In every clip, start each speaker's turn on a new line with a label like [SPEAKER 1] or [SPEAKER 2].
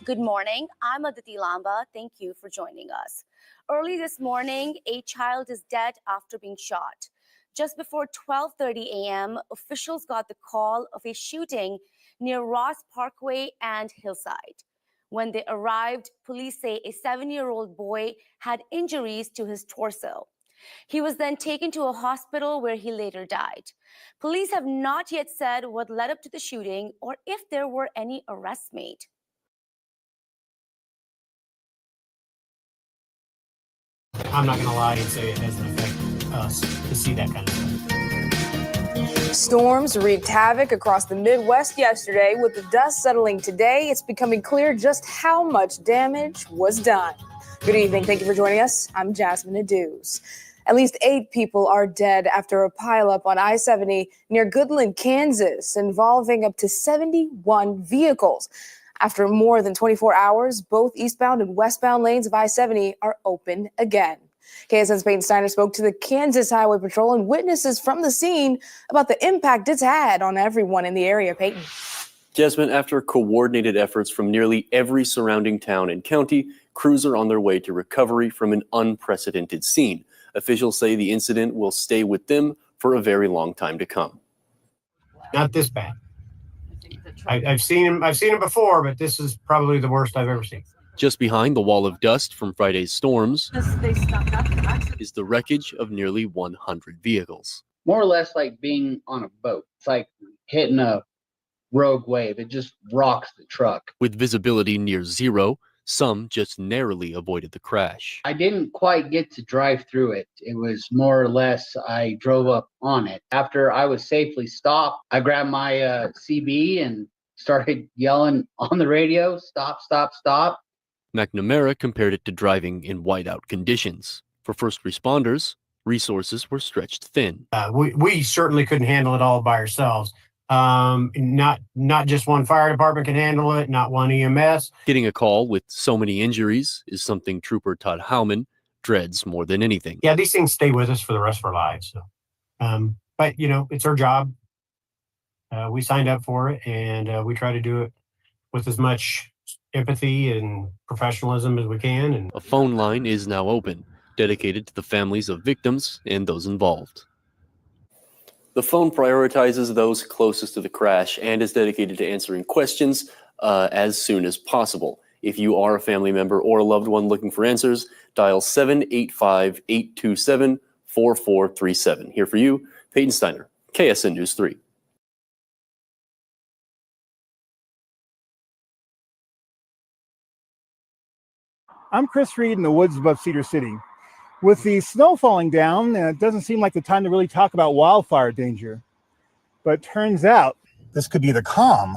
[SPEAKER 1] Good morning. I'm Aditi Lamba. Thank you for joining us. Early this morning, a child is dead after being shot. Just before 12:30 a.m., officials got the call of a shooting near Ross Parkway and Hillside. When they arrived, police say a 7-year-old boy had injuries to his torso. He was then taken to a hospital where he later died. Police have not yet said what led up to the shooting or if there were any arrests made.
[SPEAKER 2] I'm not going to lie and say it doesn't affect us to see that kind of stuff.
[SPEAKER 3] Storms wreaked havoc across the Midwest yesterday. With the dust settling today, it's becoming clear just how much damage was done. Good evening. Thank you for joining us. I'm Jasmine Aduz. At least 8 people are dead after a pileup on I-70 near Goodland, Kansas, involving up to 71 vehicles. After more than 24 hours, both eastbound and westbound lanes of I-70 are open again. KSN's Peyton Steiner spoke to the Kansas Highway Patrol and witnesses from the scene about the impact it's had on everyone in the area. Peyton.
[SPEAKER 4] Jasmine, after coordinated efforts from nearly every surrounding town and county, crews are on their way to recovery from an unprecedented scene. Officials say the incident will stay with them for a very long time to come.
[SPEAKER 2] Not this bad. I've seen him before, but this is probably the worst I've ever seen.
[SPEAKER 4] Just behind the wall of dust from Friday's storms is the wreckage of nearly 100 vehicles.
[SPEAKER 5] More or less like being on a boat. It's like hitting a rogue wave. It just rocks the truck.
[SPEAKER 4] With visibility near zero, some just narrowly avoided the crash.
[SPEAKER 5] I didn't quite get to drive through it. It was more or less I drove up on it. After I was safely stopped, I grabbed my CB and started yelling on the radio, stop, stop, stop.
[SPEAKER 4] McNamara compared it to driving in whiteout conditions. For first responders, resources were stretched thin.
[SPEAKER 2] We certainly couldn't handle it all by ourselves. Not just one fire department can handle it, not one EMS.
[SPEAKER 4] Getting a call with so many injuries is something Trooper Todd Howman dreads more than anything.
[SPEAKER 2] Yeah, these things stay with us for the rest of our lives. So, but, it's our job. We signed up for it, and we try to do it with as much empathy and professionalism as we can. And
[SPEAKER 4] a phone line is now open, dedicated to the families of victims and those involved. The phone prioritizes those closest to the crash and is dedicated to answering questions as soon as possible. If you are a family member or a loved one looking for answers, dial 785-827-4437. Here for you, Peyton Steiner, KSN News 3.
[SPEAKER 6] I'm Chris Reed in the woods above Cedar City. With the snow falling down, it doesn't seem like the time to really talk about wildfire danger. But it turns out
[SPEAKER 7] this could be the calm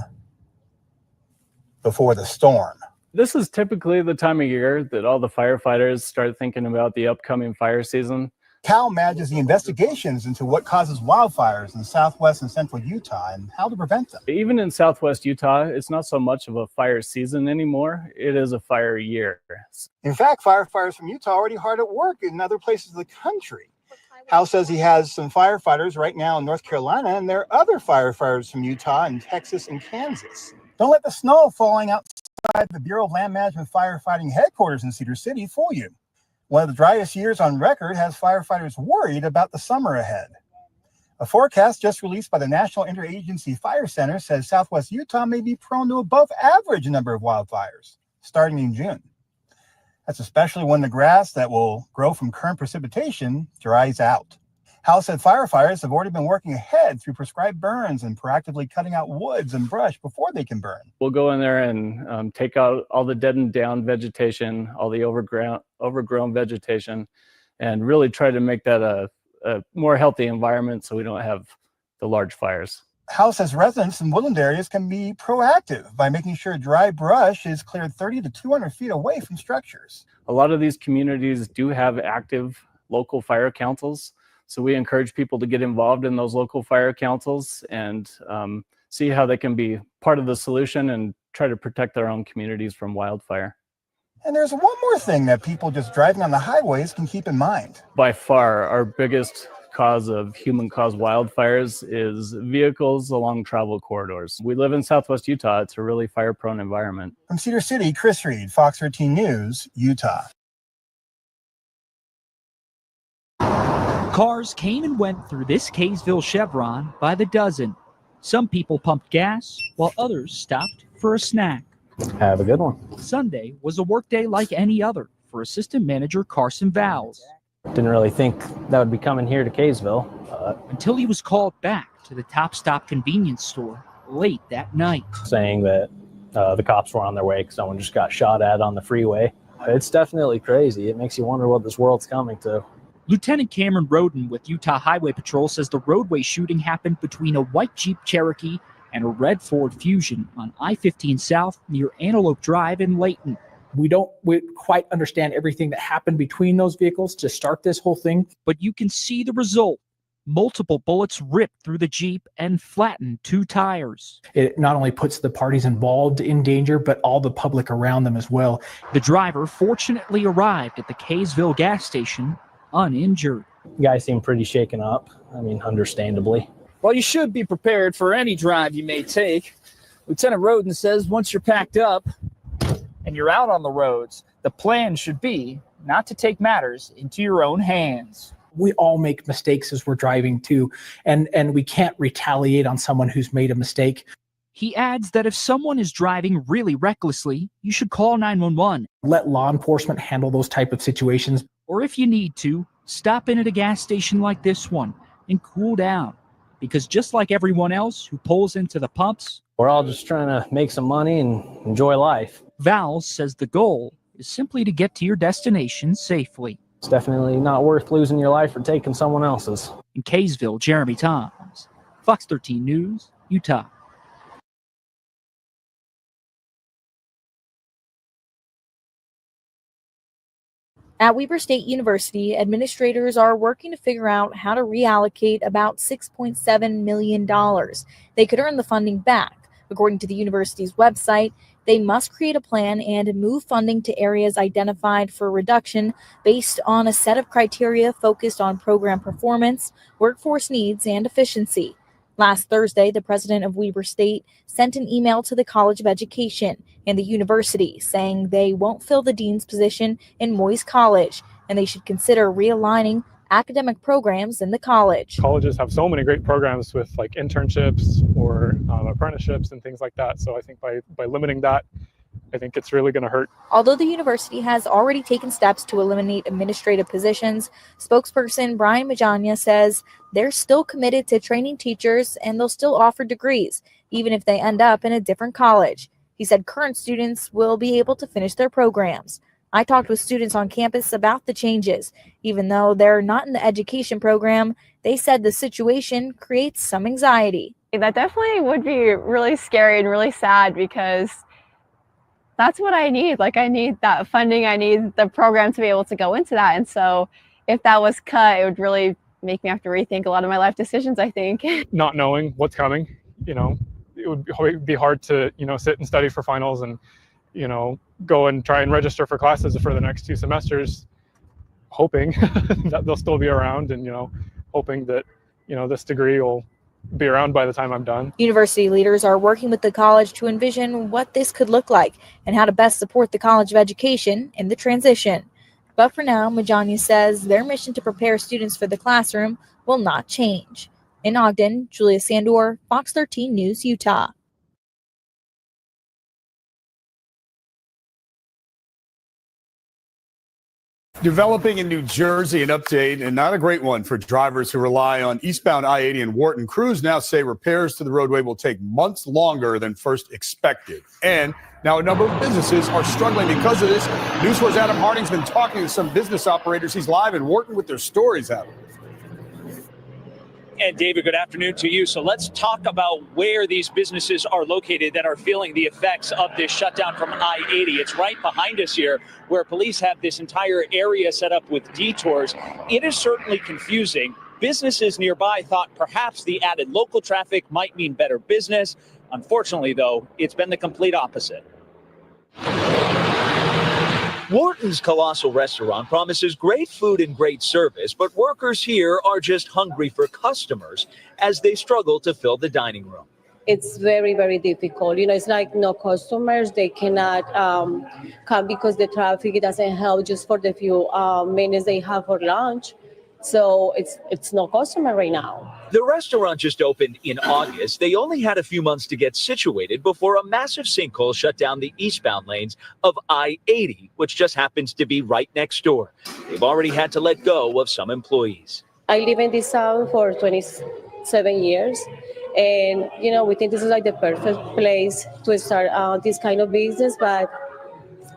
[SPEAKER 7] before the storm.
[SPEAKER 8] This is typically the time of year that all the firefighters start thinking about the upcoming fire season.
[SPEAKER 7] Cal manages the investigations into what causes wildfires in southwest and central Utah and how to prevent them.
[SPEAKER 8] Even in southwest Utah, it's not so much of a fire season anymore. It is a fire year.
[SPEAKER 7] In fact, firefighters from Utah are already hard at work in other places of the country. Hal says he has some firefighters right now in North Carolina, and there are other firefighters from Utah and Texas and Kansas. Don't let the snow falling outside the Bureau of Land Management firefighting headquarters in Cedar City fool you. One of the driest years on record has firefighters worried about the summer ahead. A forecast just released by the National Interagency Fire Center says southwest Utah may be prone to above average number of wildfires starting in June. That's especially when the grass that will grow from current precipitation dries out. Hal said firefighters have already been working ahead through prescribed burns and proactively cutting out woods and brush before they can burn.
[SPEAKER 8] We'll go in there and take out all the deadened down vegetation, all the overgrown vegetation, and really try to make that a more healthy environment so we don't have the large fires.
[SPEAKER 7] Hal says residents in woodland areas can be proactive by making sure dry brush is cleared 30 to 200 feet away from structures.
[SPEAKER 8] A lot of these communities do have active local fire councils. So we encourage people to get involved in those local fire councils and see how they can be part of the solution and try to protect their own communities from wildfire.
[SPEAKER 7] And there's one more thing that people just driving on the highways can keep in mind.
[SPEAKER 8] By far, our biggest cause of human-caused wildfires is vehicles along travel corridors. We live in Southwest Utah. It's a really fire-prone environment.
[SPEAKER 7] From Cedar City, Chris Reed, Fox 13 News, Utah.
[SPEAKER 9] Cars came and went through this Kaysville Chevron by the dozen. Some people pumped gas, while others stopped for a snack.
[SPEAKER 8] Have a good one.
[SPEAKER 9] Sunday was a workday like any other for Assistant Manager Carson Vowles.
[SPEAKER 8] Didn't really think that would be coming here to Kaysville.
[SPEAKER 9] Until he was called back to the Top Stop convenience store late that night.
[SPEAKER 8] Saying that the cops were on their way because someone just got shot at on the freeway. It's definitely crazy. It makes you wonder what this world's coming to.
[SPEAKER 9] Lieutenant Cameron Roden with Utah Highway Patrol says the roadway shooting happened between a white Jeep Cherokee and a red Ford Fusion on I-15 South near Antelope Drive in Layton.
[SPEAKER 10] We don't quite understand everything that happened between those vehicles to start this whole thing.
[SPEAKER 9] But you can see the result. Multiple bullets ripped through the Jeep and flattened 2 tires.
[SPEAKER 10] It not only puts the parties involved in danger, but all the public around them as well.
[SPEAKER 9] The driver fortunately arrived at the Kaysville gas station uninjured.
[SPEAKER 8] The guy seemed pretty shaken up. I mean, understandably.
[SPEAKER 11] Well, you should be prepared for any drive you may take. Lieutenant Roden says once you're packed up and you're out on the roads, the plan should be not to take matters into your own hands.
[SPEAKER 10] We all make mistakes as we're driving too, and we can't retaliate on someone who's made a mistake.
[SPEAKER 9] He adds that if someone is driving really recklessly, you should call 911.
[SPEAKER 10] Let law enforcement handle those type of situations.
[SPEAKER 9] Or if you need to, stop in at a gas station like this one and cool down. Because just like everyone else who pulls into the pumps,
[SPEAKER 8] we're all just trying to make some money and enjoy life.
[SPEAKER 9] Vowles says the goal is simply to get to your destination safely.
[SPEAKER 8] It's definitely not worth losing your life for taking someone else's.
[SPEAKER 9] In Kaysville, Jeremy Toms, Fox 13 News, Utah.
[SPEAKER 3] At Weber State University, administrators are working to figure out how to reallocate about $6.7 million. They could earn the funding back. According to the university's website, they must create a plan and move funding to areas identified for reduction based on a set of criteria focused on program performance, workforce needs, and efficiency. Last Thursday, the president of Weber State sent an email to the College of Education and the university saying they won't fill the dean's position in Moyes College and they should consider realigning academic programs in the college.
[SPEAKER 12] Colleges have so many great programs with like internships or apprenticeships and things like that. So I think by limiting that, I think it's really going to hurt.
[SPEAKER 3] Although the university has already taken steps to eliminate administrative positions, spokesperson Brian Majanya says they're still committed to training teachers and they'll still offer degrees, even if they end up in a different college. He said current students will be able to finish their programs. I talked with students on campus about the changes. Even though they're not in the education program, they said the situation creates some anxiety.
[SPEAKER 13] That definitely would be really scary and really sad because that's what I need. Like, I need that funding. I need the program to be able to go into that. And so if that was cut, it would really make me have to rethink a lot of my life decisions, I think.
[SPEAKER 12] Not knowing what's coming, it would be hard to, sit and study for finals and, go and try and register for classes for the next 2 semesters, hoping that they'll still be around and, hoping that, this degree will be around by the time I'm done.
[SPEAKER 3] University leaders are working with the college to envision what this could look like and how to best support the College of Education in the transition. But for now, Majanya says their mission to prepare students for the classroom will not change. In Ogden, Julia Sandor, Fox 13 News, Utah.
[SPEAKER 14] Developing in New Jersey, an update, and not a great one for drivers who rely on eastbound I-80 and Wharton. Crews now say repairs to the roadway will take months longer than first expected. And now a number of businesses are struggling because of this. News 4's Adam Harding's been talking to some business operators. He's live in Wharton with their stories out.
[SPEAKER 15] And David, good afternoon to you. So let's talk about where these businesses are located that are feeling the effects of this shutdown from I-80. It's right behind us here where police have this entire area set up with detours. It is certainly confusing. Businesses nearby thought perhaps the added local traffic might mean better business. Unfortunately, though, it's been the complete opposite. Wharton's Colossal Restaurant promises great food and great service, but workers here are just hungry for customers as they struggle to fill the dining room.
[SPEAKER 16] It's very, very difficult. You know, it's like no customers. They cannot come because the traffic doesn't help just for the few minutes they have for lunch. So it's no customer right now.
[SPEAKER 15] The restaurant just opened in August. They only had a few months to get situated before a massive sinkhole shut down the eastbound lanes of I-80, which just happens to be right next door. They've already had to let go of some employees.
[SPEAKER 16] I live in this town for 27 years. And, you know, we think this is like the perfect place to start this kind of business. But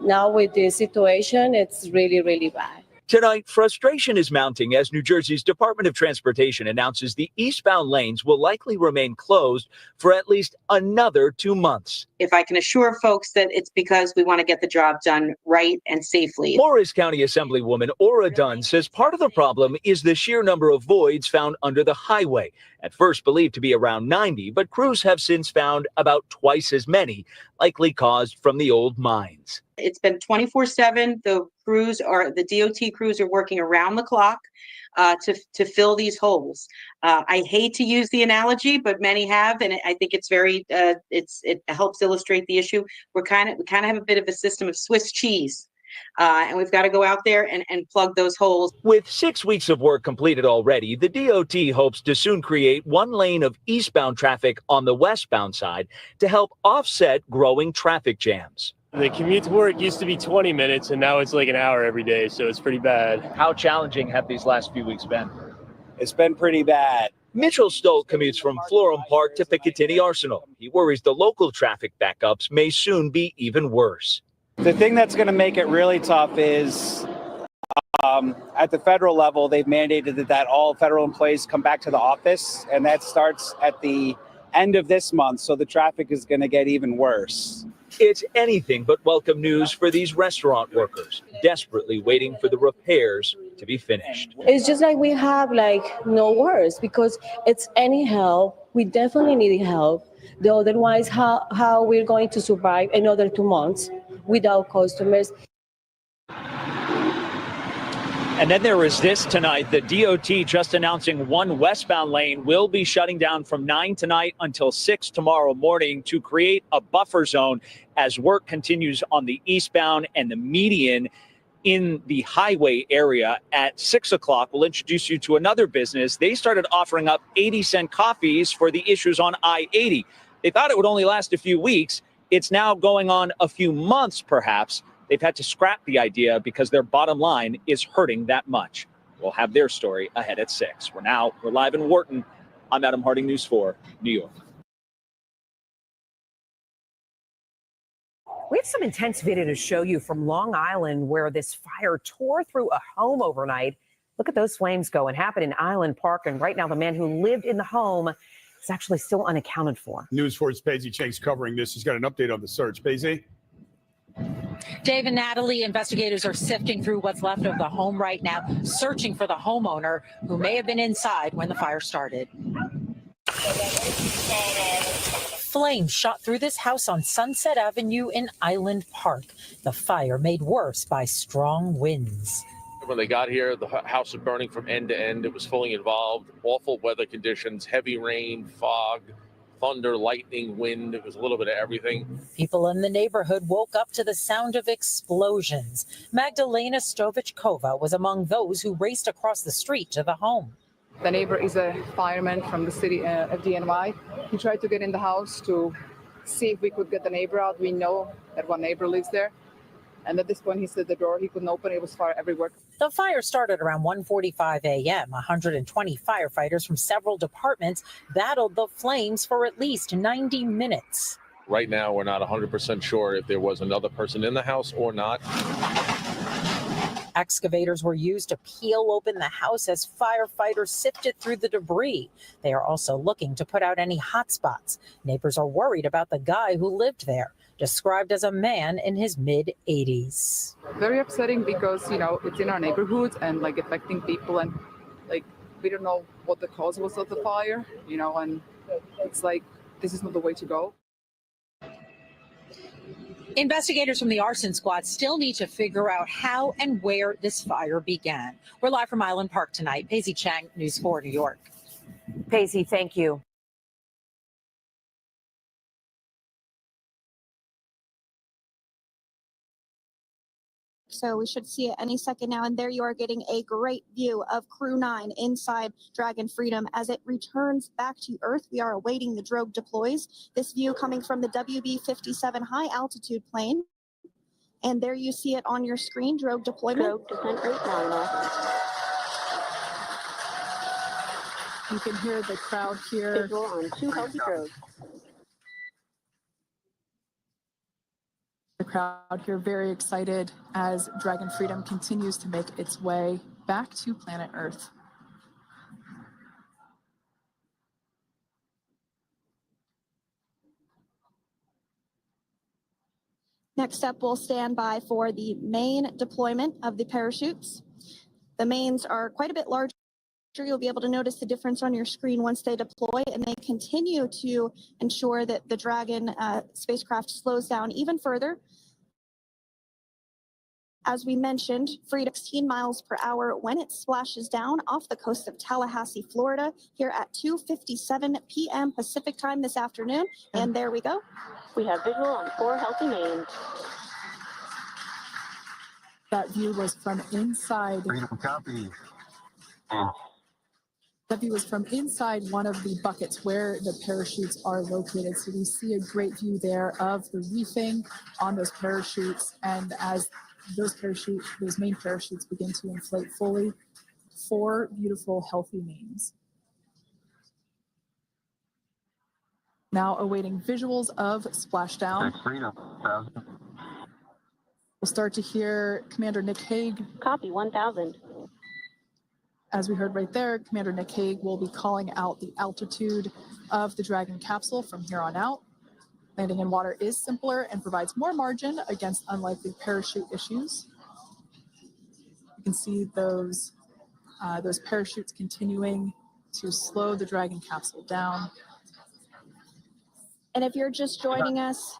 [SPEAKER 16] now with this situation, it's really, really bad.
[SPEAKER 15] Tonight, frustration is mounting as New Jersey's Department of Transportation announces the eastbound lanes will likely remain closed for at least another 2 months.
[SPEAKER 17] If I can assure folks that it's because we want to get the job done right and safely.
[SPEAKER 15] Morris County Assemblywoman Ora Dunn says part of the problem is the sheer number of voids found under the highway. At first believed to be around 90, but crews have since found about twice as many, likely caused from the old mines.
[SPEAKER 17] It's been 24/7. The DOT crews are working around the clock to fill these holes. I hate to use the analogy, but many have, and I think it's very it helps illustrate the issue. We kind of have a bit of a system of Swiss cheese. And we've got to go out there and plug those holes.
[SPEAKER 15] With 6 weeks of work completed already, the DOT hopes to soon create one lane of eastbound traffic on the westbound side to help offset growing traffic jams.
[SPEAKER 18] The commute to work used to be 20 minutes, and now it's like an hour every day, so it's pretty bad.
[SPEAKER 15] How challenging have these last few weeks been?
[SPEAKER 18] It's been pretty bad.
[SPEAKER 15] Mitchell Stolt commutes from Florham Park to Picatinny Arsenal. He worries the local traffic backups may soon be even worse.
[SPEAKER 19] The thing that's going to make it really tough is at the federal level, they've mandated that all federal employees come back to the office, and that starts at the end of this month. So the traffic is going to get even worse.
[SPEAKER 15] It's anything but welcome news for these restaurant workers, desperately waiting for the repairs to be finished.
[SPEAKER 16] It's just like we have like no words because it's any help. We definitely need help. Otherwise, how we're going to survive another 2 months without customers.
[SPEAKER 15] And then there is this tonight. The DOT just announcing one westbound lane will be shutting down from 9 tonight until 6 tomorrow morning to create a buffer zone as work continues on the eastbound and the median in the highway area. At 6 o'clock, we'll introduce you to another business. They started offering up 80-cent coffees for the issues on I-80. They thought it would only last a few weeks. It's now going on a few months, perhaps. They've had to scrap the idea because their bottom line is hurting that much. We'll have their story ahead at 6. We're live in Wharton. I'm Adam Harding, News 4, New York.
[SPEAKER 20] We have some intense video to show you from Long Island where this fire tore through a home overnight. Look at those flames go. It happened in Island Park, and right now the man who lived in the home is actually still unaccounted for.
[SPEAKER 14] News 4's Paisy Cheng's covering this. He's got an update on the search. Paisy?
[SPEAKER 21] Dave and Natalie, investigators are sifting through what's left of the home right now, searching for the homeowner who may have been inside when the fire started. Flames shot through this house on Sunset Avenue in Island Park. The fire made worse by strong winds.
[SPEAKER 22] When they got here, the house was burning from end to end. It was fully involved. Awful weather conditions, heavy rain, fog, thunder, lightning, wind. It was a little bit of everything.
[SPEAKER 21] People in the neighborhood woke up to the sound of explosions. Magdalena Stovichkova was among those who raced across the street to the home.
[SPEAKER 23] The neighbor is a fireman from the city of DNY. He tried to get in the house to see if we could get the neighbor out. We know that one neighbor lives there. And at this point, he said the door he couldn't open. It was fire everywhere.
[SPEAKER 21] The fire started around 1:45 a.m. 120 firefighters from several departments battled the flames for at least 90 minutes.
[SPEAKER 22] Right now, we're not 100% sure if there was another person in the house or not.
[SPEAKER 21] Excavators were used to peel open the house as firefighters sifted through the debris. They are also looking to put out any hot spots. Neighbors are worried about the guy who lived there, described as a man in his mid-80s.
[SPEAKER 23] Very upsetting because, you know, it's in our neighborhood and like affecting people, and like we don't know what the cause was of the fire, you know, and it's like this is not the way to go.
[SPEAKER 21] Investigators from the arson squad still need to figure out how and where this fire began. We're live from Island Park tonight. Paisley Chang, News 4 New York.
[SPEAKER 20] Paisley, thank you.
[SPEAKER 1] So we should see it any second now. And there you are getting a great view of Crew 9 inside Dragon Freedom as it returns back to Earth. We are awaiting the drogue deploys. This view coming from the WB-57 high altitude plane. And there you see it on your screen, drogue deployment. Drogue descent rate nominal.
[SPEAKER 23] You can hear the crowd here.
[SPEAKER 1] Visual on 2 healthy drogues.
[SPEAKER 23] The crowd here very excited as Dragon Freedom continues to make its way back to planet Earth.
[SPEAKER 1] Next up, we'll stand by for the main deployment of the parachutes. The mains are quite a bit larger. You'll be able to notice the difference on your screen once they deploy, and they continue to ensure that the Dragon spacecraft slows down even further. As we mentioned, Freedom 16 miles per hour when it splashes down off the coast of Tallahassee, Florida, here at 2:57 p.m. Pacific time this afternoon. And there we go. We have visual on 4 healthy mains.
[SPEAKER 23] That view was from inside.
[SPEAKER 2] Freedom copy.
[SPEAKER 23] That view was from inside one of the buckets where the parachutes are located. So we see a great view there of the reefing on those parachutes. And as those main parachutes begin to inflate fully, 4 beautiful, healthy mains. Now awaiting visuals of splashdown. We'll start to hear Commander Nick Hague.
[SPEAKER 1] Copy 1000.
[SPEAKER 23] As we heard right there, Commander Nick Hague will be calling out the altitude of the Dragon capsule from here on out. Landing in water is simpler and provides more margin against unlikely parachute issues. You can see those parachutes continuing to slow the Dragon capsule down.
[SPEAKER 1] And if you're just joining us,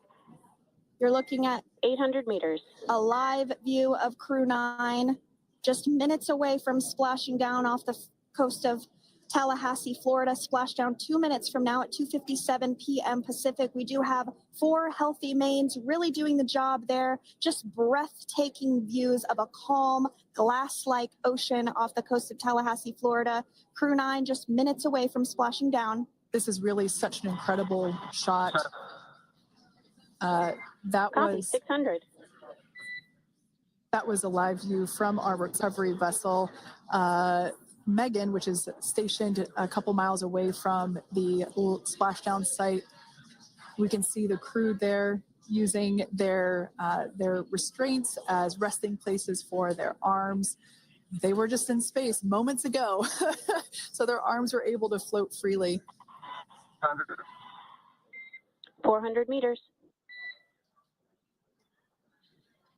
[SPEAKER 1] you're looking at 800 meters. A live view of Crew 9, just minutes away from splashing down off the coast of Tallahassee, Florida. Splashdown 2 minutes from now at 2:57 p.m. Pacific. We do have 4 healthy mains really doing the job there. Just breathtaking views of a calm, glass-like ocean off the coast of Tallahassee, Florida. Crew 9 just minutes away from splashing down.
[SPEAKER 23] This is really such an incredible shot. That
[SPEAKER 1] Copy,
[SPEAKER 23] was
[SPEAKER 1] 600.
[SPEAKER 23] That was a live view from our recovery vessel, Megan, which is stationed a couple miles away from the splashdown site. We can see the crew there using their restraints as resting places for their arms. They were just in space moments ago, so their arms were able to float freely.
[SPEAKER 1] 400 meters.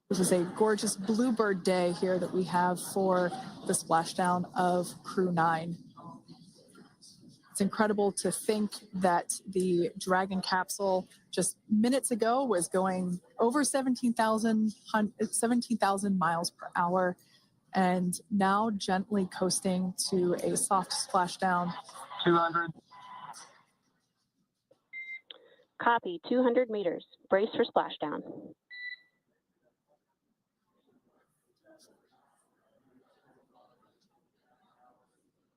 [SPEAKER 23] This is a gorgeous bluebird day here that we have for the splashdown of Crew 9. It's incredible to think that the Dragon capsule just minutes ago was going over 17,000 miles per hour, and now gently coasting to a soft splashdown.
[SPEAKER 2] 200.
[SPEAKER 1] Copy, 200 meters. Brace for splashdown.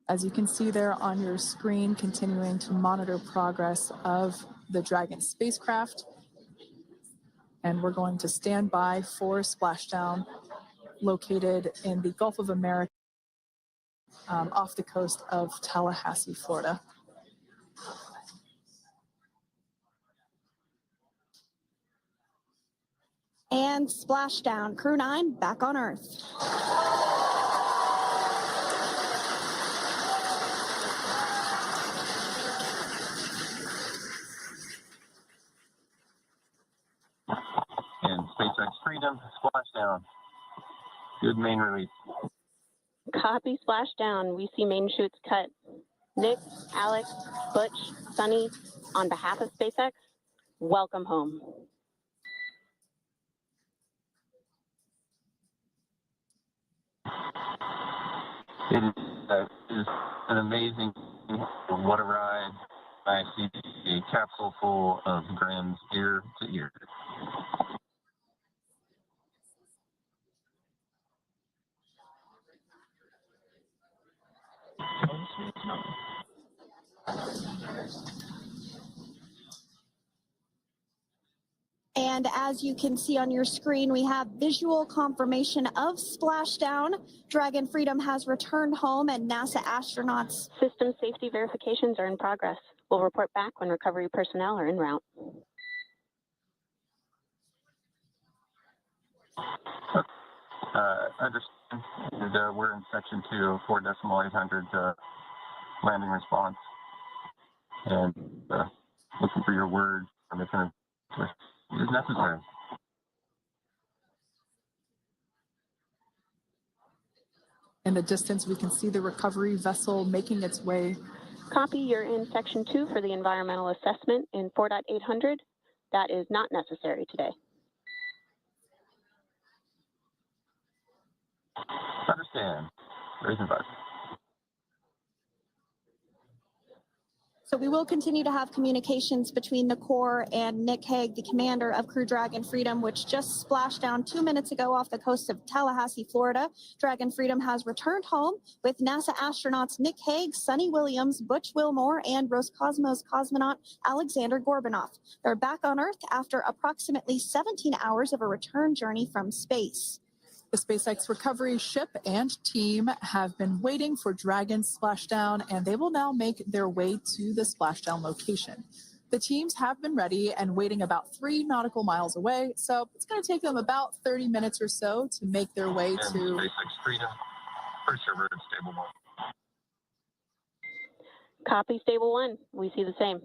[SPEAKER 23] As you can see there on your screen, continuing to monitor progress of the Dragon spacecraft. And we're going to stand by for splashdown located in the Gulf of America off the coast of Tallahassee, Florida.
[SPEAKER 1] And splashdown. Crew 9 back on Earth.
[SPEAKER 2] And SpaceX Freedom, splashdown. Good main release.
[SPEAKER 1] Copy, splashdown. We see main chutes cut. Nick, Alex, Butch, Sunny, on behalf of SpaceX, welcome home.
[SPEAKER 2] is an amazing, what a ride. I see a capsule full of grams ear to ear.
[SPEAKER 1] And as you can see on your screen, we have visual confirmation of splashdown. Dragon Freedom has returned home and NASA astronauts.
[SPEAKER 4] System safety verifications are in progress. We'll report back when recovery personnel are en route.
[SPEAKER 2] Understand. And, we're in section 2 of 4.800 landing response. And looking for your word on if it is necessary.
[SPEAKER 23] In the distance, we can see the recovery vessel making its way.
[SPEAKER 4] Copy, you're in section 2 for the environmental assessment in 4.800. That is not necessary today.
[SPEAKER 2] Understand. Raise advice.
[SPEAKER 1] So we will continue to have communications between the Corps and Nick Hague, the commander of Crew Dragon Freedom, which just splashed down 2 minutes ago off the coast of Tallahassee, Florida. Dragon Freedom has returned home with NASA astronauts Nick Hague, Sonny Williams, Butch Wilmore, and Roscosmos cosmonaut Alexander Gorbanov. They're back on Earth after approximately 17 hours of a return journey from space.
[SPEAKER 23] The SpaceX recovery ship and team have been waiting for Dragon's splashdown, and they will now make their way to the splashdown location. The teams have been ready and waiting about 3 nautical miles away, so it's going to take them about 30 minutes or so to make their way to
[SPEAKER 2] SpaceX Freedom. Pretty sure we're in stable 1.
[SPEAKER 4] Copy, stable 1. We see the same.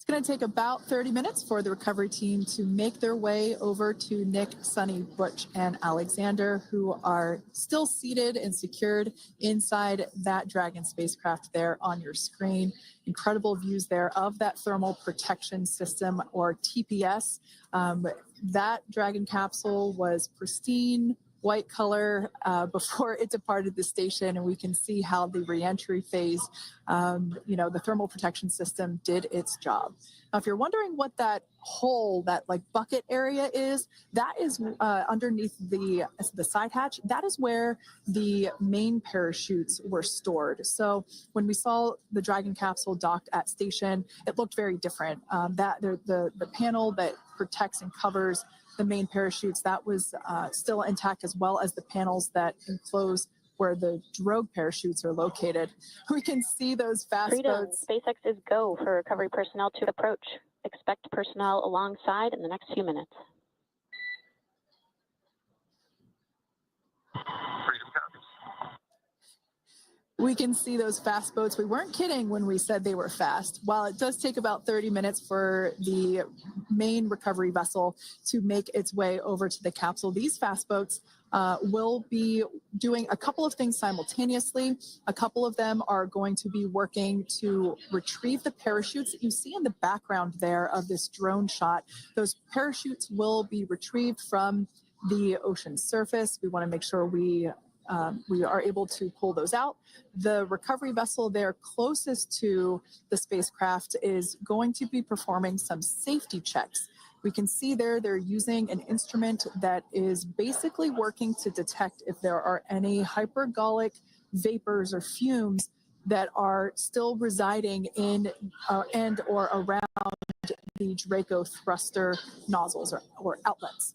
[SPEAKER 23] It's going to take about 30 minutes for the recovery team to make their way over to Nick, Sonny, Butch, and Alexander, who are still seated and secured inside that Dragon spacecraft there on your screen. Incredible views there of that thermal protection system, or TPS. That Dragon capsule was pristine, white color before it departed the station, and we can see how the reentry phase, the thermal protection system did its job. Now, if you're wondering what that hole, that like bucket area is, that is underneath the side hatch. That is where the main parachutes were stored. So when we saw the Dragon capsule docked at station, it looked very different. The panel that protects and covers the main parachutes, that was still intact, as well as the panels that enclose where the drogue parachutes are located. We can see those fast
[SPEAKER 4] Freedom,
[SPEAKER 23] boats.
[SPEAKER 4] SpaceX is go for recovery personnel to approach. Expect personnel alongside in the next few minutes.
[SPEAKER 2] Freedom copies.
[SPEAKER 23] We can see those fast boats. We weren't kidding when we said they were fast. While it does take about 30 minutes for the main recovery vessel to make its way over to the capsule, these fast boats will be doing a couple of things simultaneously. A couple of them are going to be working to retrieve the parachutes that you see in the background there of this drone shot. Those parachutes will be retrieved from the ocean surface. We want to make sure we are able to pull those out. The recovery vessel there closest to the spacecraft is going to be performing some safety checks. We can see there they're using an instrument that is basically working to detect if there are any hypergolic vapors or fumes that are still residing in and or around the Draco thruster nozzles or outlets.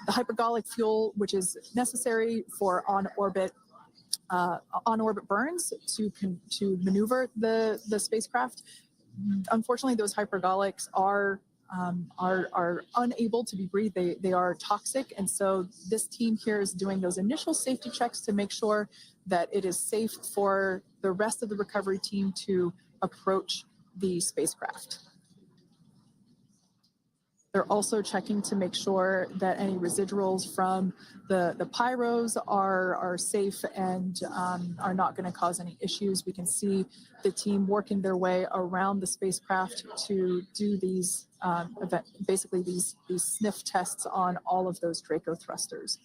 [SPEAKER 23] The hypergolic fuel, which is necessary for on-orbit burns to maneuver the spacecraft. Unfortunately, those hypergolics are unable to be breathed. They are toxic, and so this team here is doing those initial safety checks to make sure that it is safe for the rest of the recovery team to approach the spacecraft. They're also checking to make sure that any residuals from the pyros are safe and are not going to cause any issues. We can see the team working their way around the spacecraft to do these basically these sniff tests on all of those Draco thrusters.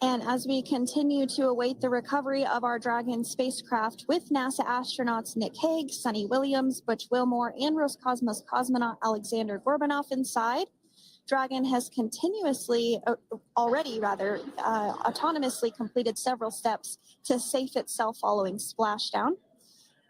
[SPEAKER 1] And as we continue to await the recovery of our Dragon spacecraft with NASA astronauts Nick Hague, Sunny Williams, Butch Wilmore, and Roscosmos cosmonaut Alexander Gorbanov inside, Dragon has autonomously completed several steps to safe itself following splashdown.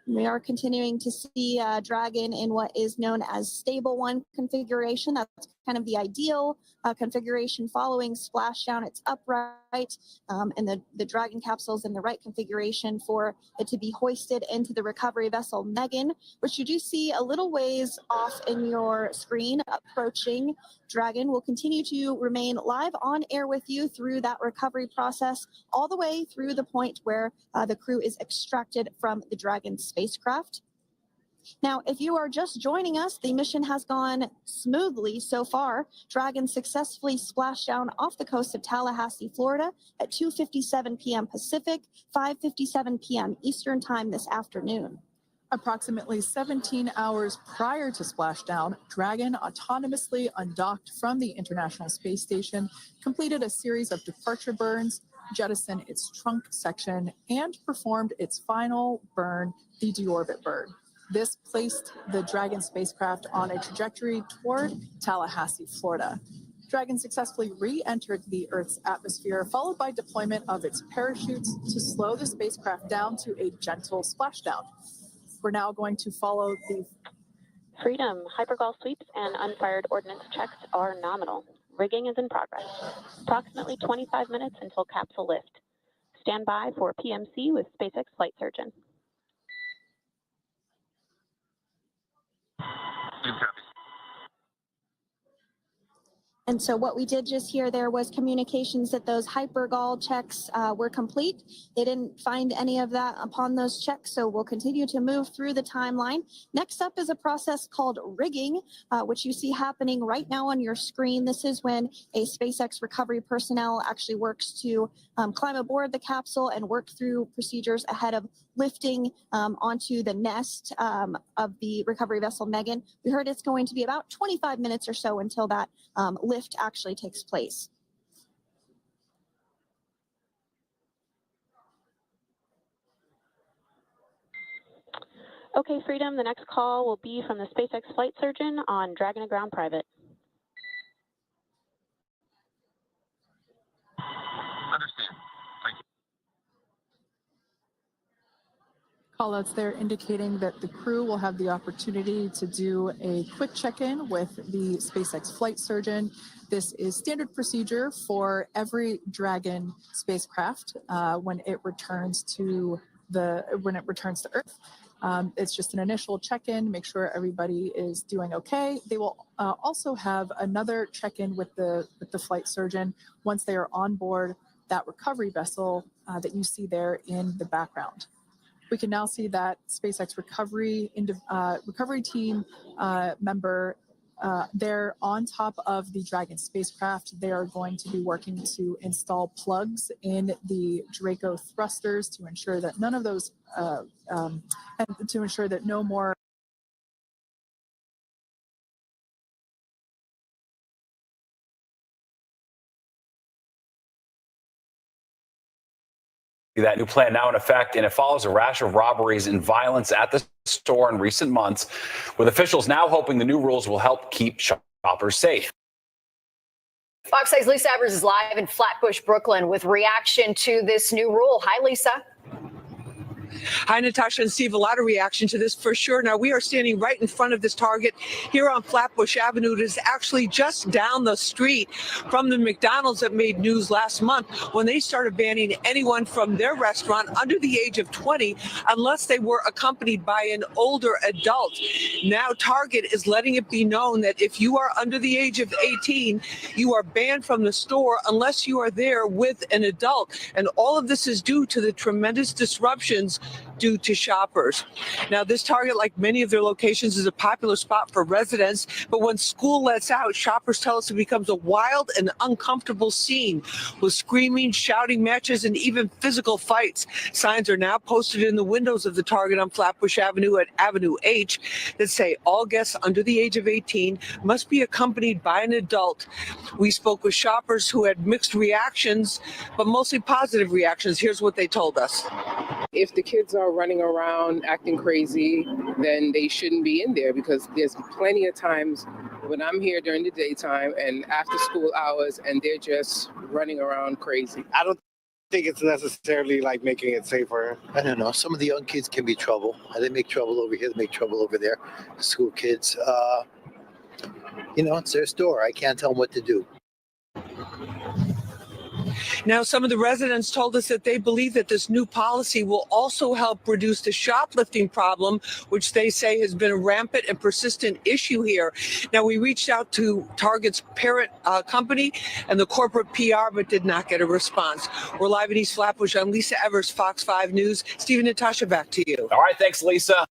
[SPEAKER 1] We are continuing to see Dragon in what is known as stable 1 configuration. That's kind of the ideal configuration following splashdown. It's upright, and the Dragon capsule is in the right configuration for it to be hoisted into the recovery vessel Megan, which you do see a little ways off in your screen approaching. Dragon will continue to remain live on air with you through that recovery process, all the way through the point where the crew is extracted from the Dragon spacecraft. Now, if you are just joining us, the mission has gone smoothly so far. Dragon successfully splashed down off the coast of Tallahassee, Florida at 2:57 p.m. Pacific, 5:57 p.m. Eastern Time this afternoon.
[SPEAKER 5] Approximately 17 hours prior to splashdown, Dragon autonomously undocked from the International Space Station, completed a series of departure burns, jettisoned its trunk section, and performed its final burn, the deorbit burn. This placed the Dragon spacecraft on a trajectory toward Tallahassee, Florida. Dragon successfully re-entered the Earth's atmosphere, followed by deployment of its parachutes to slow the spacecraft down to a gentle splashdown. We're now going to follow the
[SPEAKER 4] Freedom. Hypergol sweeps and unfired ordnance checks are nominal. Rigging is in progress. Approximately 25 minutes until capsule lift. Stand by for PMC with SpaceX flight surgeon.
[SPEAKER 1] And so what we did just hear there was communications that those hypergol checks were complete. They didn't find any of that upon those checks, so we'll continue to move through the timeline. Next up is a process called rigging, which you see happening right now on your screen. This is when a SpaceX recovery personnel actually works to climb aboard the capsule and work through procedures ahead of lifting onto the nest of the recovery vessel Megan. We heard it's going to be about 25 minutes or so until that lift actually takes place.
[SPEAKER 4] Okay, Freedom, the next call will be from the SpaceX flight surgeon on Dragon to Ground Private.
[SPEAKER 2] Understand. Thank you.
[SPEAKER 5] callouts there indicating that the crew will have the opportunity to do a quick check-in with the SpaceX flight surgeon. This is standard procedure for every Dragon spacecraft when it returns to Earth. It's just an initial check-in, make sure everybody is doing okay. They will also have another check-in with the flight surgeon once they are on board that recovery vessel that you see there in the background. We can now see that SpaceX recovery team member they're on top of the Dragon spacecraft. They are going to be working to install plugs in the Draco thrusters to ensure that none of those, and to ensure that no more
[SPEAKER 6] that new plan now in effect, and it follows a rash of robberies and violence at the store in recent months, with officials now hoping the new rules will help keep shoppers safe.
[SPEAKER 7] Fox 6's Lisa Evers is live in Flatbush, Brooklyn, with reaction to this new rule. Hi, Lisa.
[SPEAKER 24] Hi, Natasha and Steve. A lot of reaction to this for sure. Now, we are standing right in front of this Target here on Flatbush Avenue. It is actually just down the street from the McDonald's that made news last month when they started banning anyone from their restaurant under the age of 20 unless they were accompanied by an older adult. Now, Target is letting it be known that if you are under the age of 18, you are banned from the store unless you are there with an adult. And all of this is due to the tremendous disruptions do to shoppers. Now, this Target, like many of their locations, is a popular spot for residents, but when school lets out, shoppers tell us it becomes a wild and uncomfortable scene with screaming, shouting matches, and even physical fights. Signs are now posted in the windows of the Target on Flatbush Avenue at Avenue H that say all guests under the age of 18 must be accompanied by an adult. We spoke with shoppers who had mixed reactions, but mostly positive reactions. Here's what they told us.
[SPEAKER 8] If the kids are running around acting crazy, then they shouldn't be in there, because there's plenty of times when I'm here during the daytime and after school hours and they're just running around crazy.
[SPEAKER 9] I don't think it's necessarily like making it safer. I don't know. Some of the young kids can be trouble. They make trouble over here, they make trouble over there. The school kids, it's their store. I can't tell them what to do.
[SPEAKER 24] Now, some of the residents told us that they believe that this new policy will also help reduce the shoplifting problem, which they say has been a rampant and persistent issue here. Now, we reached out to Target's parent company and the corporate PR, but did not get a response. We're live in East Flatbush. I'm Lisa Evers, Fox 5 News. Steve and Natasha, back to you.
[SPEAKER 6] All right, thanks, Lisa.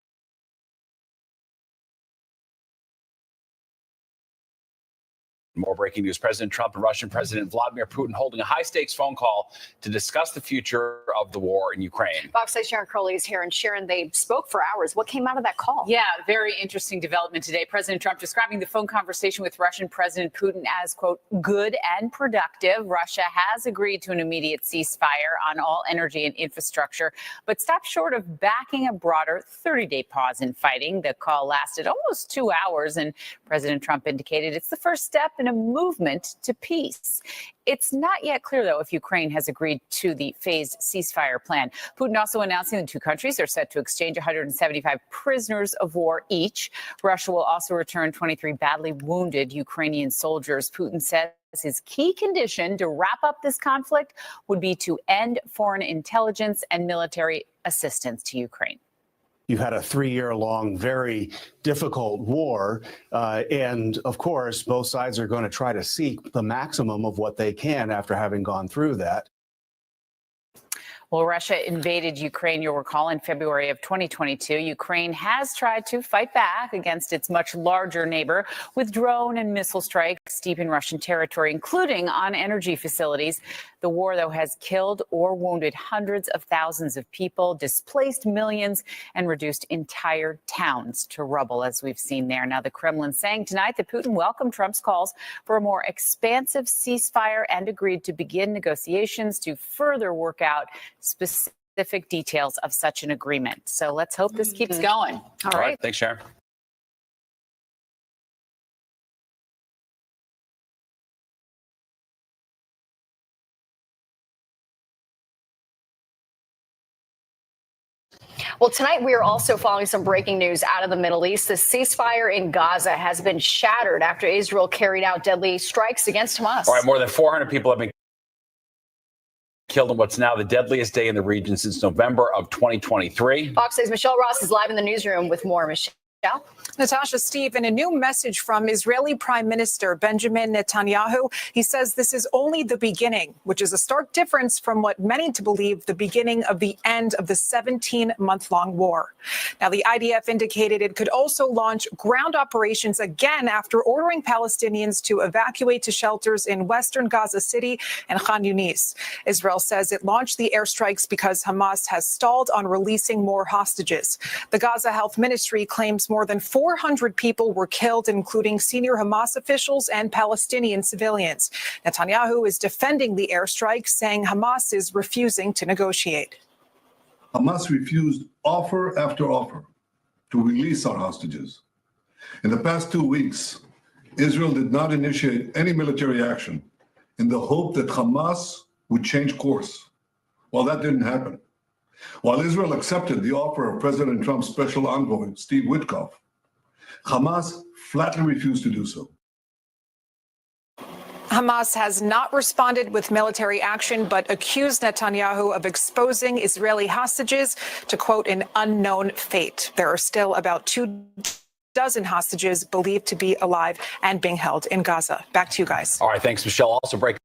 [SPEAKER 6] More breaking news. President Trump and Russian President Vladimir Putin holding a high-stakes phone call to discuss the future of the war in Ukraine.
[SPEAKER 7] Fox 8's Sharon Crowley is here. And Sharon, they spoke for hours. What came out of that call?
[SPEAKER 10] Yeah, very interesting development today. President Trump describing the phone conversation with Russian President Putin as, quote, good and productive. Russia has agreed to an immediate ceasefire on all energy and infrastructure, but stopped short of backing a broader 30-day pause in fighting. The call lasted almost 2 hours, and President Trump indicated it's the first step in a movement to peace. It's not yet clear, though, if Ukraine has agreed to the phased ceasefire plan. Putin also announcing the two countries are set to exchange 175 prisoners of war each. Russia will also return 23 badly wounded Ukrainian soldiers. Putin says his key condition to wrap up this conflict would be to end foreign intelligence and military assistance to Ukraine.
[SPEAKER 11] You had a 3-year-long, very difficult war. And of course, both sides are going to try to seek the maximum of what they can after having gone through that.
[SPEAKER 10] Well, Russia invaded Ukraine, you'll recall, in February of 2022. Ukraine has tried to fight back against its much larger neighbor with drone and missile strikes deep in Russian territory, including on energy facilities. The war, though, has killed or wounded hundreds of thousands of people, displaced millions, and reduced entire towns to rubble, as we've seen there. Now, the Kremlin saying tonight that Putin welcomed Trump's calls for a more expansive ceasefire and agreed to begin negotiations to further work out specific details of such an agreement. So let's hope this keeps going. All right.
[SPEAKER 6] Thanks, Sharon.
[SPEAKER 7] Well, tonight we are also following some breaking news out of the Middle East. The ceasefire in Gaza has been shattered after Israel carried out deadly strikes against Hamas.
[SPEAKER 6] All right, more than 400 people have been killed in what's now the deadliest day in the region since November of 2023.
[SPEAKER 7] Fox 8's Michelle Ross is live in the newsroom with more. Michelle.
[SPEAKER 25] Natasha, Steve, in a new message from Israeli Prime Minister Benjamin Netanyahu, he says this is only the beginning, which is a stark difference from what many to believe the beginning of the end of the 17-month-long war. Now, the IDF indicated it could also launch ground operations again after ordering Palestinians to evacuate to shelters in western Gaza City and Khan Yunis. Israel says it launched the airstrikes because Hamas has stalled on releasing more hostages. The Gaza Health Ministry claims more than 400 people were killed, including senior Hamas officials and Palestinian civilians. Netanyahu is defending the airstrike, saying Hamas is refusing to negotiate.
[SPEAKER 26] Hamas refused offer after offer to release our hostages. In the past 2 weeks, Israel did not initiate any military action in the hope that Hamas would change course. Well, that didn't happen. While Israel accepted the offer of President Trump's special envoy, Steve Witkoff, Hamas flatly refused to do so.
[SPEAKER 25] Hamas has not responded with military action, but accused Netanyahu of exposing Israeli hostages to, quote, an unknown fate. There are still about 24 hostages believed to be alive and being held in Gaza. Back to you guys.
[SPEAKER 6] All right, thanks, Michelle. Also break.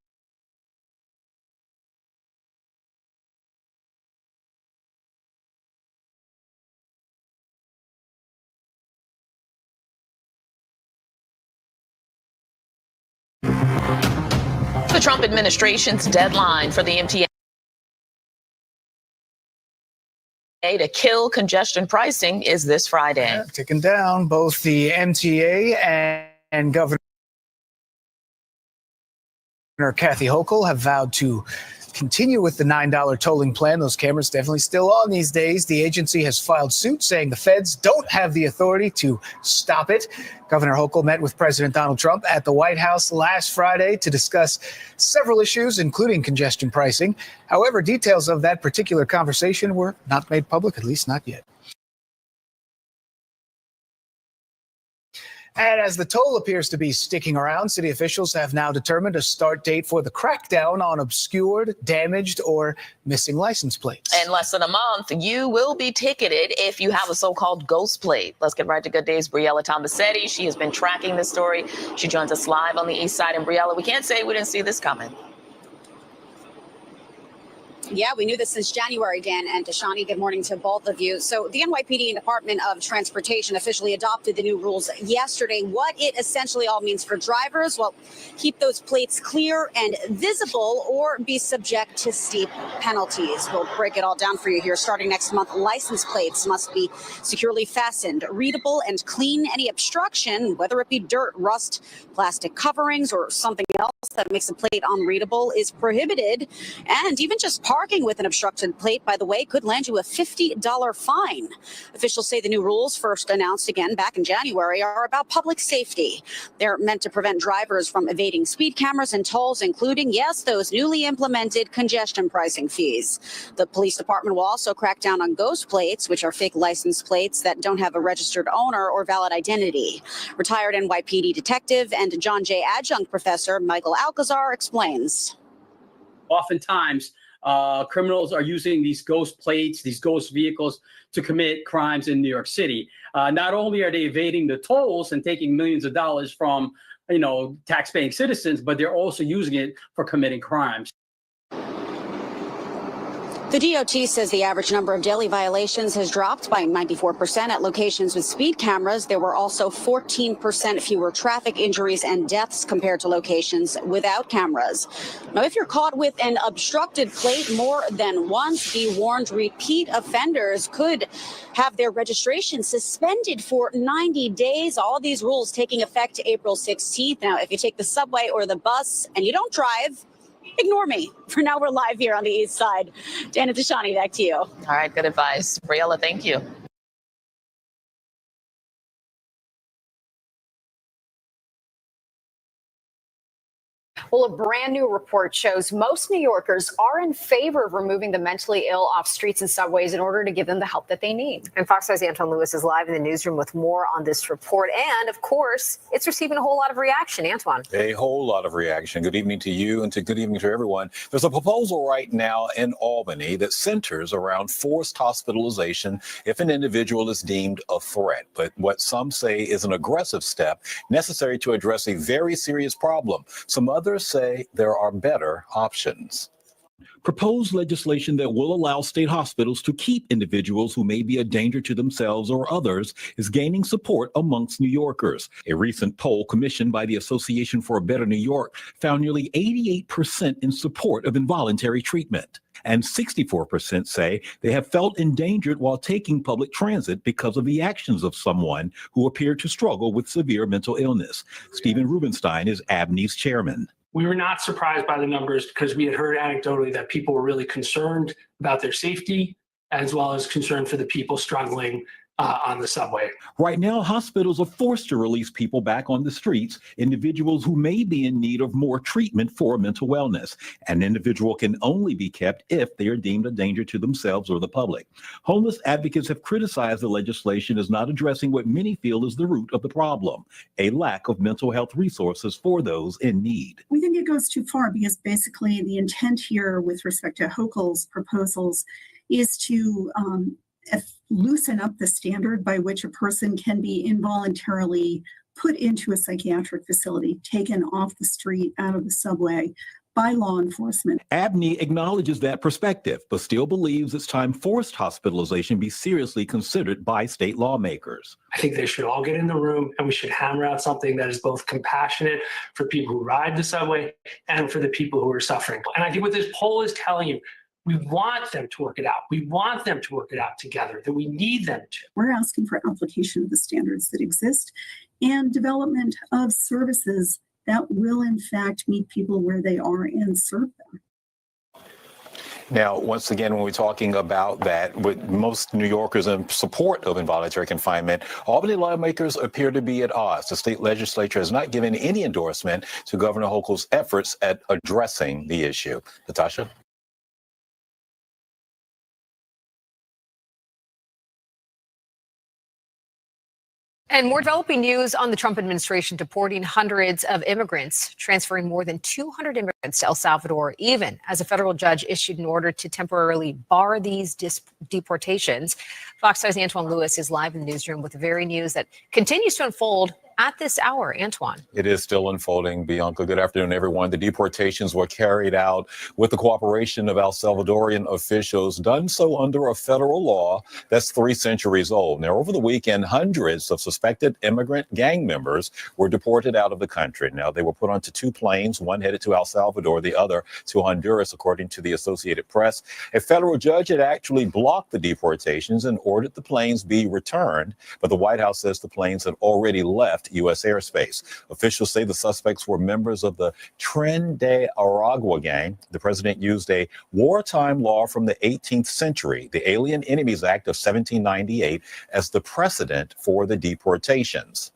[SPEAKER 3] Trump administration's deadline for the MTA to kill congestion pricing is this Friday.
[SPEAKER 12] Ticking down. Both the MTA and Governor Kathy Hochul have vowed to continue with the $9 tolling plan. Those cameras definitely still on these days. The agency has filed suit saying the feds don't have the authority to stop it. Governor Hochul met with President Donald Trump at the White House last Friday to discuss several issues, including congestion pricing. However, details of that particular conversation were not made public, at least not yet. And as the toll appears to be sticking around, city officials have now determined a start date for the crackdown on obscured, damaged, or missing license plates.
[SPEAKER 3] In less than a month, you will be ticketed if you have a so-called ghost plate. Let's get right to Good Day's Briella Tomasetti. She has been tracking this story. She joins us live on the east side. And Briella, we can't say we didn't see this coming.
[SPEAKER 13] Yeah, we knew this since January, Dan and Tashani. Good morning to both of you. So the NYPD Department of Transportation officially adopted the new rules yesterday. What it essentially all means for drivers, well, keep those plates clear and visible or be subject to steep penalties. We'll break it all down for you here. Starting next month, license plates must be securely fastened, readable and clean. Any obstruction, whether it be dirt, rust, plastic coverings, or something else that makes a plate unreadable, is prohibited. And even just parking with an obstructed plate, by the way, could land you a $50 fine. Officials say the new rules, first announced again back in January, are about public safety. They're meant to prevent drivers from evading speed cameras and tolls, including, yes, those newly implemented congestion pricing fees. The police department will also crack down on ghost plates, which are fake license plates that don't have a registered owner or valid identity. Retired NYPD detective and John Jay adjunct professor Michael Alcazar explains.
[SPEAKER 17] Oftentimes, criminals are using these ghost plates, these ghost vehicles to commit crimes in New York City. Not only are they evading the tolls and taking millions of dollars from, tax-paying citizens, but they're also using it for committing crimes.
[SPEAKER 13] The DOT says the average number of daily violations has dropped by 94% at locations with speed cameras. There were also 14% fewer traffic injuries and deaths compared to locations without cameras. Now, if you're caught with an obstructed plate more than once, be warned, repeat offenders could have their registration suspended for 90 days. All these rules taking effect April 16th. Now, if you take the subway or the bus and you don't drive, ignore me. For now, we're live here on the east side. Dan and Tashani, back to you.
[SPEAKER 3] All right, good advice. Briella, thank you.
[SPEAKER 7] Well, a brand new report shows most New Yorkers are in favor of removing the mentally ill off streets and subways in order to give them the help that they need.
[SPEAKER 20] And Fox 5's Anton Lewis is live in the newsroom with more on this report. And of course, it's receiving a whole lot of reaction. Antoine.
[SPEAKER 18] A whole lot of reaction. Good evening to you and good evening to everyone. There's a proposal right now in Albany that centers around forced hospitalization if an individual is deemed a threat. But what some say is an aggressive step necessary to address a very serious problem. Some others say there are better options.
[SPEAKER 19] Proposed legislation that will allow state hospitals to keep individuals who may be a danger to themselves or others is gaining support amongst New Yorkers. A recent poll commissioned by the Association for a Better New York found nearly 88% in support of involuntary treatment. And 64% say they have felt endangered while taking public transit because of the actions of someone who appeared to struggle with severe mental illness. Stephen Rubenstein is ABNY's chairman.
[SPEAKER 27] We were not surprised by the numbers because we had heard anecdotally that people were really concerned about their safety as well as concerned for the people struggling on the subway.
[SPEAKER 19] Right now, hospitals are forced to release people back on the streets, individuals who may be in need of more treatment for mental wellness. An individual can only be kept if they are deemed a danger to themselves or the public. Homeless advocates have criticized the legislation as not addressing what many feel is the root of the problem, a lack of mental health resources for those in need.
[SPEAKER 28] We think it goes too far because basically the intent here with respect to Hochul's proposals is to loosen up the standard by which a person can be involuntarily put into a psychiatric facility, taken off the street, out of the subway, by law enforcement.
[SPEAKER 19] Abney acknowledges that perspective, but still believes it's time forced hospitalization be seriously considered by state lawmakers.
[SPEAKER 27] I think they should all get in the room and we should hammer out something that is both compassionate for people who ride the subway and for the people who are suffering. And I think what this poll is telling you, we want them to work it out. We want them to work it out together, that we need them to.
[SPEAKER 28] We're asking for application of the standards that exist and development of services that will in fact meet people where they are and serve them.
[SPEAKER 18] Now, once again, when we're talking about that, with most New Yorkers in support of involuntary confinement, Albany lawmakers appear to be at odds. The state legislature has not given any endorsement to Governor Hochul's efforts at addressing the issue. Natasha?
[SPEAKER 7] And more developing news on the Trump administration deporting hundreds of immigrants, transferring more than 200 immigrants to El Salvador, even as a federal judge issued an order to temporarily bar these deportations. Fox 5's Antoine Lewis is live in the newsroom with the very news that continues to unfold at this hour. Antoine.
[SPEAKER 18] It is still unfolding. Bianca, good afternoon, everyone. The deportations were carried out with the cooperation of El Salvadorian officials, done so under a federal law that's 3 centuries old. Now, over the weekend, hundreds of suspected immigrant gang members were deported out of the country. Now, they were put onto 2 planes, one headed to El Salvador, the other to Honduras, according to the Associated Press. A federal judge had actually blocked the deportations and ordered the planes be returned, but the White House says the planes had already left U.S. airspace. Officials say the suspects were members of the Tren de Aragua gang. The president used a wartime law from the 18th century, the Alien Enemies Act of 1798, as the precedent for the deportations.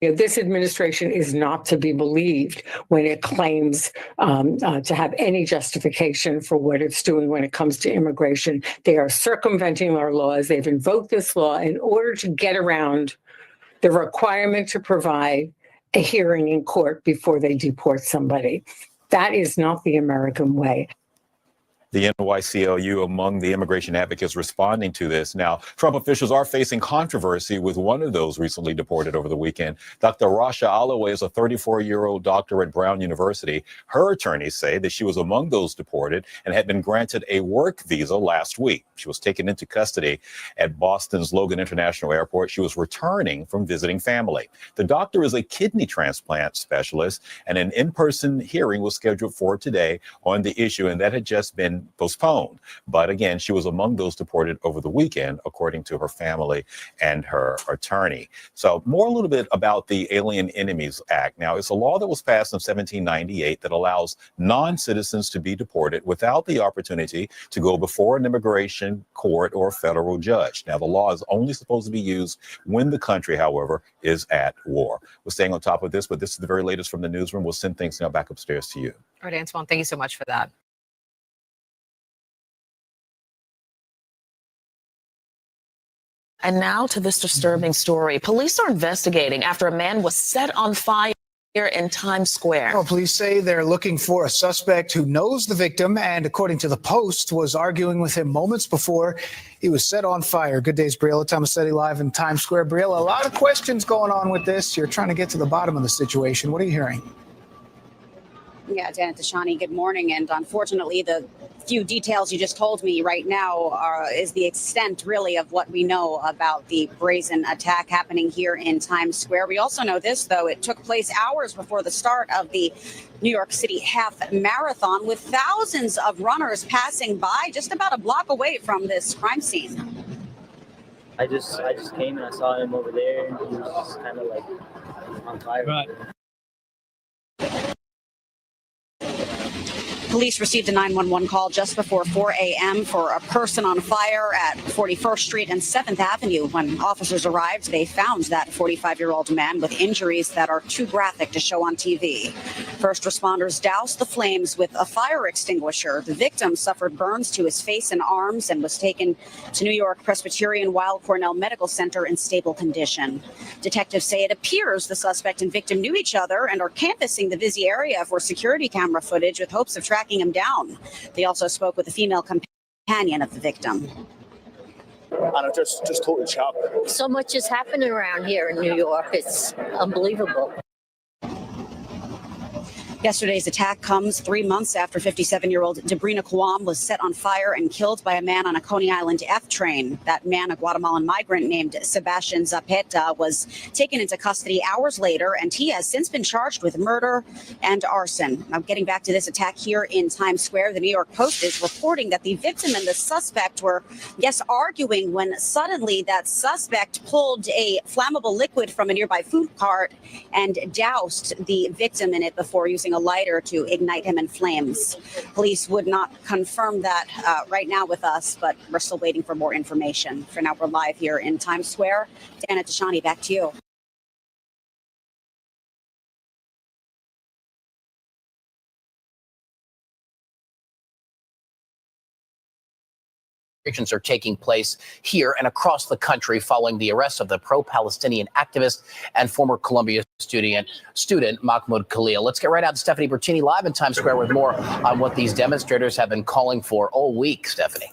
[SPEAKER 1] This administration is not to be believed when it claims to have any justification for what it's doing when it comes to immigration. They are circumventing our laws. They've invoked this law in order to get around the requirement to provide a hearing in court before they deport somebody. That is not the American way.
[SPEAKER 18] The NYCLU among the immigration advocates responding to this. Now, Trump officials are facing controversy with one of those recently deported over the weekend. Dr. Rasha Alloway is a 34-year-old doctor at Brown University. Her attorneys say that she was among those deported and had been granted a work visa last week. She was taken into custody at Boston's Logan International Airport. She was returning from visiting family. The doctor is a kidney transplant specialist, and an in-person hearing was scheduled for today on the issue, and that had just been postponed. But again, she was among those deported over the weekend, according to her family and her attorney. So a little bit about the Alien Enemies Act. Now, it's a law that was passed in 1798 that allows non-citizens to be deported without the opportunity to go before an immigration court or federal judge. Now, the law is only supposed to be used when the country, however, is at war. We're staying on top of this, but this is the very latest from the newsroom. We'll send things now back upstairs to you.
[SPEAKER 7] All right, Antoine, thank you so much for that.
[SPEAKER 3] And now to this disturbing story. Police are investigating after a man was set on fire here in Times Square.
[SPEAKER 12] Well, police say they're looking for a suspect who knows the victim and, according to the Post, was arguing with him moments before he was set on fire. Good day's Briella Tomasetti live in Times Square. Briella, a lot of questions going on with this. You're trying to get to the bottom of the situation. What are you hearing?
[SPEAKER 13] Yeah, Dan and Tashani, good morning. And unfortunately, the few details you just told me right now is the extent, really, of what we know about the brazen attack happening here in Times Square. We also know this, though. It took place hours before the start of the New York City Half Marathon, with thousands of runners passing by just about a block away from this crime scene.
[SPEAKER 4] I just came and I saw him over there, and he was just kind of like on fire. Right.
[SPEAKER 13] Police received a 911 call just before 4 a.m. for a person on fire at 41st Street and 7th Avenue. When officers arrived, they found that 45-year-old man with injuries that are too graphic to show on TV. First responders doused the flames with a fire extinguisher. The victim suffered burns to his face and arms and was taken to New York Presbyterian Weill Cornell Medical Center in stable condition. Detectives say it appears the suspect and victim knew each other and are canvassing the busy area for security camera footage with hopes of tracking him down. They also spoke with a female companion of the victim.
[SPEAKER 14] And just totally shocked.
[SPEAKER 15] So much is happening around here in New York. It's unbelievable.
[SPEAKER 13] Yesterday's attack comes 3 months after 57-year-old Debrina Kwam was set on fire and killed by a man on a Coney Island F train. That man, a Guatemalan migrant named Sebastian Zapeta, was taken into custody hours later, and he has since been charged with murder and arson. Now, getting back to this attack here in Times Square, the New York Post is reporting that the victim and the suspect were, yes, arguing when suddenly that suspect pulled a flammable liquid from a nearby food cart and doused the victim in it before using a lighter to ignite him in flames. Police would not confirm that right now with us, but we're still waiting for more information. For now, we're live here in Times Square. Dana Tashani, back to you.
[SPEAKER 2] Are taking place here and across the country following the arrest of the pro-Palestinian activist and former Columbia student Mahmoud Khalil. Let's get right out to Stephanie Bertini live in Times Square with more on what these demonstrators have been calling for all week. Stephanie.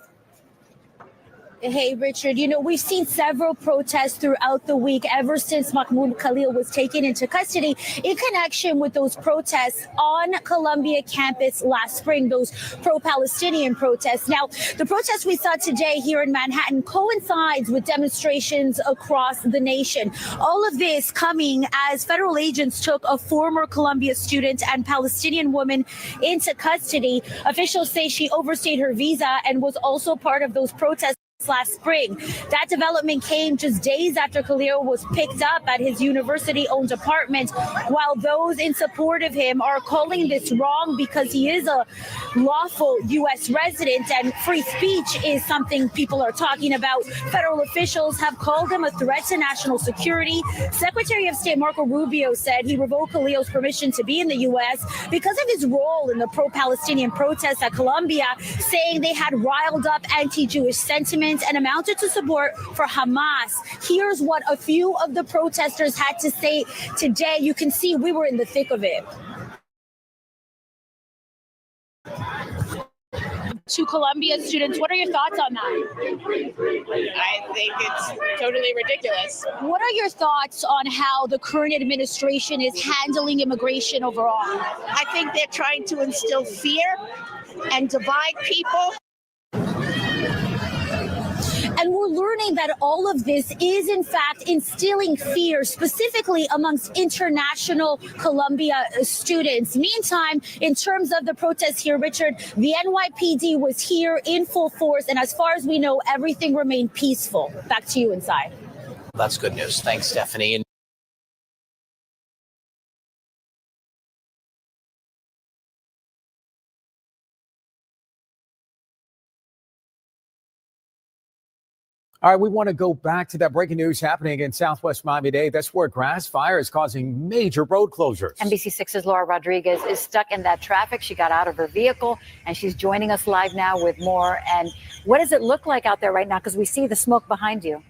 [SPEAKER 5] Hey, Richard, we've seen several protests throughout the week ever since Mahmoud Khalil was taken into custody in connection with those protests on Columbia campus last spring, those pro-Palestinian protests. Now, the protests we saw today here in Manhattan coincides with demonstrations across the nation. All of this coming as federal agents took a former Columbia student and Palestinian woman into custody. Officials say she overstayed her visa and was also part of those protests last spring. That development came just days after Khalil was picked up at his university-owned apartment, while those in support of him are calling this wrong because he is a lawful U.S. resident and free speech is something people are talking about. Federal officials have called him a threat to national security. Secretary of State Marco Rubio said he revoked Khalil's permission to be in the U.S. because of his role in the pro-Palestinian protests at Columbia, saying they had riled up anti-Jewish sentiments and amounted to support for Hamas. Here's what a few of the protesters had to say today. You can see we were in the thick of it. To Columbia students, what are your thoughts on that?
[SPEAKER 8] I think it's totally ridiculous.
[SPEAKER 5] What are your thoughts on how the current administration is handling immigration overall?
[SPEAKER 8] I think they're trying to instill fear and divide people.
[SPEAKER 5] And we're learning that all of this is, in fact, instilling fear, specifically amongst international Columbia students. Meantime, in terms of the protests here, Richard, the NYPD was here in full force. And as far as we know, everything remained peaceful. Back to you inside.
[SPEAKER 2] That's good news. Thanks, Stephanie.
[SPEAKER 15] All right, we want to go back to that breaking news happening in Southwest Miami-Dade. That's where grass fire is causing major road closures.
[SPEAKER 16] NBC6's Laura Rodriguez is stuck in that traffic. She got out of her vehicle and she's joining us live now with more. And what does it look like out there right now? Because we see the smoke behind you.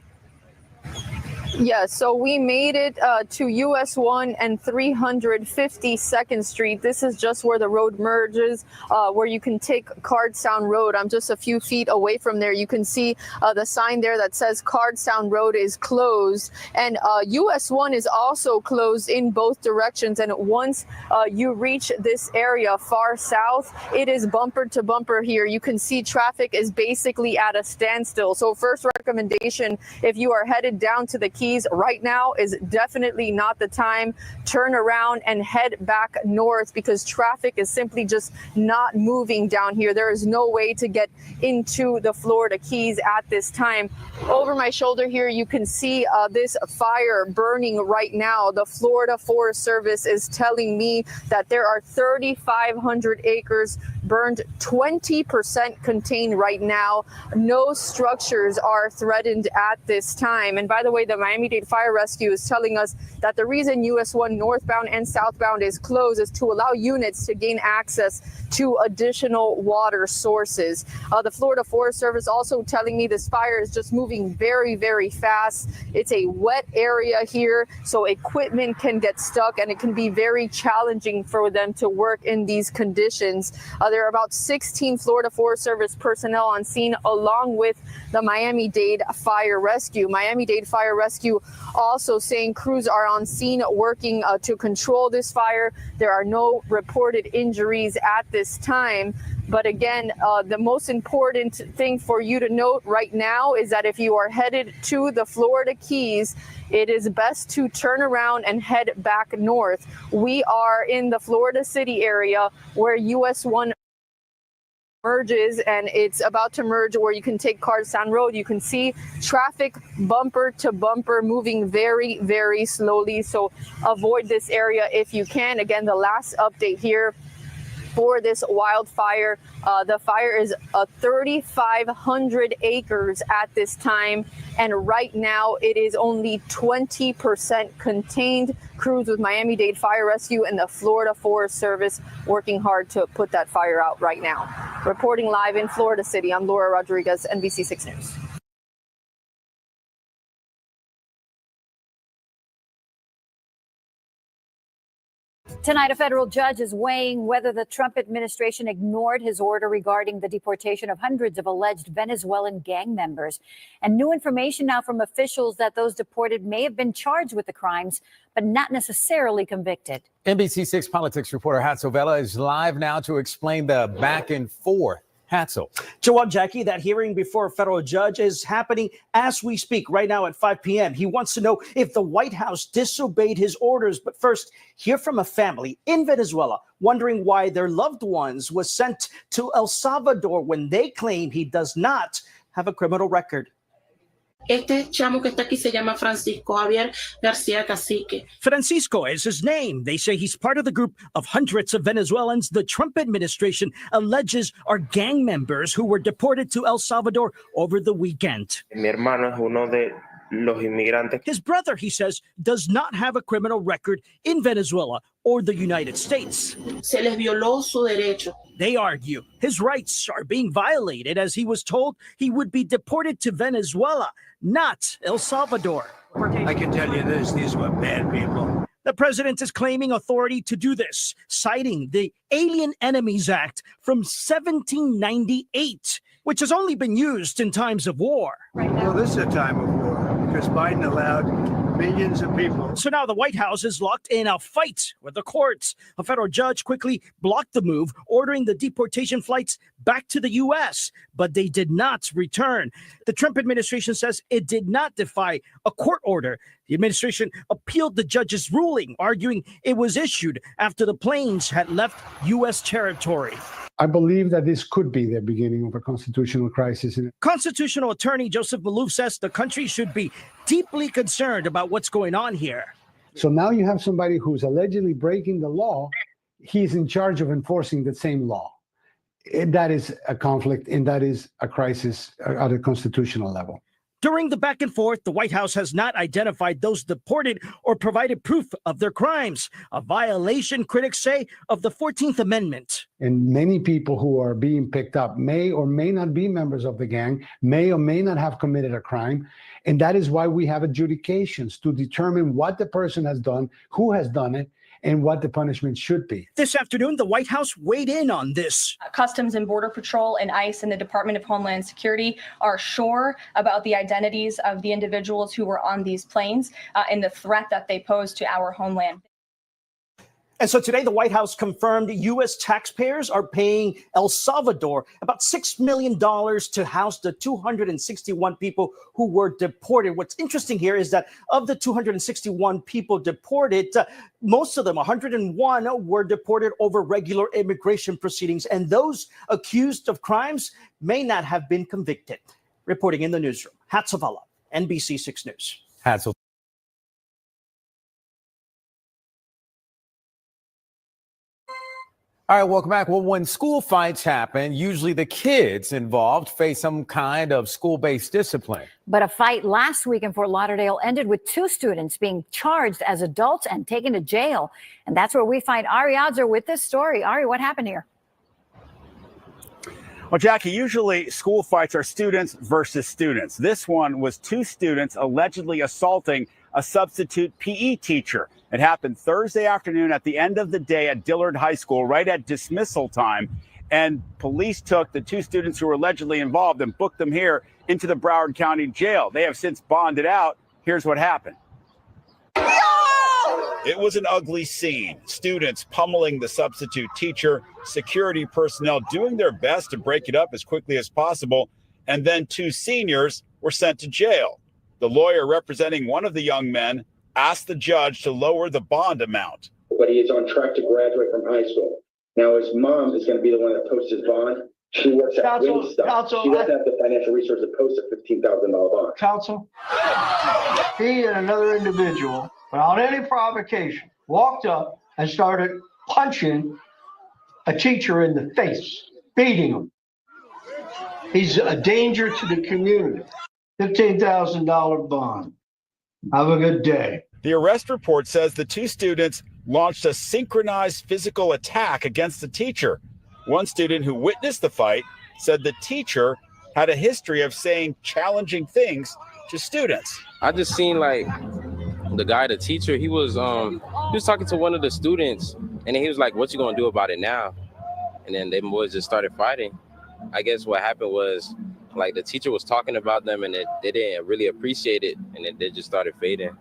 [SPEAKER 21] Yeah, so we made it to US 1 and 352nd Street. This is just where the road merges, where you can take Cardstown Road. I'm just a few feet away from there. You can see the sign there that says Cardstown Road is closed. And US 1 is also closed in both directions. And once you reach this area far south, it is bumper to bumper here. You can see traffic is basically at a standstill. So first recommendation, if you are headed down to the Keys right now, is definitely not the time. Turn around and head back north because traffic is simply just not moving down here. There is no way to get into the Florida Keys at this time. Over my shoulder here, you can see this fire burning right now. The Florida Forest Service is telling me that there are 3,500 acres burned, 20% contained right now. No structures are threatened at this time. And by the way, the Miami-Dade Fire Rescue is telling us that the reason US 1 northbound and southbound is closed is to allow units to gain access to additional water sources. The Florida Forest Service also telling me this fire is just moving very, very fast. It's a wet area here, so equipment can get stuck and it can be very challenging for them to work in these conditions. There are about 16 Florida Forest Service personnel on scene along with the Miami-Dade Fire Rescue. Miami-Dade Fire Rescue Rescue also saying crews are on scene working to control this fire. There are no reported injuries at this time. But again, the most important thing for you to note right now is that if you are headed to the Florida Keys, it is best to turn around and head back north. We are in the Florida City area where US 1 merges, and it's about to merge where you can take Cardstown Road. You can see traffic bumper to bumper moving very, very slowly. So avoid this area if you can. Again, the last update here for this wildfire. The fire is 3,500 acres at this time, and right now it is only 20% contained. Crews with Miami-Dade Fire Rescue and the Florida Forest Service working hard to put that fire out right now. Reporting live in Florida City, I'm Laura Rodriguez, NBC6 News.
[SPEAKER 16] Tonight, a federal judge is weighing whether the Trump administration ignored his order regarding the deportation of hundreds of alleged Venezuelan gang members. And new information now from officials that those deported may have been charged with the crimes, but not necessarily convicted.
[SPEAKER 15] NBC6 politics reporter Hatzel Vela is live now to explain the back and forth. Hatzel.
[SPEAKER 9] Joel, Jackie, that hearing before a federal judge is happening as we speak right now at 5 p.m. He wants to know if the White House disobeyed his orders. But first, hear from a family in Venezuela wondering why their loved ones was sent to El Salvador when they claim he does not have a criminal record.
[SPEAKER 10] Este chamo que está aquí se llama Francisco Javier García Cacique.
[SPEAKER 9] Francisco is his name. They say he's part of the group of hundreds of Venezuelans the Trump administration alleges are gang members who were deported to El Salvador over the weekend.
[SPEAKER 10] Mi hermano es uno de los inmigrantes.
[SPEAKER 9] His brother, he says, does not have a criminal record in Venezuela or the United States.
[SPEAKER 10] Se les violó su derecho.
[SPEAKER 9] They argue his rights are being violated as he was told he would be deported to Venezuela, not El Salvador.
[SPEAKER 11] I can tell you this, these were bad people.
[SPEAKER 9] The president is claiming authority to do this, citing the Alien Enemies Act from 1798, which has only been used in times of war.
[SPEAKER 11] Well, this is a time of war because Biden allowed millions of people.
[SPEAKER 9] So now the White House is locked in a fight with the courts. A federal judge quickly blocked the move, ordering the deportation flights back to the U.S., but they did not return. The Trump administration says it did not defy a court order. The administration appealed the judge's ruling, arguing it was issued after the planes had left U.S. territory.
[SPEAKER 22] I believe that this could be the beginning of a constitutional crisis.
[SPEAKER 9] Constitutional attorney Joseph Maloof says the country should be deeply concerned about what's going on here.
[SPEAKER 22] So now you have somebody who's allegedly breaking the law. He's in charge of enforcing the same law. That is a conflict, and that is a crisis at a constitutional level.
[SPEAKER 9] During the back and forth, the White House has not identified those deported or provided proof of their crimes, a violation, critics say, of the 14th Amendment.
[SPEAKER 22] And many people who are being picked up may or may not be members of the gang, may or may not have committed a crime. And that is why we have adjudications to determine what the person has done, who has done it, and what the punishment should be.
[SPEAKER 9] This afternoon, the White House weighed in on this.
[SPEAKER 23] Customs and Border Patrol and ICE and the Department of Homeland Security are sure about the identities of the individuals who were on these planes and the threat that they pose to our homeland.
[SPEAKER 9] And so today, the White House confirmed U.S. taxpayers are paying El Salvador about $6 million to house the 261 people who were deported. What's interesting here is that of the 261 people deported, most of them, 101, were deported over regular immigration proceedings. And those accused of crimes may not have been convicted. Reporting in the newsroom, Hatzel Vela, NBC6 News.
[SPEAKER 15] Hatzel. All right, welcome back. Well, when school fights happen, usually the kids involved face some kind of school-based discipline.
[SPEAKER 16] But a fight last week in Fort Lauderdale ended with 2 students being charged as adults and taken to jail. And that's where we find Ari Adzer with this story. Ari, what happened here?
[SPEAKER 24] Well, Jackie, usually school fights are students versus students. This one was 2 students allegedly assaulting a substitute PE teacher. It happened Thursday afternoon at the end of the day at Dillard High School, right at dismissal time. And police took the 2 students who were allegedly involved and booked them here into the Broward County Jail. They have since bonded out. Here's what happened. It was an ugly scene. Students pummeling the substitute teacher, security personnel doing their best to break it up as quickly as possible, and then 2 seniors were sent to jail. The lawyer representing one of the young men asked the judge to lower the bond amount.
[SPEAKER 6] But he is on track to graduate from high school. Now his mom is going to be the one that posts his bond. She works at Wingstop. She doesn't have the financial resources to post a $15,000 bond.
[SPEAKER 17] Counsel, he and another individual, without any provocation, walked up and started punching a teacher in the face, beating him. He's a danger to the community. $15,000 bond. Have a good day.
[SPEAKER 24] The arrest report says the 2 students launched a synchronized physical attack against the teacher. One student who witnessed the fight said the teacher had a history of saying challenging things to students.
[SPEAKER 19] I just seen like the guy, the teacher, he was talking to one of the students, and he was like, "What you gonna do about it now?" And then them boys just started fighting. I guess what happened was like the teacher was talking about them, and they didn't really appreciate it, and then they just started fading.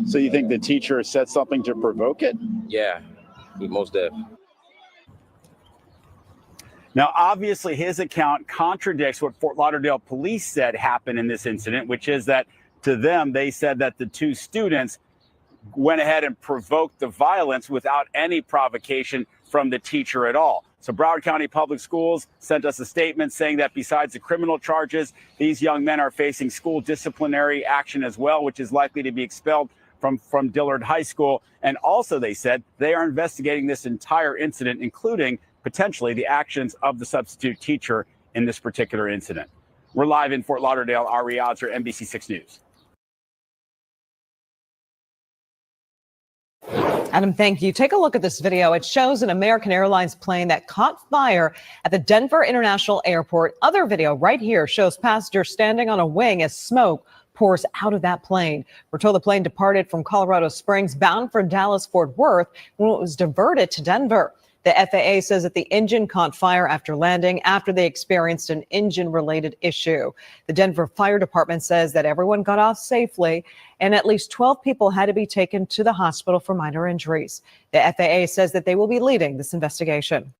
[SPEAKER 24] So you think the teacher said something to provoke it?
[SPEAKER 19] Yeah, he most definitely.
[SPEAKER 24] Now, obviously, his account contradicts what Fort Lauderdale police said happened in this incident, which is that to them, they said that the 2 students went ahead and provoked the violence without any provocation from the teacher at all. So Broward County Public Schools sent us a statement saying that besides the criminal charges, these young men are facing school disciplinary action as well, which is likely to be expelled from Dillard High School. And also, they said they are investigating this entire incident, including potentially the actions of the substitute teacher in this particular incident. We're live in Fort Lauderdale. Ari Odzer, NBC6 News.
[SPEAKER 20] Adam, thank you. Take a look at this video. It shows an American Airlines plane that caught fire at the Denver International Airport. Other video right here shows passengers standing on a wing as smoke pours out of that plane. We're told the plane departed from Colorado Springs bound for Dallas-Fort Worth when it was diverted to Denver. The FAA says that the engine caught fire after landing after they experienced an engine-related issue. The Denver Fire Department says that everyone got off safely and at least 12 people had to be taken to the hospital for minor injuries. The FAA says that they will be leading this investigation.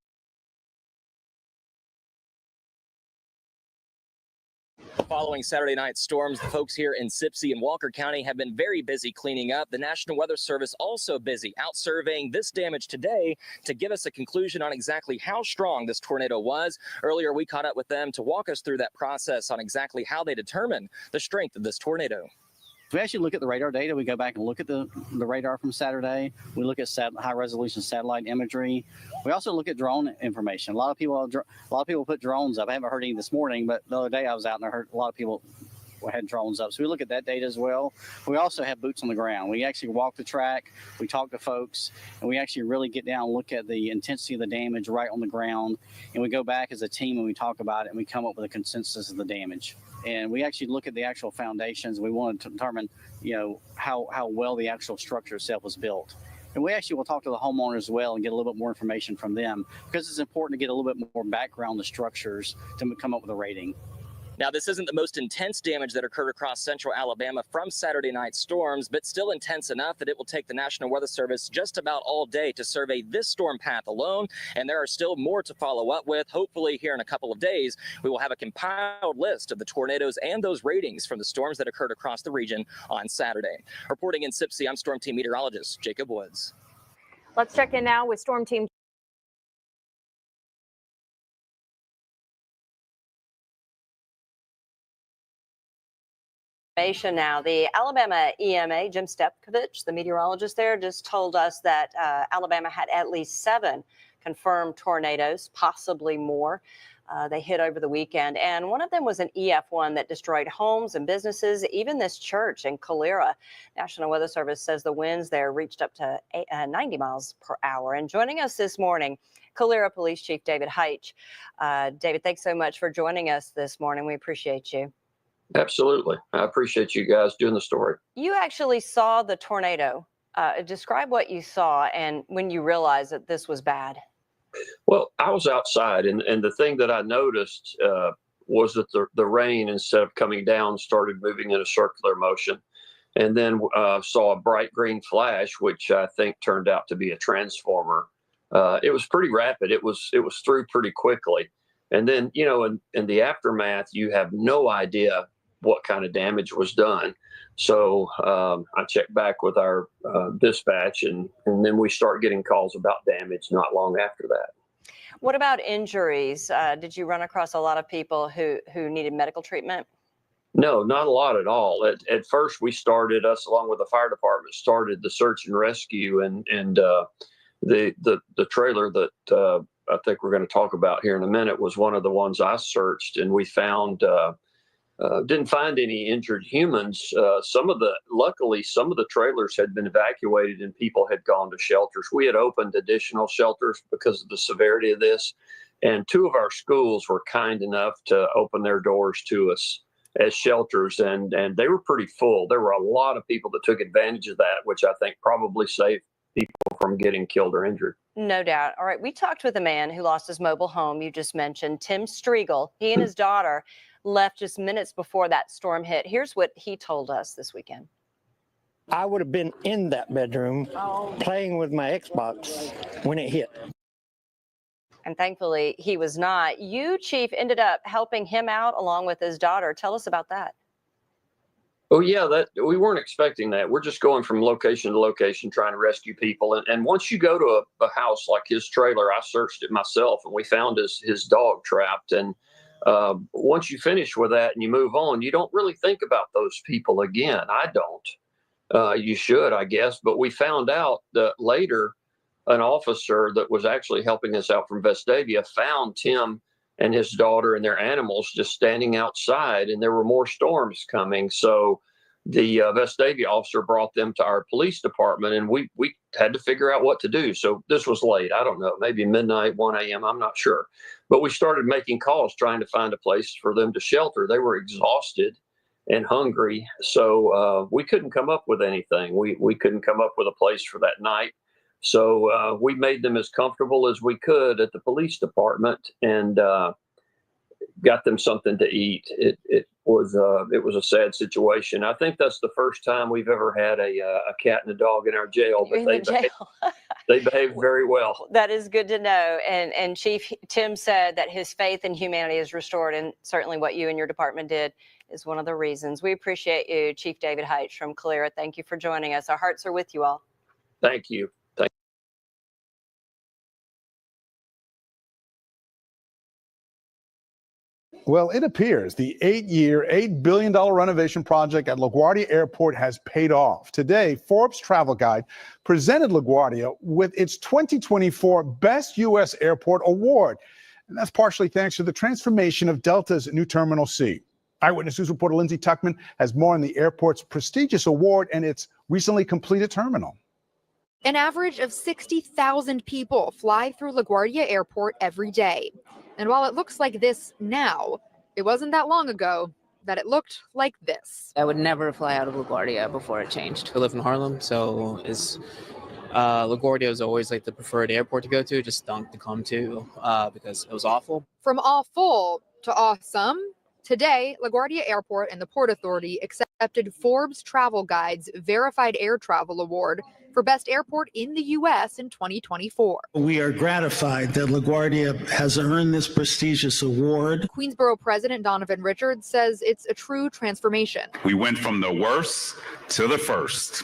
[SPEAKER 25] Following Saturday night storms, the folks here in Sipsey and Walker County have been very busy cleaning up. The National Weather Service also busy out surveying this damage today to give us a conclusion on exactly how strong this tornado was. Earlier, we caught up with them to walk us through that process on exactly how they determine the strength of this tornado.
[SPEAKER 26] We actually look at the radar data. We go back and look at the radar from Saturday. We look at high-resolution satellite imagery. We also look at drone information. A lot of people put drones up. I haven't heard any this morning, but the other day I was out and I heard a lot of people had drones up. So we look at that data as well. We also have boots on the ground. We actually walk the track. We talk to folks, and we actually really get down and look at the intensity of the damage right on the ground. And we go back as a team and we talk about it, and we come up with a consensus of the damage. And we actually look at the actual foundations. We want to determine, how well the actual structure itself was built. And we actually will talk to the homeowners as well and get a little bit more information from them, because it's important to get a little bit more background on the structures to come up with a rating.
[SPEAKER 25] Now, this isn't the most intense damage that occurred across central Alabama from Saturday night storms, but still intense enough that it will take the National Weather Service just about all day to survey this storm path alone. And there are still more to follow up with. Hopefully here in a couple of days, we will have a compiled list of the tornadoes and those ratings from the storms that occurred across the region on Saturday. Reporting in Sipsey, I'm Storm Team Meteorologist Jacob Woods.
[SPEAKER 7] Let's check in now with Storm Team.
[SPEAKER 27] Now, the Alabama EMA, Jim Stepkovich, the meteorologist there, just told us that Alabama had at least 7 confirmed tornadoes, possibly more. They hit over the weekend, and one of them was an EF1 that destroyed homes and businesses, even this church in Calera. National Weather Service says the winds there reached up to 90 miles per hour. And joining us this morning, Calera Police Chief David Heitch. David, thanks so much for joining us this morning. We appreciate you.
[SPEAKER 28] Absolutely. I appreciate you guys doing the story.
[SPEAKER 27] You actually saw the tornado. Describe what you saw and when you realized that this was bad.
[SPEAKER 28] Well, I was outside, and the thing that I noticed was that the rain, instead of coming down, started moving in a circular motion. and then saw a bright green flash, which I think turned out to be a transformer. It was pretty rapid. It was through pretty quickly. And then, in the aftermath, you have no idea what kind of damage was done. So I checked back with our dispatch, and then we start getting calls about damage not long after that.
[SPEAKER 27] What about injuries? Did you run across a lot of people who needed medical treatment?
[SPEAKER 28] No, not a lot at all. At first, us along with the fire department started the search and rescue, and the trailer that I think we're going to talk about here in a minute was one of the ones I searched, and we found didn't find any injured humans. Luckily, some of the trailers had been evacuated and people had gone to shelters. We had opened additional shelters because of the severity of this, and 2 of our schools were kind enough to open their doors to us as shelters, and they were pretty full. There were a lot of people that took advantage of that, which I think probably saved people from getting killed or injured.
[SPEAKER 27] No doubt. All right. We talked with a man who lost his mobile home. You just mentioned Tim Striegel. He and his daughter left just minutes before that storm hit. Here's what he told us this weekend.
[SPEAKER 1] I would have been in that bedroom playing with my Xbox when it hit.
[SPEAKER 27] And thankfully, he was not. You, Chief, ended up helping him out along with his daughter. Tell us about that.
[SPEAKER 28] Oh, yeah, we weren't expecting that. We're just going from location to location trying to rescue people. And once you go to a house like his trailer, I searched it myself, and we found his dog trapped. And once you finish with that and you move on, you don't really think about those people again. I don't. You should, I guess. But we found out that later an officer that was actually helping us out from Vestavia found Tim and his daughter and their animals just standing outside, and there were more storms coming. So the Vestavia officer brought them to our police department, and we had to figure out what to do. So this was late. I don't know, maybe midnight, 1 a.m. I'm not sure. But we started making calls trying to find a place for them to shelter. They were exhausted and hungry, so we couldn't come up with anything. We couldn't come up with a place for that night. So we made them as comfortable as we could at the police department, and got them something to eat. It was a sad situation. I think that's the first time we've ever had a cat and a dog in our jail, but they behaved very well.
[SPEAKER 27] That is good to know. And Chief Tim said that his faith in humanity is restored, and certainly what you and your department did is one of the reasons. We appreciate you, Chief David Heitch from Calera. Thank you for joining us. Our hearts are with you all.
[SPEAKER 28] Thank you.
[SPEAKER 3] Well, it appears the 8-year, $8 billion renovation project at LaGuardia Airport has paid off. Today, Forbes Travel Guide presented LaGuardia with its 2024 Best U.S. Airport Award. And that's partially thanks to the transformation of Delta's new Terminal C. Eyewitness News reporter Lindsay Tuckman has more on the airport's prestigious award and its recently completed terminal.
[SPEAKER 4] An average of 60,000 people fly through LaGuardia Airport every day. And while it looks like this now, it wasn't that long ago that it looked like this.
[SPEAKER 8] I would never fly out of LaGuardia before it changed. I live in Harlem, so LaGuardia is always like the preferred airport to go to, just stunk to come to because it was awful.
[SPEAKER 4] From awful to awesome, today, LaGuardia Airport and the Port Authority accepted Forbes Travel Guide's Verified Air Travel Award for Best Airport in the U.S. in 2024.
[SPEAKER 12] We are gratified that LaGuardia has earned this prestigious award.
[SPEAKER 4] Queensboro President Donovan Richards says it's a true transformation.
[SPEAKER 13] We went from the worst to the first.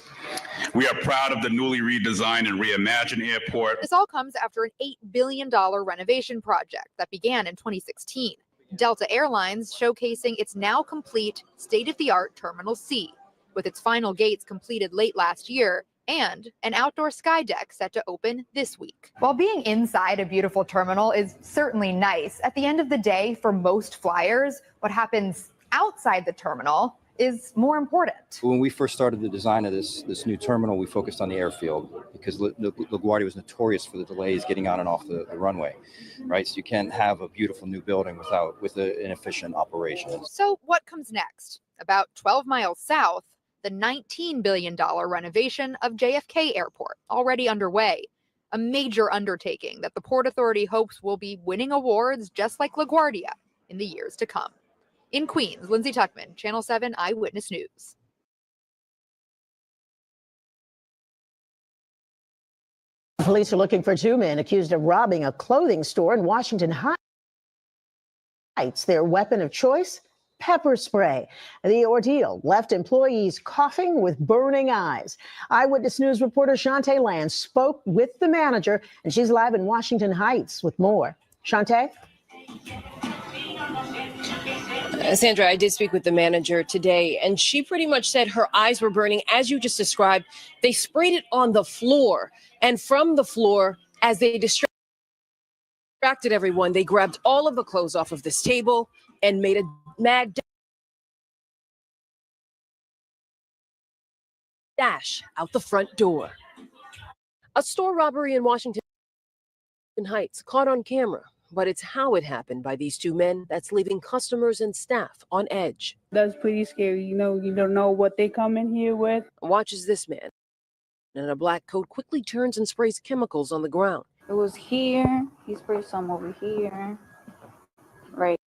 [SPEAKER 13] We are proud of the newly redesigned and reimagined airport.
[SPEAKER 4] This all comes after an $8 billion renovation project that began in 2016. Delta Airlines showcasing its now complete state-of-the-art Terminal C, with its final gates completed late last year, and an outdoor sky deck set to open this week.
[SPEAKER 14] While being inside a beautiful terminal is certainly nice, at the end of the day, for most flyers, what happens outside the terminal is more important.
[SPEAKER 18] When we first started the design of this new terminal, we focused on the airfield because LaGuardia was notorious for the delays getting on and off the runway, right? So you can't have a beautiful new building with an inefficient operation.
[SPEAKER 4] So what comes next? About 12 miles south, the $19 billion renovation of JFK Airport, already underway. A major undertaking that the Port Authority hopes will be winning awards just like LaGuardia in the years to come. In Queens, Lindsay Tuckman, Channel 7 Eyewitness News.
[SPEAKER 2] Police are looking for two men accused of robbing a clothing store in Washington Heights. Their weapon of choice, pepper spray. The ordeal left employees coughing with burning eyes. Eyewitness News reporter Shantae Land spoke with the manager, and she's live in Washington Heights with more. Shantae?
[SPEAKER 5] Sandra, I did speak with the manager today, and she pretty much said her eyes were burning, as you just described. They sprayed it on the floor, and from the floor, as they distracted everyone, they grabbed all of the clothes off of this table and made a mad dash out the front door. A store robbery in Washington Heights caught on camera. But it's how it happened by these two men that's leaving customers and staff on edge.
[SPEAKER 9] That's pretty scary. You don't know what they come in here with.
[SPEAKER 5] Watch as this man in a black coat quickly turns and sprays chemicals on the ground.
[SPEAKER 9] It was here. He sprayed some over here. Right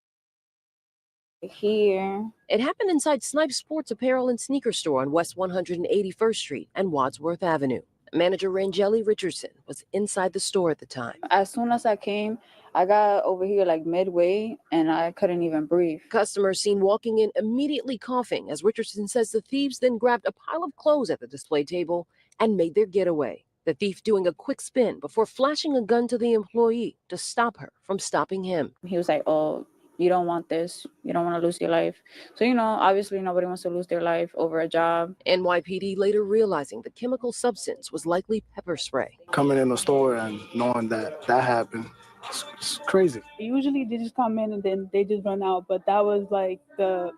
[SPEAKER 9] here.
[SPEAKER 5] It happened inside Snipes Sports Apparel and Sneaker Store on West 181st Street and Wadsworth Avenue. Manager Rangeli Richardson was inside the store at the time.
[SPEAKER 9] As soon as I came, I got over here like midway and I couldn't even breathe.
[SPEAKER 5] Customers seen walking in immediately coughing as Richardson says the thieves then grabbed a pile of clothes at the display table and made their getaway. The thief doing a quick spin before flashing a gun to the employee to stop her from stopping him.
[SPEAKER 9] He was like, "Oh, you don't want this. You don't want to lose your life." So, obviously nobody wants to lose their life over a job.
[SPEAKER 5] NYPD later realizing the chemical substance was likely pepper spray.
[SPEAKER 10] Coming in the store and knowing that happened, it's crazy.
[SPEAKER 9] Usually they just come in and then they just run out, but that was like the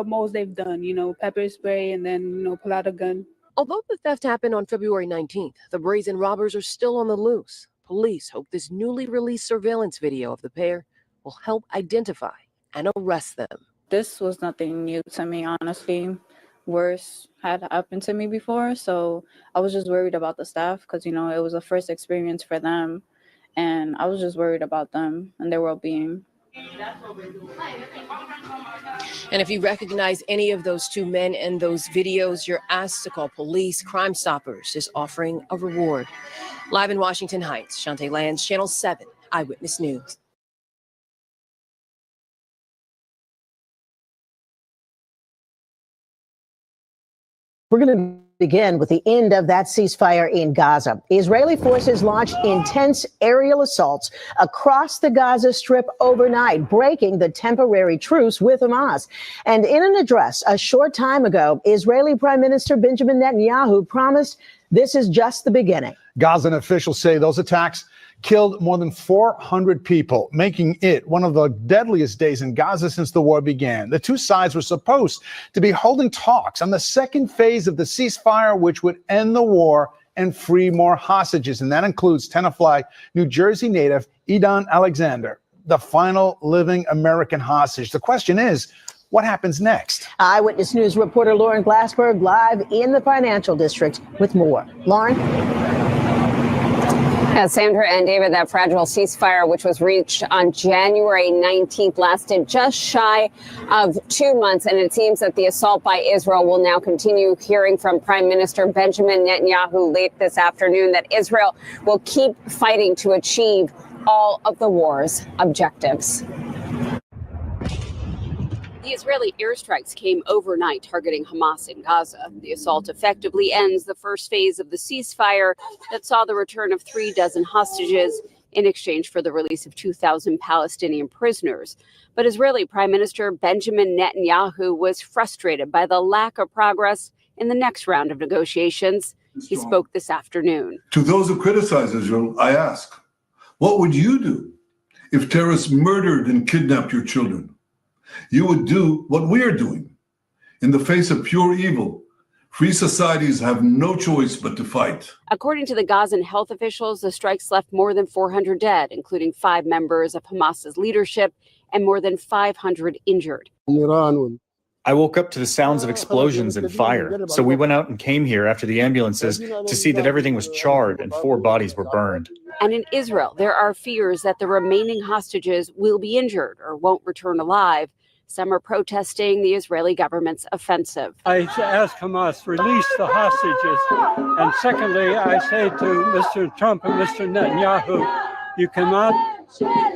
[SPEAKER 9] most they've done, pepper spray and then, pull out a gun.
[SPEAKER 5] Although the theft happened on February 19th, the brazen robbers are still on the loose. Police hope this newly released surveillance video of the pair will help identify and arrest them.
[SPEAKER 9] This was nothing new to me, honestly. Worse had happened to me before, so I was just worried about the staff because, it was a first experience for them, and I was just worried about them and their well-being.
[SPEAKER 5] And if you recognize any of those two men in those videos, you're asked to call police. Crime Stoppers is offering a reward. Live in Washington Heights, Shantae Lands, Channel 7, Eyewitness News.
[SPEAKER 2] We're going to begin with the end of that ceasefire in Gaza. Israeli forces launched intense aerial assaults across the Gaza Strip overnight, breaking the temporary truce with Hamas. And in an address a short time ago, Israeli Prime Minister Benjamin Netanyahu promised this is just the beginning.
[SPEAKER 3] Gazan officials say those attacks killed more than 400 people, making it one of the deadliest days in Gaza since the war began. The two sides were supposed to be holding talks on the second phase of the ceasefire, which would end the war and free more hostages. And that includes Tenafly, New Jersey native Edan Alexander, the final living American hostage. The question is, what happens next?
[SPEAKER 2] Eyewitness News reporter Lauren Glassberg live in the Financial District with more. Lauren?
[SPEAKER 11] Sandra and David, that fragile ceasefire, which was reached on January 19th, lasted just shy of 2 months. And it seems that the assault by Israel will now continue. Hearing from Prime Minister Benjamin Netanyahu late this afternoon that Israel will keep fighting to achieve all of the war's objectives.
[SPEAKER 21] The Israeli airstrikes came overnight, targeting Hamas in Gaza. The assault effectively ends the first phase of the ceasefire that saw the return of 36 hostages in exchange for the release of 2,000 Palestinian prisoners. But Israeli Prime Minister Benjamin Netanyahu was frustrated by the lack of progress in the next round of negotiations. He spoke this afternoon.
[SPEAKER 22] To those who criticize Israel, I ask, what would you do if terrorists murdered and kidnapped your children? You would do what we are doing. In the face of pure evil, free societies have no choice but to fight.
[SPEAKER 21] According to the Gazan health officials, the strikes left more than 400 dead, including 5 members of Hamas's leadership, and more than 500 injured.
[SPEAKER 23] I woke up to the sounds of explosions and fire, so we went out and came here after the ambulances to see that everything was charred and 4 bodies were burned.
[SPEAKER 21] And in Israel, there are fears that the remaining hostages will be injured or won't return alive. Some are protesting the Israeli government's offensive.
[SPEAKER 6] I ask Hamas, release the hostages. And secondly, I say to Mr. Trump and Mr. Netanyahu, you cannot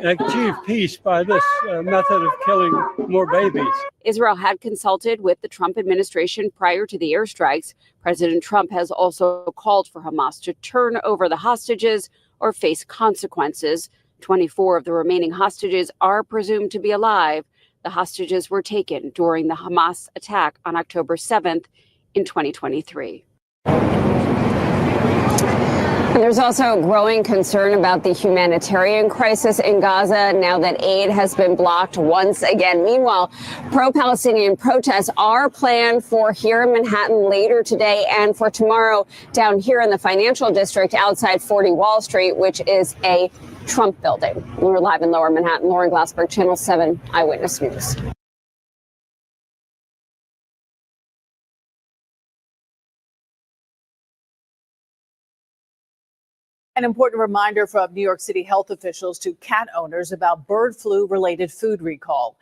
[SPEAKER 6] achieve peace by this method of killing more babies.
[SPEAKER 21] Israel had consulted with the Trump administration prior to the airstrikes. President Trump has also called for Hamas to turn over the hostages or face consequences. 24 of the remaining hostages are presumed to be alive. The hostages were taken during the Hamas attack on October 7th in 2023.
[SPEAKER 11] And there's also growing concern about the humanitarian crisis in Gaza now that aid has been blocked once again. Meanwhile, pro-Palestinian protests are planned for here in Manhattan later today and for tomorrow down here in the financial district outside 40 Wall Street, which is a Trump building. We're live in Lower Manhattan. Lauren Glassberg, Channel 7 Eyewitness News.
[SPEAKER 15] An important reminder from New York City health officials to cat owners about bird flu-related food recall.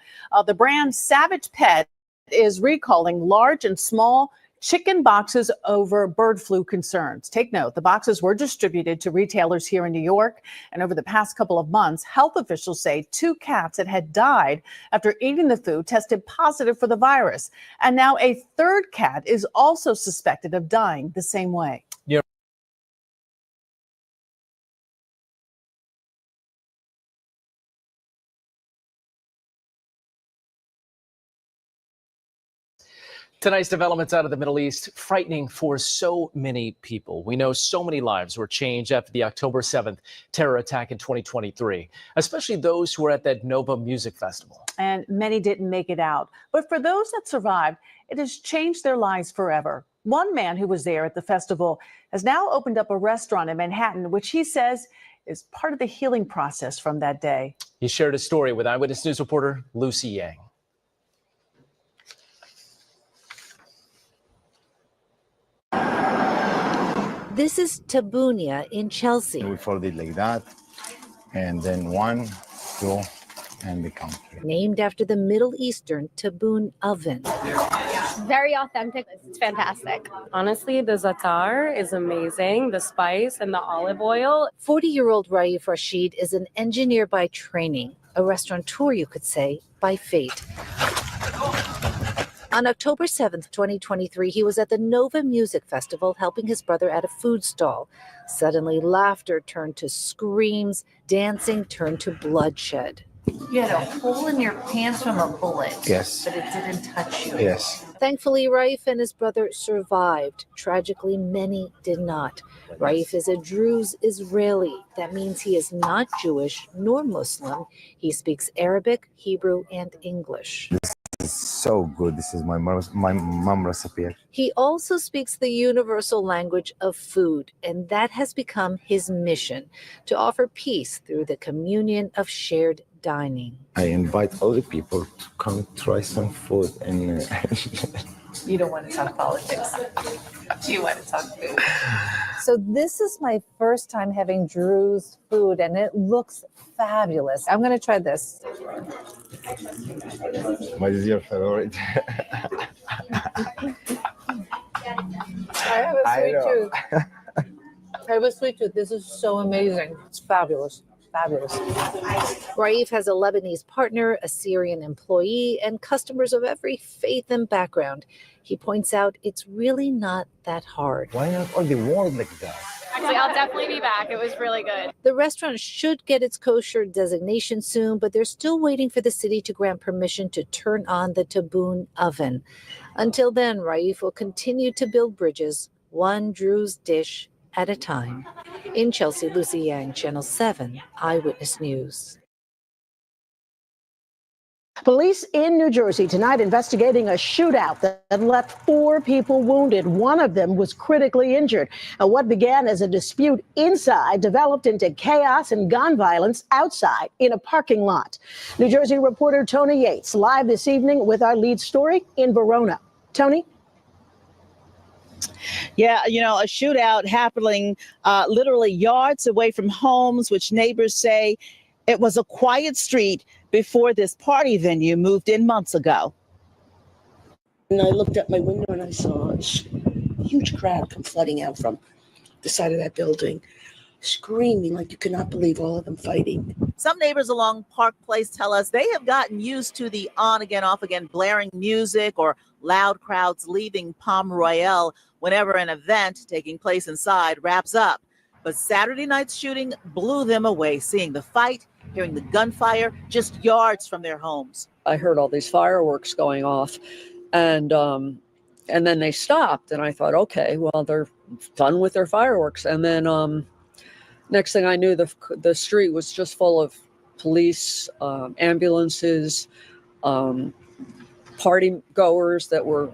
[SPEAKER 15] The brand Savage Pet is recalling large and small chicken boxes over bird flu concerns. Take note, the boxes were distributed to retailers here in New York, and over the past couple of months, health officials say 2 cats that had died after eating the food tested positive for the virus. And now a 3rd cat is also suspected of dying the same way.
[SPEAKER 16] Tonight's developments out of the Middle East, frightening for so many people. We know so many lives were changed after the October 7th terror attack in 2023, especially those who were at that Nova Music Festival.
[SPEAKER 15] And many didn't make it out. But for those that survived, it has changed their lives forever. One man who was there at the festival has now opened up a restaurant in Manhattan, which he says is part of the healing process from that day.
[SPEAKER 16] He shared a story with Eyewitness News reporter Lucy Yang.
[SPEAKER 17] This is Tabunia in Chelsea.
[SPEAKER 19] We fold it like that, and then 1, 2, and become 3.
[SPEAKER 17] Named after the Middle Eastern Tabun oven.
[SPEAKER 20] Very authentic. It's fantastic. Honestly, the za'atar is amazing. The spice and the olive oil.
[SPEAKER 17] 40-year-old Raif Rashid is an engineer by training, a restaurateur, you could say, by fate. On October 7th, 2023, he was at the Nova Music Festival helping his brother at a food stall. Suddenly, laughter turned to screams, dancing turned to bloodshed. You had a hole in your pants from a bullet.
[SPEAKER 19] Yes.
[SPEAKER 17] But it didn't touch you.
[SPEAKER 19] Yes.
[SPEAKER 17] Thankfully, Raif and his brother survived. Tragically, many did not. Raif is a Druze Israeli. That means he is not Jewish nor Muslim. He speaks Arabic, Hebrew, and English.
[SPEAKER 19] This is so good. This is my mom recipe.
[SPEAKER 17] He also speaks the universal language of food, and that has become his mission, to offer peace through the communion of shared dining.
[SPEAKER 19] I invite all the people to come try some food and
[SPEAKER 17] You don't want to talk politics. You want to talk food. So this is my first time having Druze food, and it looks fabulous. I'm going to try this.
[SPEAKER 19] What is your favorite?
[SPEAKER 17] I have a sweet tooth. I have a sweet tooth. This is so amazing. It's fabulous. Fabulous. Raif has a Lebanese partner, a Syrian employee, and customers of every faith and background. He points out it's really not that hard.
[SPEAKER 19] Why not all the world like that?
[SPEAKER 20] Actually, I'll definitely be back. It was really good.
[SPEAKER 17] The restaurant should get its kosher designation soon, but they're still waiting for the city to grant permission to turn on the Tabun oven. Until then, Raif will continue to build bridges, one Druze dish at a time. In Chelsea, Lucy Yang, Channel 7 Eyewitness News.
[SPEAKER 2] Police in New Jersey tonight investigating a shootout that left 4 people wounded. One of them was critically injured. And what began as a dispute inside developed into chaos and gun violence outside in a parking lot. New Jersey reporter Tony Yates live this evening with our lead story in Verona. Tony?
[SPEAKER 24] Yeah, you know, a shootout happening literally yards away from homes, which neighbors say
[SPEAKER 1] It was a quiet street before this party venue moved in months ago.
[SPEAKER 7] And I looked out my window and I saw a huge crowd come flooding out from the side of that building, screaming like you could not believe all of them fighting.
[SPEAKER 1] Some neighbors along Park Place tell us they have gotten used to the on again, off again blaring music or loud crowds leaving Palm Royale whenever an event taking place inside wraps up. But Saturday night's shooting blew them away, seeing the fight, hearing the gunfire just yards from their homes.
[SPEAKER 8] I heard all these fireworks going off, and then they stopped, and I thought, okay, well, they're done with their fireworks. And then next thing I knew, the street was just full of police, ambulances, party goers that were,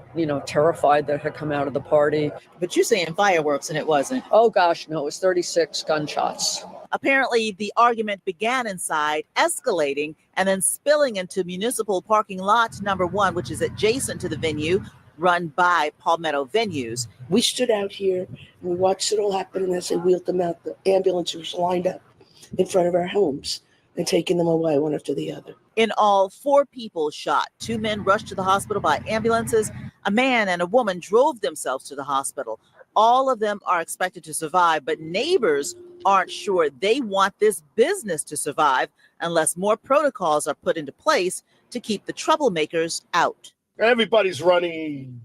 [SPEAKER 8] terrified that had come out of the party.
[SPEAKER 1] But you're saying fireworks and it wasn't.
[SPEAKER 8] Oh gosh, no, it was 36 gunshots.
[SPEAKER 1] Apparently, the argument began inside, escalating, and then spilling into municipal parking lot number 1, which is adjacent to the venue run by Palmetto Venues.
[SPEAKER 7] We stood out here and we watched it all happen, and as they wheeled them out, the ambulances lined up in front of our homes and taking them away one after the other.
[SPEAKER 1] In all, 4 people shot. 2 men rushed to the hospital by ambulances. A man and a woman drove themselves to the hospital. All of them are expected to survive, but neighbors aren't sure they want this business to survive unless more protocols are put into place to keep the troublemakers out.
[SPEAKER 10] Everybody's running,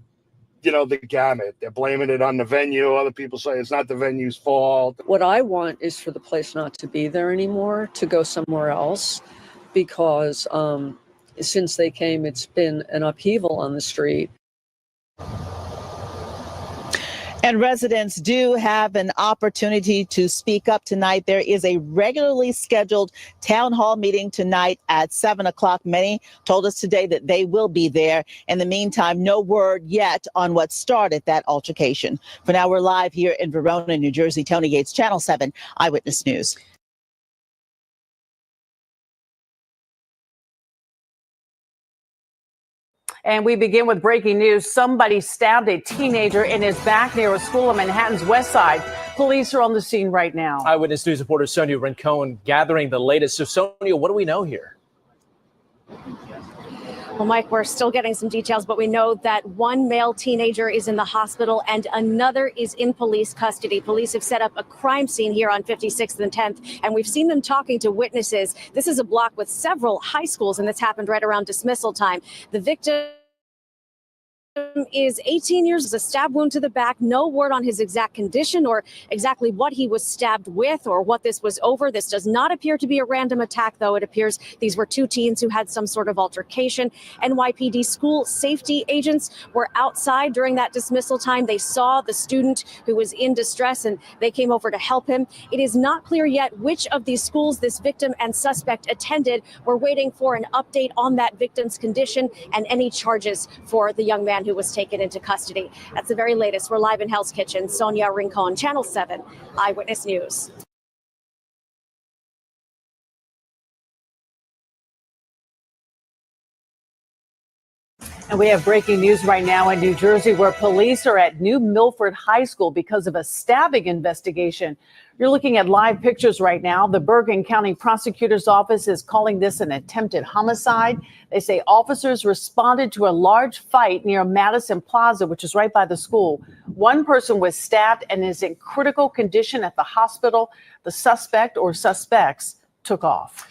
[SPEAKER 10] the gamut. They're blaming it on the venue. Other people say it's not the venue's fault.
[SPEAKER 8] What I want is for the place not to be there anymore, to go somewhere else, because since they came, it's been an upheaval on the street.
[SPEAKER 1] And residents do have an opportunity to speak up tonight. There is a regularly scheduled town hall meeting tonight at 7 o'clock. Many told us today that they will be there. In the meantime, no word yet on what started that altercation. For now, we're live here in Verona, New Jersey. Tony Yates, Channel 7 Eyewitness News.
[SPEAKER 15] And we begin with breaking news. Somebody stabbed a teenager in his back near a school on Manhattan's West Side. Police are on the scene right now.
[SPEAKER 16] Eyewitness News reporter Sonia Rincon gathering the latest. So, Sonia, what do we know here?
[SPEAKER 24] Well, Mike, we're still getting some details, but we know that one male teenager is in the hospital and another is in police custody. Police have set up a crime scene here on 56th and 10th, and we've seen them talking to witnesses. This is a block with several high schools, and this happened right around dismissal time. The victim is 18 years, a stab wound to the back. No word on his exact condition or exactly what he was stabbed with or what this was over. This does not appear to be a random attack, though. It appears these were 2 teens who had some sort of altercation. NYPD school safety agents were outside during that dismissal time. They saw the student who was in distress and they came over to help him. It is not clear yet which of these schools this victim and suspect attended. We're waiting for an update on that victim's condition and any charges for the young man who was taken into custody. That's the very latest. We're live in Hell's Kitchen. Sonia Rincon, Channel 7 Eyewitness News.
[SPEAKER 15] And we have breaking news right now in New Jersey, where police are at New Milford High School because of a stabbing investigation. You're looking at live pictures right now. The Bergen County Prosecutor's Office is calling this an attempted homicide. They say officers responded to a large fight near Madison Plaza, which is right by the school. One person was stabbed and is in critical condition at the hospital. The suspect or suspects took off.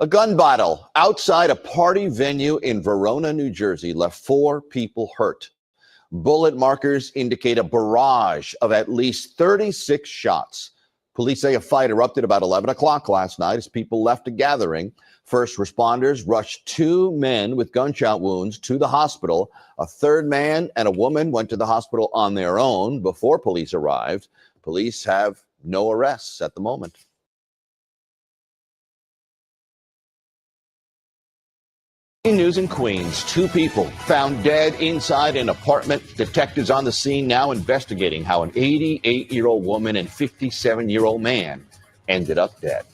[SPEAKER 25] A gun battle outside a party venue in Verona, New Jersey left 4 people hurt. Bullet markers indicate a barrage of at least 36 shots. Police say a fight erupted about 11 o'clock last night as people left a gathering. First responders rushed 2 men with gunshot wounds to the hospital. A third man and a woman went to the hospital on their own before police arrived. Police have no arrests at the moment. News in Queens. 2 people found dead inside an apartment. Detectives on the scene now investigating how an 88-year-old woman and 57-year-old man ended up dead.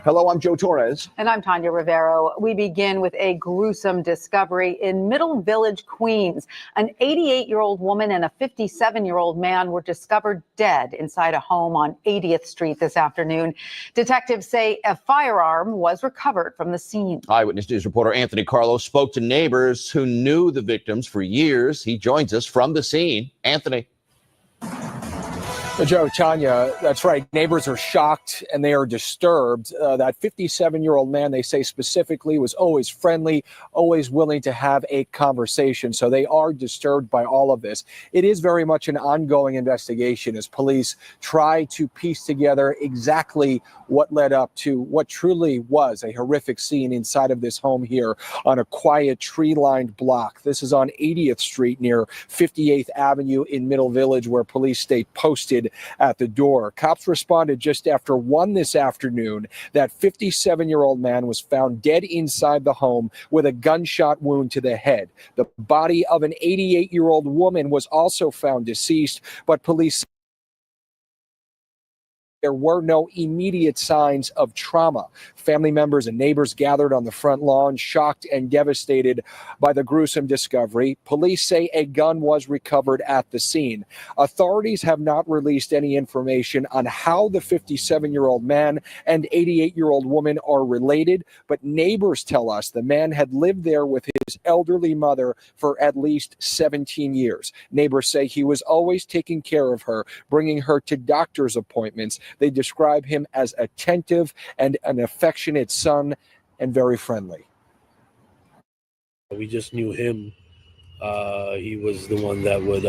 [SPEAKER 25] Hello, I'm Joe Torres.
[SPEAKER 4] And I'm Tanya Rivero. We begin with a gruesome discovery in Middle Village, Queens. An 88-year-old woman and a 57-year-old man were discovered dead inside a home on 80th Street this afternoon. Detectives say a firearm was recovered from the scene.
[SPEAKER 25] Eyewitness News reporter Anthony Carlo spoke to neighbors who knew the victims for years. He joins us from the scene. Anthony.
[SPEAKER 12] Joe, Tanya, that's right. Neighbors are shocked and they are disturbed. That 57-year-old man, they say specifically, was always friendly, always willing to have a conversation. So they are disturbed by all of this. It is very much an ongoing investigation as police try to piece together exactly what led up to what truly was a horrific scene inside of this home here on a quiet tree-lined block. This is on 80th Street near 58th Avenue in Middle Village, where police stayed posted at the door. Cops responded just after 1 this afternoon. That 57-year-old man was found dead inside the home with a gunshot wound to the head. The body of an 88-year-old woman was also found deceased, but police there were no immediate signs of trauma. Family members and neighbors gathered on the front lawn, shocked and devastated by the gruesome discovery. Police say a gun was recovered at the scene. Authorities have not released any information on how the 57-year-old man and 88-year-old woman are related, but neighbors tell us the man had lived there with his elderly mother for at least 17 years. Neighbors say he was always taking care of her, bringing her to doctor's appointments. They describe him as attentive and an affectionate son and very friendly.
[SPEAKER 13] We just knew him. He was the one that would,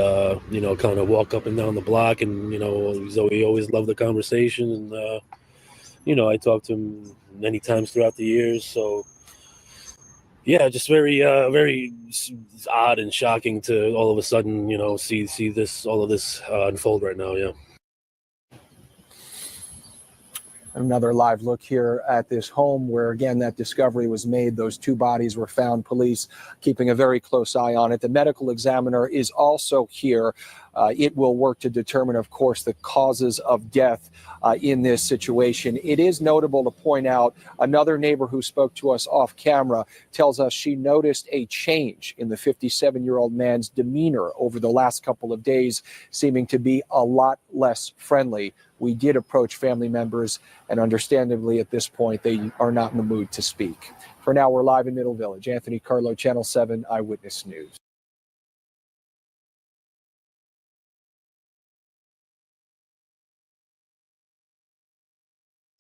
[SPEAKER 13] kind of walk up and down the block, and he always loved the conversation. And I talked to him many times throughout the years. So, yeah, just very odd and shocking to all of a sudden, see all of this unfold right now. Yeah.
[SPEAKER 12] Another live look here at this home where, again, that discovery was made. Those two bodies were found. Police keeping a very close eye on it. The medical examiner is also here. It will work to determine, of course, the causes of death in this situation. It is notable to point out another neighbor who spoke to us off camera tells us she noticed a change in the 57-year-old man's demeanor over the last couple of days, seeming to be a lot less friendly. We did approach family members, and understandably at this point, they are not in the mood to speak. For now, we're live in Middle Village. Anthony Carlo, Channel 7 Eyewitness News.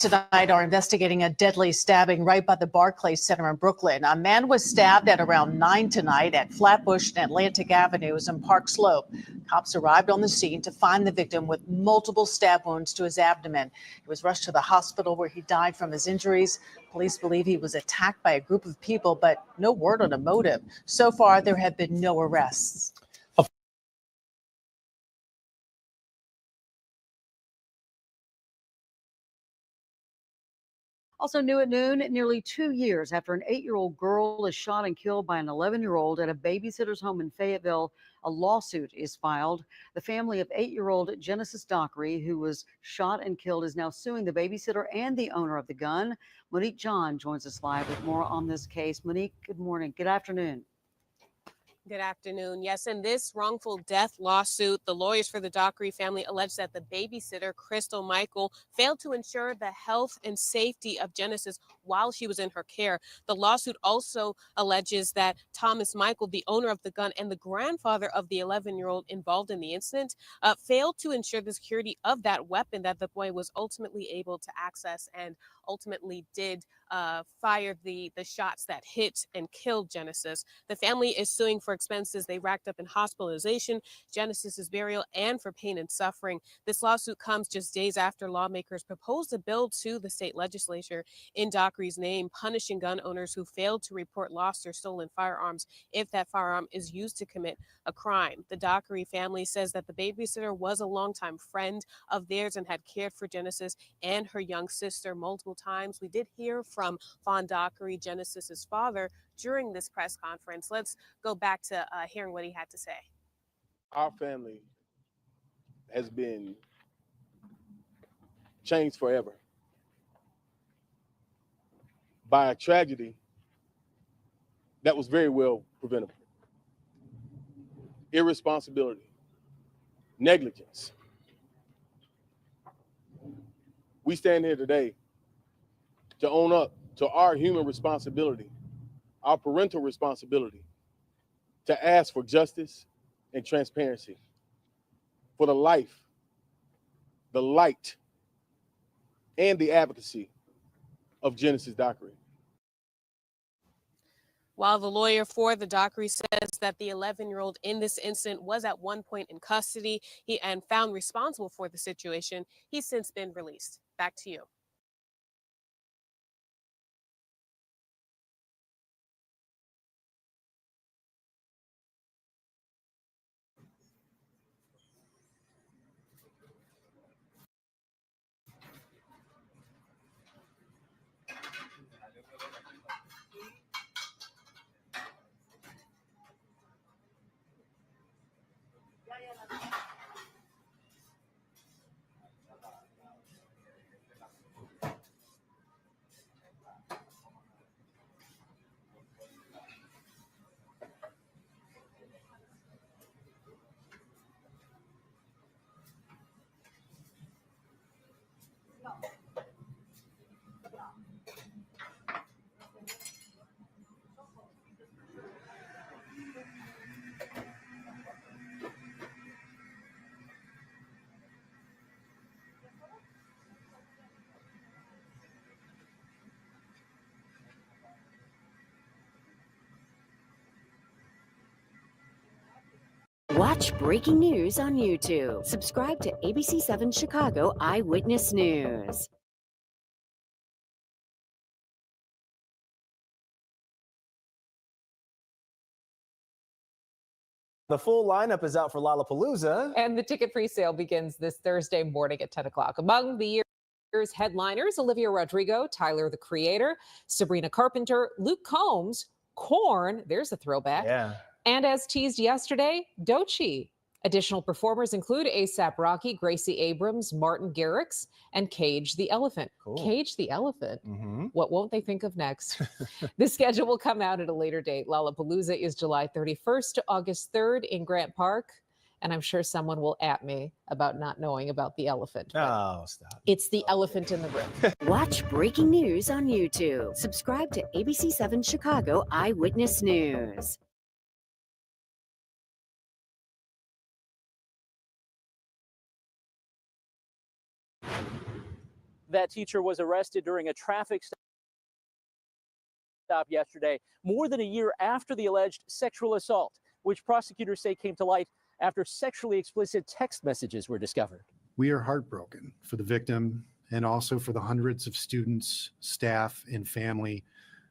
[SPEAKER 15] Tonight are investigating a deadly stabbing right by the Barclays Center in Brooklyn. A man was stabbed at around 9 tonight at Flatbush and Atlantic Avenues and Park Slope. Cops arrived on the scene to find the victim with multiple stab wounds to his abdomen. He was rushed to the hospital where he died from his injuries. Police believe he was attacked by a group of people, but no word on a motive. So far, there have been no arrests.
[SPEAKER 14] Also new at noon, nearly 2 years after an 8-year-old girl is shot and killed by an 11-year-old at a babysitter's home in Fayetteville, a lawsuit is filed. The family of 8-year-old Genesis Dockery, who was shot and killed, is now suing the babysitter and the owner of the gun. Monique John joins us live with more on this case. Monique, good morning. Good afternoon.
[SPEAKER 18] Good afternoon. Yes, in this wrongful death lawsuit, the lawyers for the Dockery family allege that the babysitter, Crystal Michael, failed to ensure the health and safety of Genesis while she was in her care. The lawsuit also alleges that Thomas Michael, the owner of the gun and the grandfather of the 11-year-old involved in the incident, failed to ensure the security of that weapon that the boy was ultimately able to access and ultimately did fire the shots that hit and killed Genesis. The family is suing for expenses they racked up in hospitalization, Genesis's burial, and for pain and suffering. This lawsuit comes just days after lawmakers proposed a bill to the state legislature in Dockery's name, punishing gun owners who failed to report lost or stolen firearms if that firearm is used to commit a crime. The Dockery family says that the babysitter was a longtime friend of theirs and had cared for Genesis and her young sister multiple times. We did hear from Fawn Dockery, Genesis's father, during this press conference. Let's go back to hearing what he had to say.
[SPEAKER 26] Our family has been changed forever. by a tragedy that was very well preventable. Irresponsibility, negligence. We stand here today to own up to our human responsibility, our parental responsibility, to ask for justice and transparency for the life, the light, and the advocacy of Genesis Dockery.
[SPEAKER 18] While the lawyer for the Dockery says that the 11-year-old in this incident was at one point in custody and found responsible for the situation, he's since been released. Back to you.
[SPEAKER 3] Watch breaking news on YouTube. Subscribe to ABC7 Chicago Eyewitness News.
[SPEAKER 5] The full lineup is out for Lollapalooza.
[SPEAKER 6] And the ticket pre-sale begins this Thursday morning at 10 o'clock. Among the year's headliners, Olivia Rodrigo, Tyler, the Creator, Sabrina Carpenter, Luke Combs, Korn, there's a throwback.
[SPEAKER 5] Yeah.
[SPEAKER 6] And as teased yesterday, Doechii. Additional performers include A$AP Rocky, Gracie Abrams, Martin Garrix, and Cage the Elephant.
[SPEAKER 5] Cool.
[SPEAKER 6] Cage the Elephant.
[SPEAKER 5] Mm-hmm.
[SPEAKER 6] What won't they think of next? The schedule will come out at a later date. Lollapalooza is July 31st to August 3rd in Grant Park. And I'm sure someone will at me about not knowing about the elephant.
[SPEAKER 5] Oh, stop.
[SPEAKER 6] It's the elephant in the room.
[SPEAKER 3] Watch breaking news on YouTube. Subscribe to ABC7 Chicago Eyewitness News.
[SPEAKER 9] That teacher was arrested during a traffic stop yesterday, more than a year after the alleged sexual assault, which prosecutors say came to light after sexually explicit text messages were discovered.
[SPEAKER 22] We are heartbroken for the victim and also for the hundreds of students, staff, and family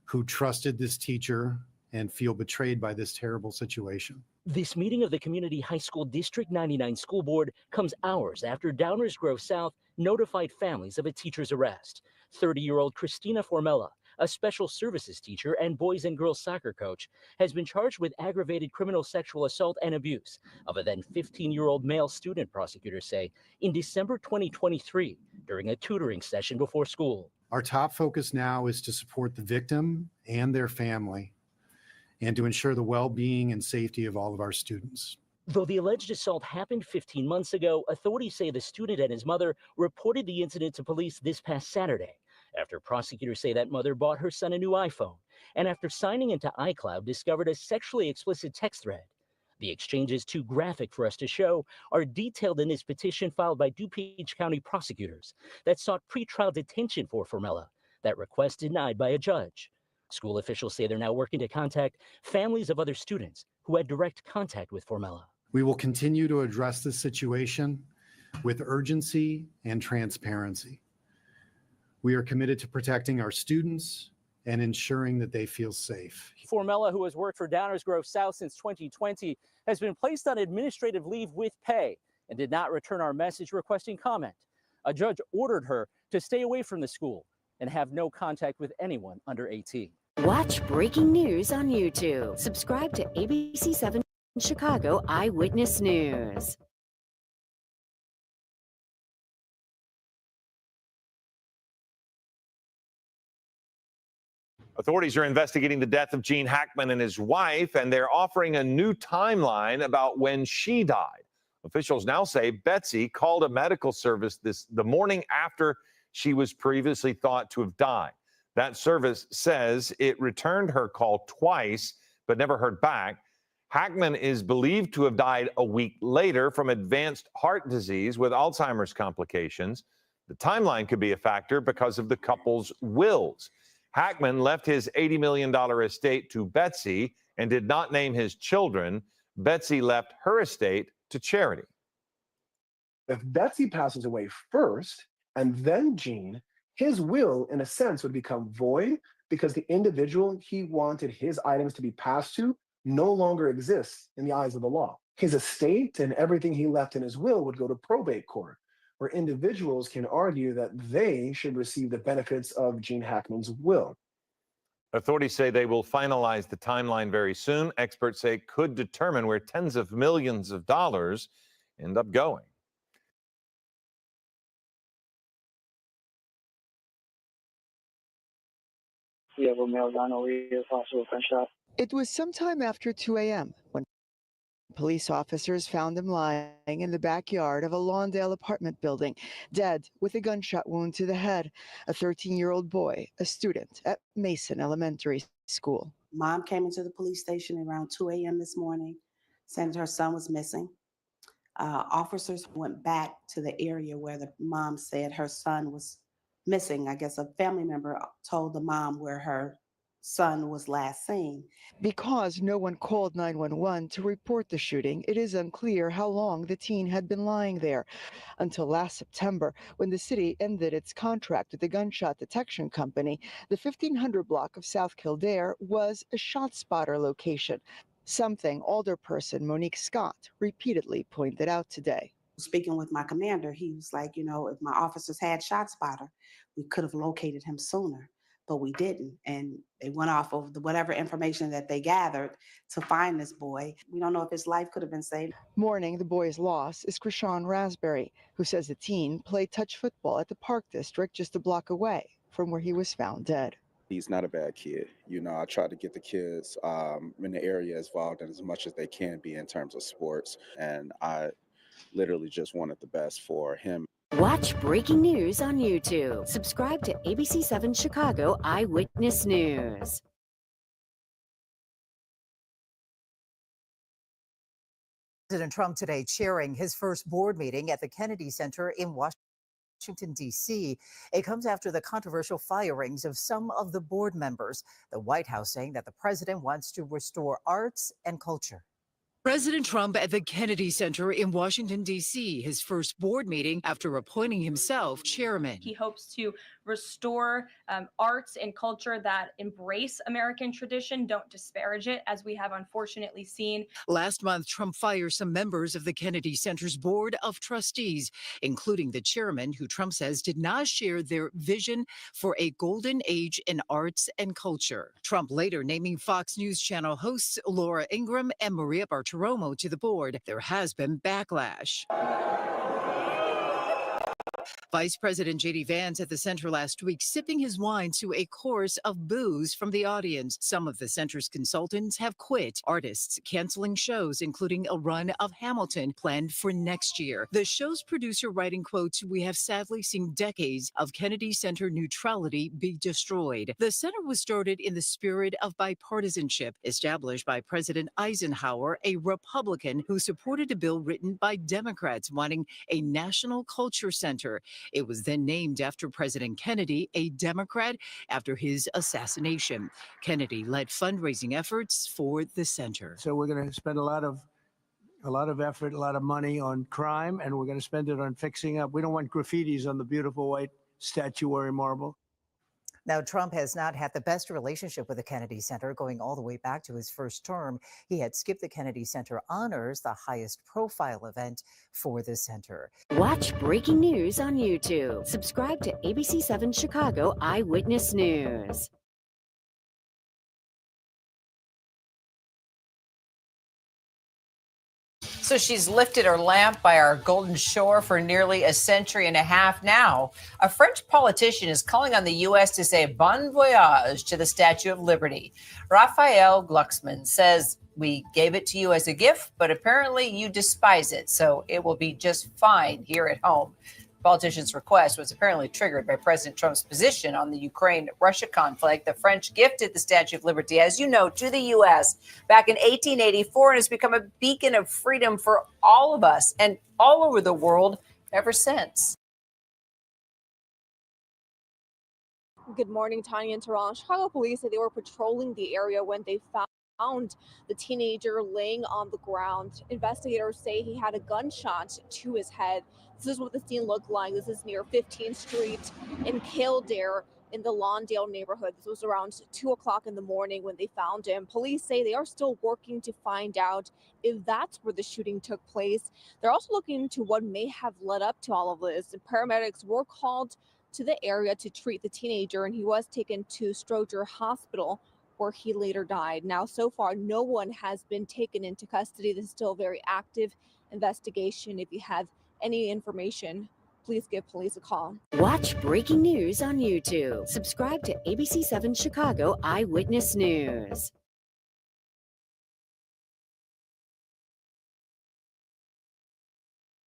[SPEAKER 22] who trusted this teacher and feel betrayed by this terrible situation.
[SPEAKER 23] This meeting of the Community High School District 99 School Board comes hours after Downers Grove South notified families of a teacher's arrest. 30-year-old Christina Formella, a special services teacher and boys and girls soccer coach, has been charged with aggravated criminal sexual assault and abuse of a then 15-year-old male student, prosecutors say, in December 2023 during a tutoring session before school.
[SPEAKER 22] Our top focus now is to support the victim and their family and to ensure the well-being and safety of all of our students.
[SPEAKER 23] Though the alleged assault happened 15 months ago, authorities say the student and his mother reported the incident to police this past Saturday, after prosecutors say that mother bought her son a new iPhone, and after signing into iCloud, discovered a sexually explicit text thread. The exchanges, too graphic for us to show, are detailed in this petition filed by DuPage County prosecutors that sought pretrial detention for Formella, that request denied by a judge. School officials say they're now working to contact families of other students who had direct contact with Formella.
[SPEAKER 22] We will continue to address this situation with urgency and transparency. We are committed to protecting our students and ensuring that they feel safe.
[SPEAKER 9] Formella, who has worked for Downers Grove South since 2020, has been placed on administrative leave with pay and did not return our message requesting comment. A judge ordered her to stay away from the school and have no contact with anyone under 18.
[SPEAKER 3] Watch breaking news on YouTube. Subscribe to ABC7 Chicago Eyewitness News.
[SPEAKER 2] Authorities are investigating the death of Gene Hackman and his wife, and they're offering a new timeline about when she died. Officials now say Betsy called a medical service the morning after she was previously thought to have died. That service says it returned her call twice, but never heard back. Hackman is believed to have died a week later from advanced heart disease with Alzheimer's complications. The timeline could be a factor because of the couple's wills. Hackman left his $80 million estate to Betsy and did not name his children. Betsy left her estate to charity.
[SPEAKER 11] If Betsy passes away first and then Gene, his will, in a sense, would become void because the individual he wanted his items to be passed to no longer exists in the eyes of the law. His estate and everything he left in his will would go to probate court, where individuals can argue that they should receive the benefits of Gene Hackman's will.
[SPEAKER 2] Authorities say they will finalize the timeline very soon. Experts say it could determine where tens of millions of dollars end up going.
[SPEAKER 17] We have a male down over here, possible gunshot.
[SPEAKER 19] It was sometime after 2 a.m. when police officers found him lying in the backyard of a Lawndale apartment building, dead with a gunshot wound to the head. A 13-year-old boy, a student at Mason Elementary School.
[SPEAKER 20] Mom came into the police station around 2 a.m. this morning, saying her son was missing. Officers went back to the area where the mom said her son was missing. I guess a family member told the mom where her son was last seen.
[SPEAKER 19] Because no one called 911 to report the shooting, it is unclear how long the teen had been lying there. Until last September, when the city ended its contract with the gunshot detection company, the 1500 block of South Kildare was a shot spotter location, something alderperson Monique Scott repeatedly pointed out today.
[SPEAKER 20] Speaking with my commander, he was like, you know, if my officers had shot spotter, we could have located him sooner, but we didn't. And they went off of whatever information that they gathered to find this boy. We don't know if his life could have been saved.
[SPEAKER 19] Mourning the boy's loss is Krishawn Raspberry, who says the teen played touch football at the Park District just a block away from where he was found dead.
[SPEAKER 21] He's not a bad kid. You know, I try to get the kids in the area involved in as much as they can be in terms of sports. And I literally just wanted the best for him.
[SPEAKER 3] Watch breaking news on YouTube. Subscribe to ABC7 Chicago Eyewitness News.
[SPEAKER 27] President Trump today chairing his first board meeting at the Kennedy Center in Washington, D.C. It comes after the controversial firings of some of the board members. The White House saying that the president wants to restore arts and culture.
[SPEAKER 28] President Trump at the Kennedy Center in Washington, D.C., his first board meeting after appointing himself chairman.
[SPEAKER 29] He hopes to restore arts and culture that embrace American tradition, don't disparage it, as we have unfortunately seen.
[SPEAKER 28] Last month, Trump fired some members of the Kennedy Center's board of trustees, including the chairman, who Trump says did not share their vision for a golden age in arts and culture. Trump later naming Fox News Channel hosts Laura Ingraham and Maria Bartiromo to the board. There has been backlash. Vice President J.D. Vance at the center last week, sipping his wine to a chorus of boos from the audience. Some of the center's consultants have quit. Artists canceling shows, including a run of Hamilton planned for next year. The show's producer writing, quotes, "We have sadly seen decades of Kennedy Center neutrality be destroyed." The center was started in the spirit of bipartisanship, established by President Eisenhower, a Republican who supported a bill written by Democrats wanting a national culture center. It was then named after President Kennedy, a Democrat, after his assassination. Kennedy led fundraising efforts for the center.
[SPEAKER 30] So we're going to spend a lot of effort, a lot of money on crime, and we're going to spend it on fixing up. We don't want graffitis on the beautiful white statuary marble.
[SPEAKER 27] Now, Trump has not had the best relationship with the Kennedy Center, going all the way back to his first term. He had skipped the Kennedy Center Honors, the highest profile event for the center.
[SPEAKER 3] Watch breaking news on YouTube. Subscribe to ABC7 Chicago Eyewitness News.
[SPEAKER 1] So she's lifted her lamp by our Golden Shore for nearly a century and a half now. A French politician is calling on the U.S. to say bon voyage to the Statue of Liberty. Raphael Glucksmann says, "We gave it to you as a gift, but apparently you despise it, so it will be just fine here at home." The politician's request was apparently triggered by President Trump's position on the Ukraine-Russia conflict. The French gifted the Statue of Liberty, as you know, to the U.S. back in 1884 and has become a beacon of freedom for all of us and all over the world ever since.
[SPEAKER 4] Good morning, Tanya and Tehran. Chicago police said they were patrolling the area when they found the teenager laying on the ground. Investigators say he had a gunshot to his head. This is what the scene looked like. This is near 15th Street in Kildare in the Lawndale neighborhood. This was around 2 o'clock in the morning when they found him. Police say they are still working to find out if that's where the shooting took place. They're also looking into what may have led up to all of this. The paramedics were called to the area to treat the teenager, and he was taken to Stroger Hospital, where he later died. Now, so far, no one has been taken into custody. This is still a very active investigation. If you have any information, please give police a call.
[SPEAKER 3] Watch breaking news on YouTube. Subscribe to ABC7 Chicago Eyewitness News.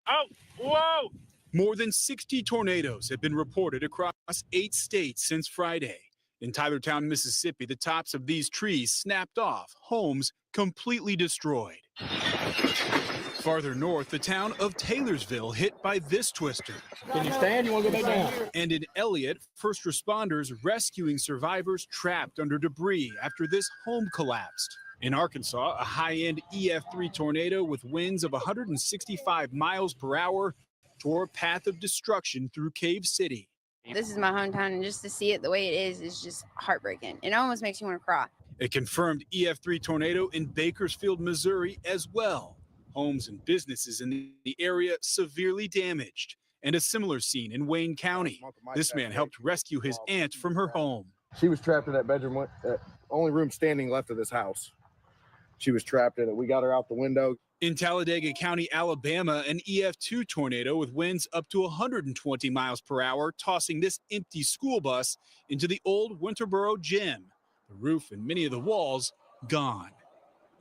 [SPEAKER 7] Oh, whoa! More than 60 tornadoes have been reported across 8 states since Friday. In Tylertown, Mississippi, the tops of these trees snapped off, homes completely destroyed. Farther north, the town of Taylorsville hit by this twister.
[SPEAKER 8] Can you stand? You want to go back down?
[SPEAKER 7] And in Elliott, first responders rescuing survivors trapped under debris after this home collapsed. In Arkansas, a high-end EF3 tornado with winds of 165 miles per hour tore a path of destruction through Cave City.
[SPEAKER 10] This is my hometown, and just to see it the way it is just heartbreaking. It almost makes you want to cry.
[SPEAKER 7] A confirmed EF3 tornado in Bakersfield, Missouri as well. Homes and businesses in the area severely damaged. And a similar scene in Wayne County. This man helped rescue his aunt from her home.
[SPEAKER 12] She was trapped in that bedroom, only room standing left of this house. She was trapped in it. We got her out the window.
[SPEAKER 7] In Talladega County, Alabama, an EF2 tornado with winds up to 120 miles per hour, tossing this empty school bus into the old Winterboro gym. The roof and many of the walls gone.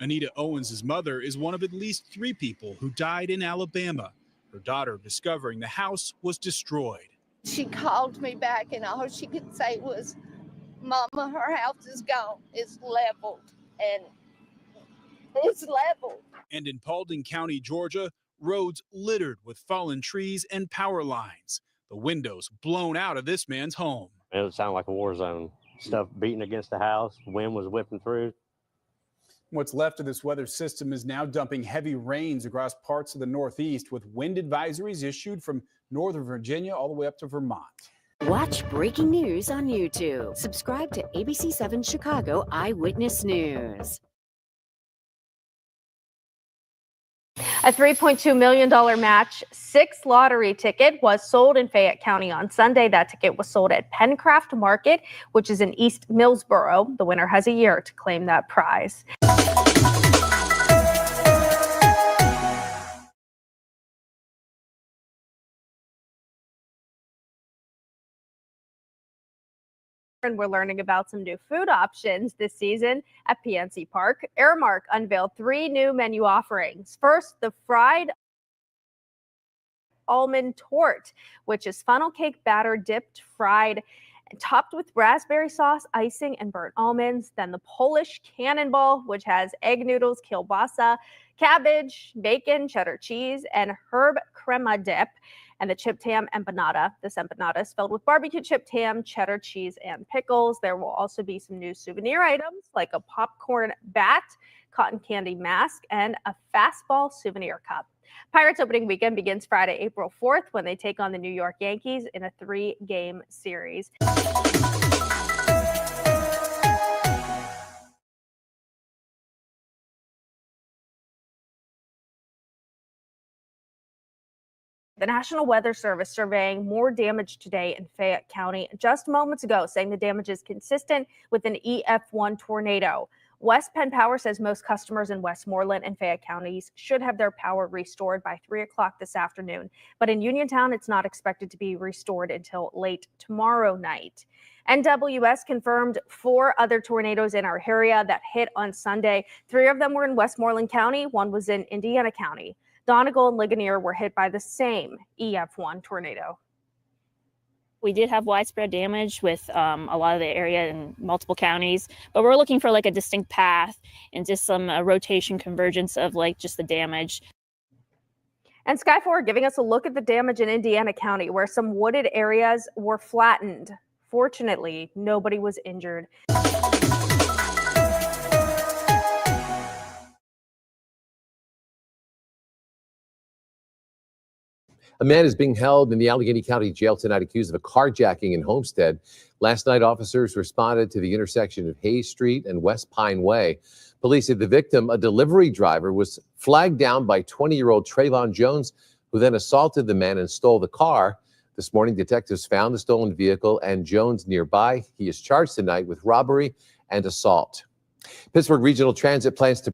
[SPEAKER 7] Anita Owens' mother is one of at least 3 people who died in Alabama. Her daughter discovering the house was destroyed.
[SPEAKER 13] She called me back, and all she could say was, "Mama, her house is gone. It's leveled, and it's leveled."
[SPEAKER 7] And in Paulding County, Georgia, roads littered with fallen trees and power lines. The windows blown out of this man's home.
[SPEAKER 16] It sounded like a war zone. Stuff beating against the house. Wind was whipping through.
[SPEAKER 24] What's left of this weather system is now dumping heavy rains across parts of the Northeast, with wind advisories issued from Northern Virginia all the way up to Vermont.
[SPEAKER 3] Watch breaking news on YouTube. Subscribe to ABC7 Chicago Eyewitness News.
[SPEAKER 25] A $3.2 million match 6 lottery ticket was sold in Fayette County on Sunday. That ticket was sold at Pencraft Market, which is in East Millsboro. The winner has a year to claim that prize. And we're learning about some new food options this season at PNC Park. Aramark unveiled 3 new menu offerings. First, the fried almond torte, which is funnel cake batter dipped, fried, and topped with raspberry sauce, icing, and burnt almonds. Then the Polish cannonball, which has egg noodles, kielbasa, cabbage, bacon, cheddar cheese, and herb crema dip. And the chipped ham empanada. This empanada is filled with barbecue chipped ham, cheddar cheese, and pickles. There will also be some new souvenir items like a popcorn bat, cotton candy mask, and a fastball souvenir cup. Pirates opening weekend begins Friday, April 4th, when they take on the New York Yankees in a 3-game series. The National Weather Service surveying more damage today in Fayette County just moments ago, saying the damage is consistent with an EF1 tornado. West Penn Power says most customers in Westmoreland and Fayette counties should have their power restored by 3 o'clock this afternoon. But in Uniontown, it's not expected to be restored until late tomorrow night. NWS confirmed 4 other tornadoes in our area that hit on Sunday. 3 of them were in Westmoreland County. 1 was in Indiana County. Donegal and Ligonier were hit by the same EF1 tornado.
[SPEAKER 5] We did have widespread damage with a lot of the area in multiple counties, but we're looking for like a distinct path and just some rotation convergence of like just the damage.
[SPEAKER 25] And Sky 4 giving us a look at the damage in Indiana County, where some wooded areas were flattened. Fortunately, nobody was injured.
[SPEAKER 6] A man is being held in the Allegheny County Jail tonight accused of a carjacking in Homestead. Last night, officers responded to the intersection of Hayes Street and West Pine Way. Police said the victim, a delivery driver, was flagged down by 20-year-old Trayvon Jones, who then assaulted the man and stole the car. This morning, detectives found the stolen vehicle and Jones nearby. He is charged tonight with robbery and assault. Pittsburgh Regional Transit plans to...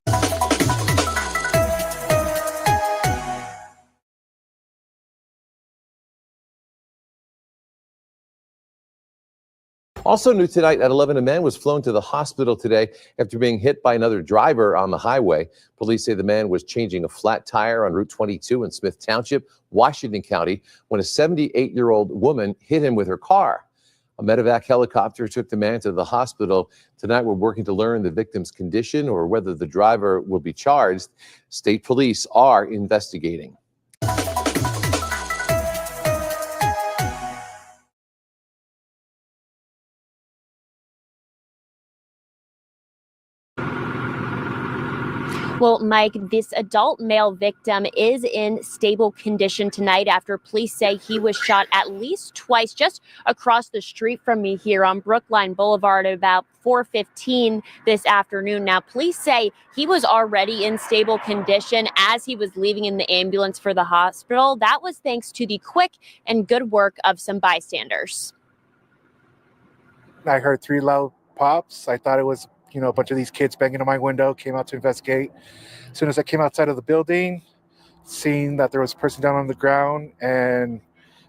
[SPEAKER 6] Also new tonight at 11, a man was flown to the hospital today after being hit by another driver on the highway. Police say the man was changing a flat tire on Route 22 in Smith Township, Washington County, when a 78-year-old woman hit him with her car. A medevac helicopter took the man to the hospital. Tonight, we're working to learn the victim's condition or whether the driver will be charged. State police are investigating.
[SPEAKER 9] Well, Mike, this adult male victim is in stable condition tonight after police say he was shot at least twice just across the street from me here on Brookline Boulevard at about 4:15 this afternoon. Now, police say he was already in stable condition as he was leaving in the ambulance for the hospital. That was thanks to the quick and good work of some bystanders.
[SPEAKER 12] I heard 3 loud pops. I thought it was a bunch of these kids banging on my window, came out to investigate. As soon as I came outside of the building, seeing that there was a person down on the ground and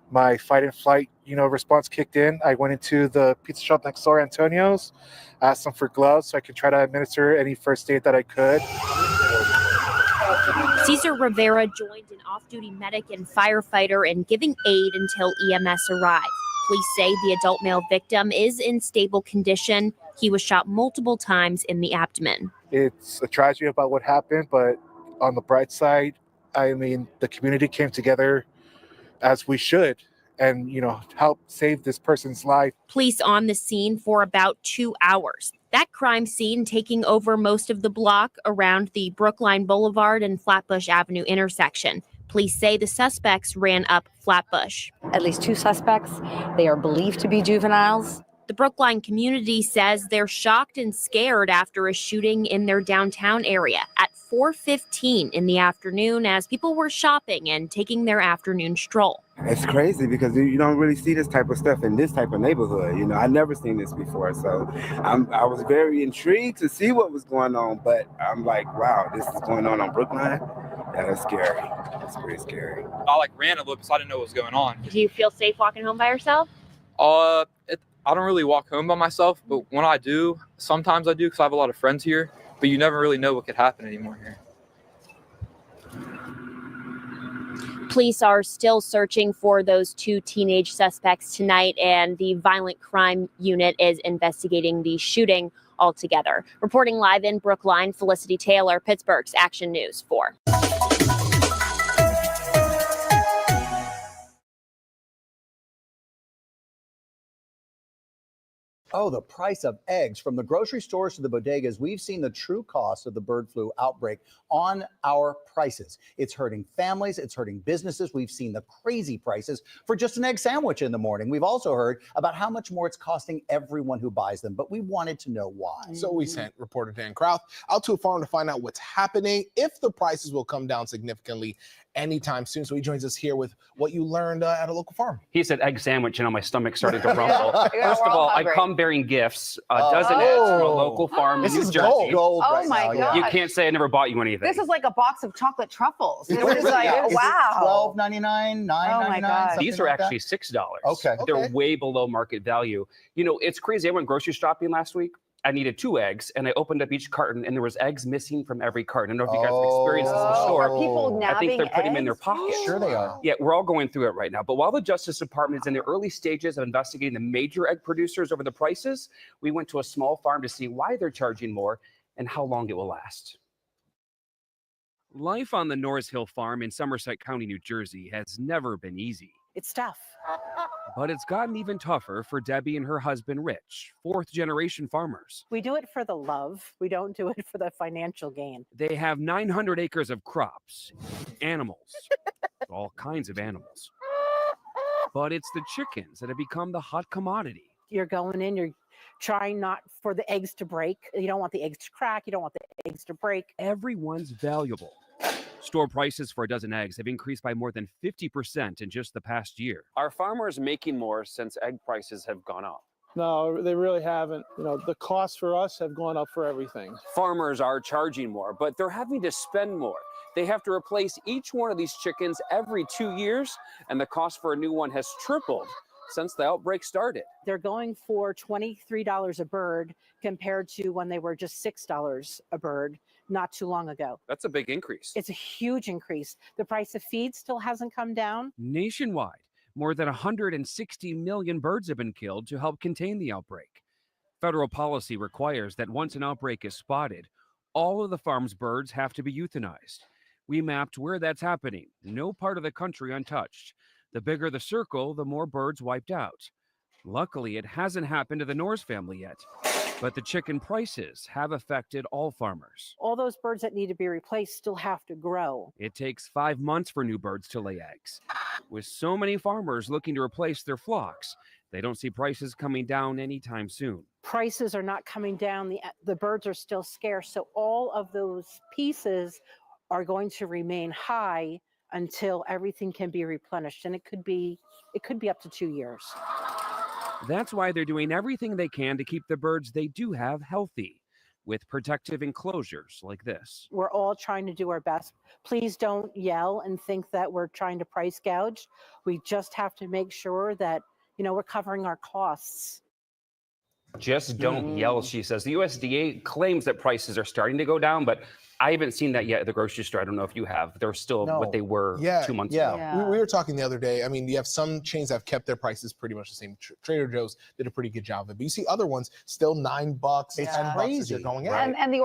[SPEAKER 12] my fight and flight, response kicked in. I went into the pizza shop next door, Antonio's, asked them for gloves so I could try to administer any first aid that I could.
[SPEAKER 9] Cesar Rivera joined an off-duty medic and firefighter in giving aid until EMS arrived. Police say the adult male victim is in stable condition. He was shot multiple times in the abdomen.
[SPEAKER 12] It's a tragedy about what happened, but on the bright side, the community came together as we should and, help save this person's life.
[SPEAKER 9] Police on the scene for about 2 hours. That crime scene taking over most of the block around the Brookline Boulevard and Flatbush Avenue intersection. Police say the suspects ran up Flatbush.
[SPEAKER 11] At least 2 suspects. They are believed to be juveniles.
[SPEAKER 9] The Brookline community says they're shocked and scared after a shooting in their downtown area at 4:15 in the afternoon as people were shopping and taking their afternoon stroll.
[SPEAKER 14] It's crazy because you don't really see this type of stuff in this type of neighborhood. I never seen this before. So I was very intrigued to see what was going on, but I'm like, wow, this is going on Brookline? Yeah, that's scary. That's pretty scary.
[SPEAKER 15] I ran a little bit, so I didn't know what was going on.
[SPEAKER 9] Do you feel safe walking home by yourself?
[SPEAKER 15] I don't really walk home by myself, but when I do, sometimes I do because I have a lot of friends here, but you never really know what could happen anymore here.
[SPEAKER 9] Police are still searching for those 2 teenage suspects tonight, and the violent crime unit is investigating the shooting altogether. Reporting live in Brookline, Felicity Taylor, Pittsburgh's Action News 4.
[SPEAKER 18] Oh, the price of eggs. From the grocery stores to the bodegas, we've seen the true cost of the bird flu outbreak on our prices. It's hurting families. It's hurting businesses. We've seen the crazy prices for just an egg sandwich in the morning. We've also heard about how much more it's costing everyone who buys them, but we wanted to know why.
[SPEAKER 22] So we sent reporter Dan Krauth out to a farm to find out what's happening, if the prices will come down significantly anytime soon. So he joins us here with what you learned at a local farm.
[SPEAKER 23] He said egg sandwich, my stomach started to rumble. First of all, I come
[SPEAKER 2] bearing gifts, a dozen eggs from a local farm
[SPEAKER 18] This
[SPEAKER 2] in New
[SPEAKER 18] is
[SPEAKER 2] Jersey.
[SPEAKER 18] gold
[SPEAKER 17] Oh
[SPEAKER 18] right
[SPEAKER 17] my
[SPEAKER 18] now,
[SPEAKER 17] God.
[SPEAKER 2] You can't say I never bought you anything.
[SPEAKER 17] This is like a box of chocolate truffles. This
[SPEAKER 18] What
[SPEAKER 17] is
[SPEAKER 18] is it?
[SPEAKER 17] like,
[SPEAKER 18] Yeah. Is it
[SPEAKER 17] wow.
[SPEAKER 18] $12.99, $9.99,
[SPEAKER 17] Oh my God.
[SPEAKER 2] These are
[SPEAKER 18] something like that?
[SPEAKER 2] actually $6.
[SPEAKER 18] Okay.
[SPEAKER 2] They're way below market value. You know, it's crazy. I went grocery shopping last week. I needed 2 eggs, and I opened up each carton, and there was eggs missing from every carton. I don't know if you guys have experienced this in the store.
[SPEAKER 17] Are people
[SPEAKER 2] I think they're
[SPEAKER 17] nabbing
[SPEAKER 2] putting them in their
[SPEAKER 17] eggs?
[SPEAKER 2] pockets.
[SPEAKER 18] Sure they are.
[SPEAKER 2] Yeah, we're all going through it right now. But while the Justice Department is in the early stages of investigating the major egg producers over the prices, we went to a small farm to see why they're charging more and how long it will last. Life on the Norris Hill Farm in Somerset County, New Jersey has never been easy.
[SPEAKER 19] It's tough.
[SPEAKER 2] But it's gotten even tougher for Debbie and her husband, Rich, 4th-generation farmers.
[SPEAKER 19] We do it for the love. We don't do it for the financial gain.
[SPEAKER 2] They have 900 acres of crops, animals, all kinds of animals. But it's the chickens that have become the hot commodity.
[SPEAKER 19] You're going in, you're trying not for the eggs to break. You don't want the eggs to crack. You don't want the eggs to break.
[SPEAKER 2] Everyone's valuable. Store prices for a dozen eggs have increased by more than 50% in just the past year. Are farmers making more since egg prices have gone up?
[SPEAKER 8] No, they really haven't. You know, the costs for us have gone up for everything.
[SPEAKER 2] Farmers are charging more, but they're having to spend more. They have to replace each one of these chickens every 2 years, and the cost for a new one has tripled since the outbreak started.
[SPEAKER 19] They're going for $23 a bird compared to when they were just $6 a bird not too long ago.
[SPEAKER 2] That's a big increase.
[SPEAKER 19] It's a huge increase. The price of feed still hasn't come down.
[SPEAKER 2] Nationwide, more than 160 million birds have been killed to help contain the outbreak. Federal policy requires that once an outbreak is spotted, all of the farm's birds have to be euthanized. We mapped where that's happening, no part of the country untouched. The bigger the circle, the more birds wiped out. Luckily, it hasn't happened to the Norris family yet, but the chicken prices have affected all farmers.
[SPEAKER 19] All those birds that need to be replaced still have to grow.
[SPEAKER 2] It takes 5 months for new birds to lay eggs. With so many farmers looking to replace their flocks, they don't see prices coming down anytime soon.
[SPEAKER 19] Prices are not coming down. The birds are still scarce. So all of those pieces are going to remain high until everything can be replenished. And it could be up to 2 years.
[SPEAKER 2] That's why they're doing everything they can to keep the birds they do have healthy, with protective enclosures like this.
[SPEAKER 19] We're all trying to do our best. Please don't yell and think that we're trying to price gouge. We just have to make sure that, we're covering our costs.
[SPEAKER 2] Just don't yell, she says. The USDA claims that prices are starting to go down, but I haven't seen that yet at the grocery store. I don't know if you have. They're still what they were 2 months ago.
[SPEAKER 22] We were talking the other day. I mean, you have some chains that have kept their prices pretty much the same. Trader Joe's did a pretty good job of it. But you see other ones still $9, $10 as you're going out.
[SPEAKER 11] And the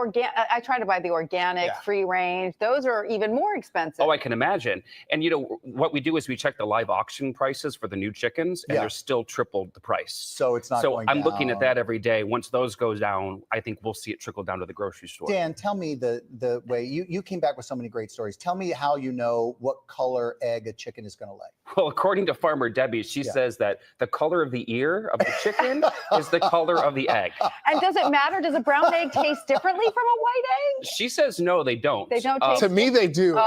[SPEAKER 11] I try to buy the organic, free range. Those are even more expensive.
[SPEAKER 2] Oh, I can imagine. And what we do is we check the live auction prices for the new chickens, and they're still tripled the price.
[SPEAKER 18] So it's not going
[SPEAKER 2] I'm looking
[SPEAKER 18] down.
[SPEAKER 2] at that every day. Once those go down, I think we'll see it trickle down to the grocery store.
[SPEAKER 18] Dan, tell me the way you came back with so many great stories. Tell me how you know what color egg a chicken is going to lay.
[SPEAKER 2] Well, according to Farmer Debbie, she says that the color of the ear of the chicken is the color of the egg.
[SPEAKER 11] And does it matter? Does a brown egg taste differently from a white egg?
[SPEAKER 2] She says no, they don't.
[SPEAKER 11] They don't taste
[SPEAKER 22] To me, they do.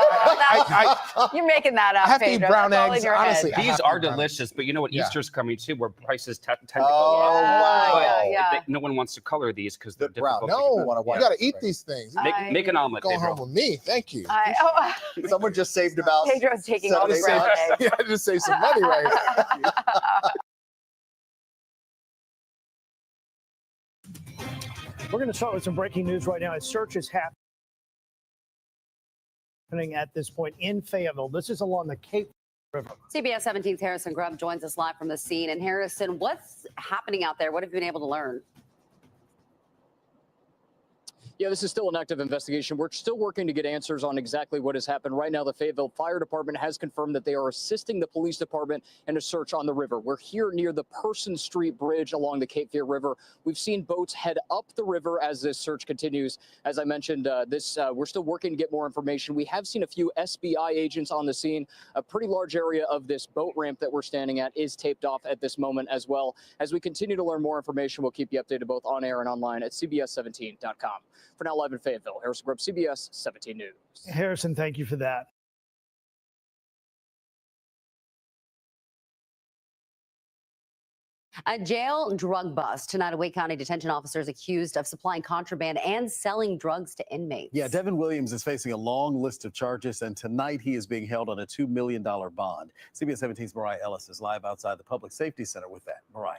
[SPEAKER 11] You're making that up,
[SPEAKER 22] I have to eat
[SPEAKER 11] Pedro.
[SPEAKER 22] brown
[SPEAKER 11] That's all in
[SPEAKER 22] eggs,
[SPEAKER 11] your head.
[SPEAKER 22] honestly.
[SPEAKER 2] These are delicious, but you know what? Easter's coming too, where prices tend to go
[SPEAKER 22] Oh,
[SPEAKER 2] up.
[SPEAKER 22] wow.
[SPEAKER 2] But no one wants to color these because they're difficult.
[SPEAKER 22] No, you got to eat these things.
[SPEAKER 2] Make an omelet.
[SPEAKER 22] Go
[SPEAKER 2] Pedro.
[SPEAKER 22] home with me. Thank you.
[SPEAKER 18] Someone just saved about
[SPEAKER 11] Pedro's taking all the
[SPEAKER 18] 7
[SPEAKER 11] brown
[SPEAKER 18] cents.
[SPEAKER 11] eggs.
[SPEAKER 22] Yeah, I just saved some money right here.
[SPEAKER 20] We're going to start with some breaking news right now. A search is happening at this point in Fayetteville. This is along the Cape River.
[SPEAKER 21] CBS 17's Harrison Grubb joins us live from the scene. And Harrison, what's happening out there? What have you been able to learn?
[SPEAKER 23] Yeah, this is still an active investigation. We're still working to get answers on exactly what has happened. Right now, the Fayetteville Fire Department has confirmed that they are assisting the police department in a search on the river. We're here near the Person Street Bridge along the Cape Fear River. We've seen boats head up the river as this search continues. As I mentioned, we're still working to get more information. We have seen a few SBI agents on the scene. A pretty large area of this boat ramp that we're standing at is taped off at this moment as well. As we continue to learn more information, we'll keep you updated both on air and online at CBS17.com. For now, live in Fayetteville, Harrison Grubb, CBS 17 News.
[SPEAKER 20] Harrison, thank you for that.
[SPEAKER 21] A jail drug bust. Tonight, a Wake County detention officer is accused of supplying contraband and selling drugs to inmates.
[SPEAKER 1] Yeah, Devin Williams is facing a long list of charges, and tonight he is being held on a $2 million bond. CBS 17's Mariah Ellis is live outside the Public Safety Center with that. Mariah.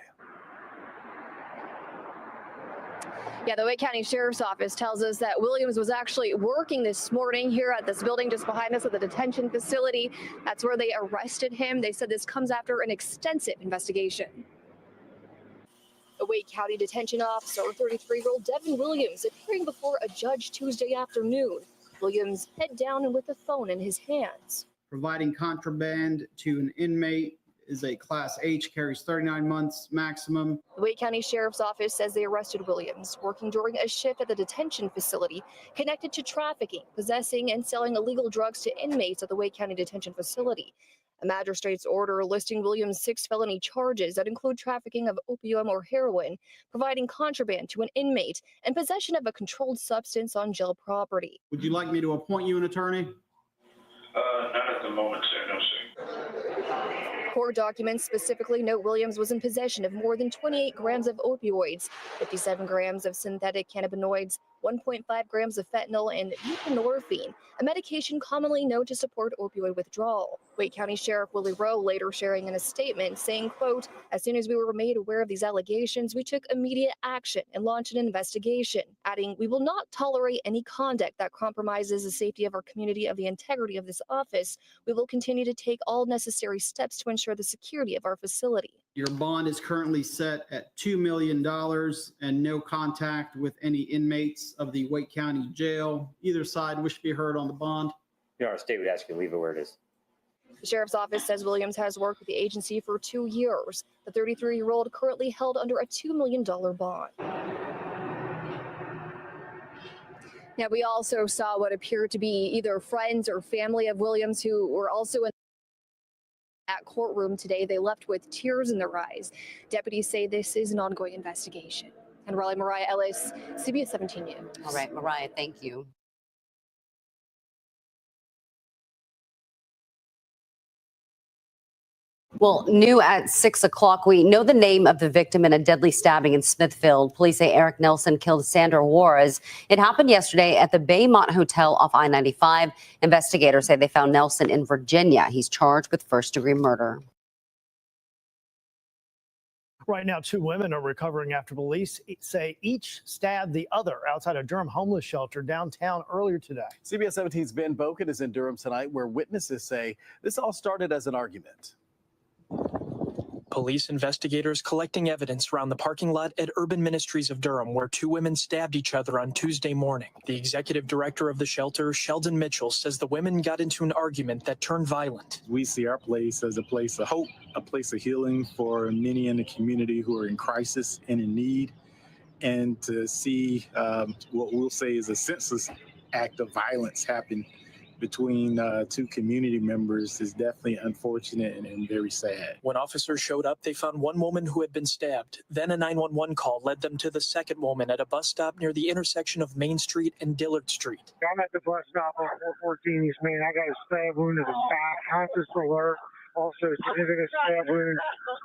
[SPEAKER 4] Yeah, the Wake County Sheriff's Office tells us that Williams was actually working this morning here at this building just behind us at the detention facility. That's where they arrested him. They said this comes after an extensive investigation. A Wake County detention officer, 33-year-old Devin Williams, appearing before a judge Tuesday afternoon. Williams head down and with a phone in his hands.
[SPEAKER 7] Providing contraband to an inmate is a Class H, carries 39 months maximum.
[SPEAKER 4] The Wake County Sheriff's Office says they arrested Williams working during a shift at the detention facility connected to trafficking, possessing, and selling illegal drugs to inmates at the Wake County Detention Facility. A magistrate's order listing Williams' 6 felony charges that include trafficking of opium or heroin, providing contraband to an inmate, and possession of a controlled substance on jail property.
[SPEAKER 7] Would you like me to appoint you an attorney?
[SPEAKER 10] Not at the moment, sir. No, sir.
[SPEAKER 4] Court documents specifically note Williams was in possession of more than 28 grams of opioids, 57 grams of synthetic cannabinoids, 1.5 grams of fentanyl, and buprenorphine, a medication commonly known to support opioid withdrawal. Wake County Sheriff Willie Rowe later sharing in a statement saying, quote, "As soon as we were made aware of these allegations, we took immediate action and launched an investigation," adding, "We will not tolerate any conduct that compromises the safety of our community or the integrity of this office. We will continue to take all necessary steps to ensure the security of our facility."
[SPEAKER 7] Your bond is currently set at $2 million and no contact with any inmates of the Wake County Jail. Either side wish to be heard on the bond.
[SPEAKER 13] Our state would ask you to leave it where it is.
[SPEAKER 4] The Sheriff's Office says Williams has worked with the agency for 2 years. The 33-year-old currently held under a $2 million bond. Now, we also saw what appeared to be either friends or family of Williams who were also in that courtroom today. They left with tears in their eyes. Deputies say this is an ongoing investigation. And Raleigh, Mariah Ellis, CBS 17 News.
[SPEAKER 21] All right, Mariah, thank you. Well, new at 6 o'clock, we know the name of the victim in a deadly stabbing in Smithfield. Police say Eric Nelson killed Sandra Juarez. It happened yesterday at the Baymont Hotel off I-95. Investigators say they found Nelson in Virginia. He's charged with first-degree murder.
[SPEAKER 20] Right now, 2 women are recovering after police say each stabbed the other outside a Durham homeless shelter downtown earlier today.
[SPEAKER 1] CBS 17's Ben Boken is in Durham tonight, where witnesses say this all started as an argument.
[SPEAKER 26] Police investigators collecting evidence around the parking lot at Urban Ministries of Durham, where 2 women stabbed each other on Tuesday morning. The executive director of the shelter, Sheldon Mitchell, says the women got into an argument that turned violent.
[SPEAKER 27] We see our place as a place of hope, a place of healing for many in the community who are in crisis and in need. And to see what we'll say is a senseless act of violence happen between 2 community members is definitely unfortunate and very sad.
[SPEAKER 26] When officers showed up, they found 1 woman who had been stabbed. Then a 911 call led them to the second woman at a bus stop near the intersection of Main Street and Dillard Street.
[SPEAKER 28] I'm at the bus stop on 414 East Main. I got a stab wound to the back, conscious alert. Also, significant stab wound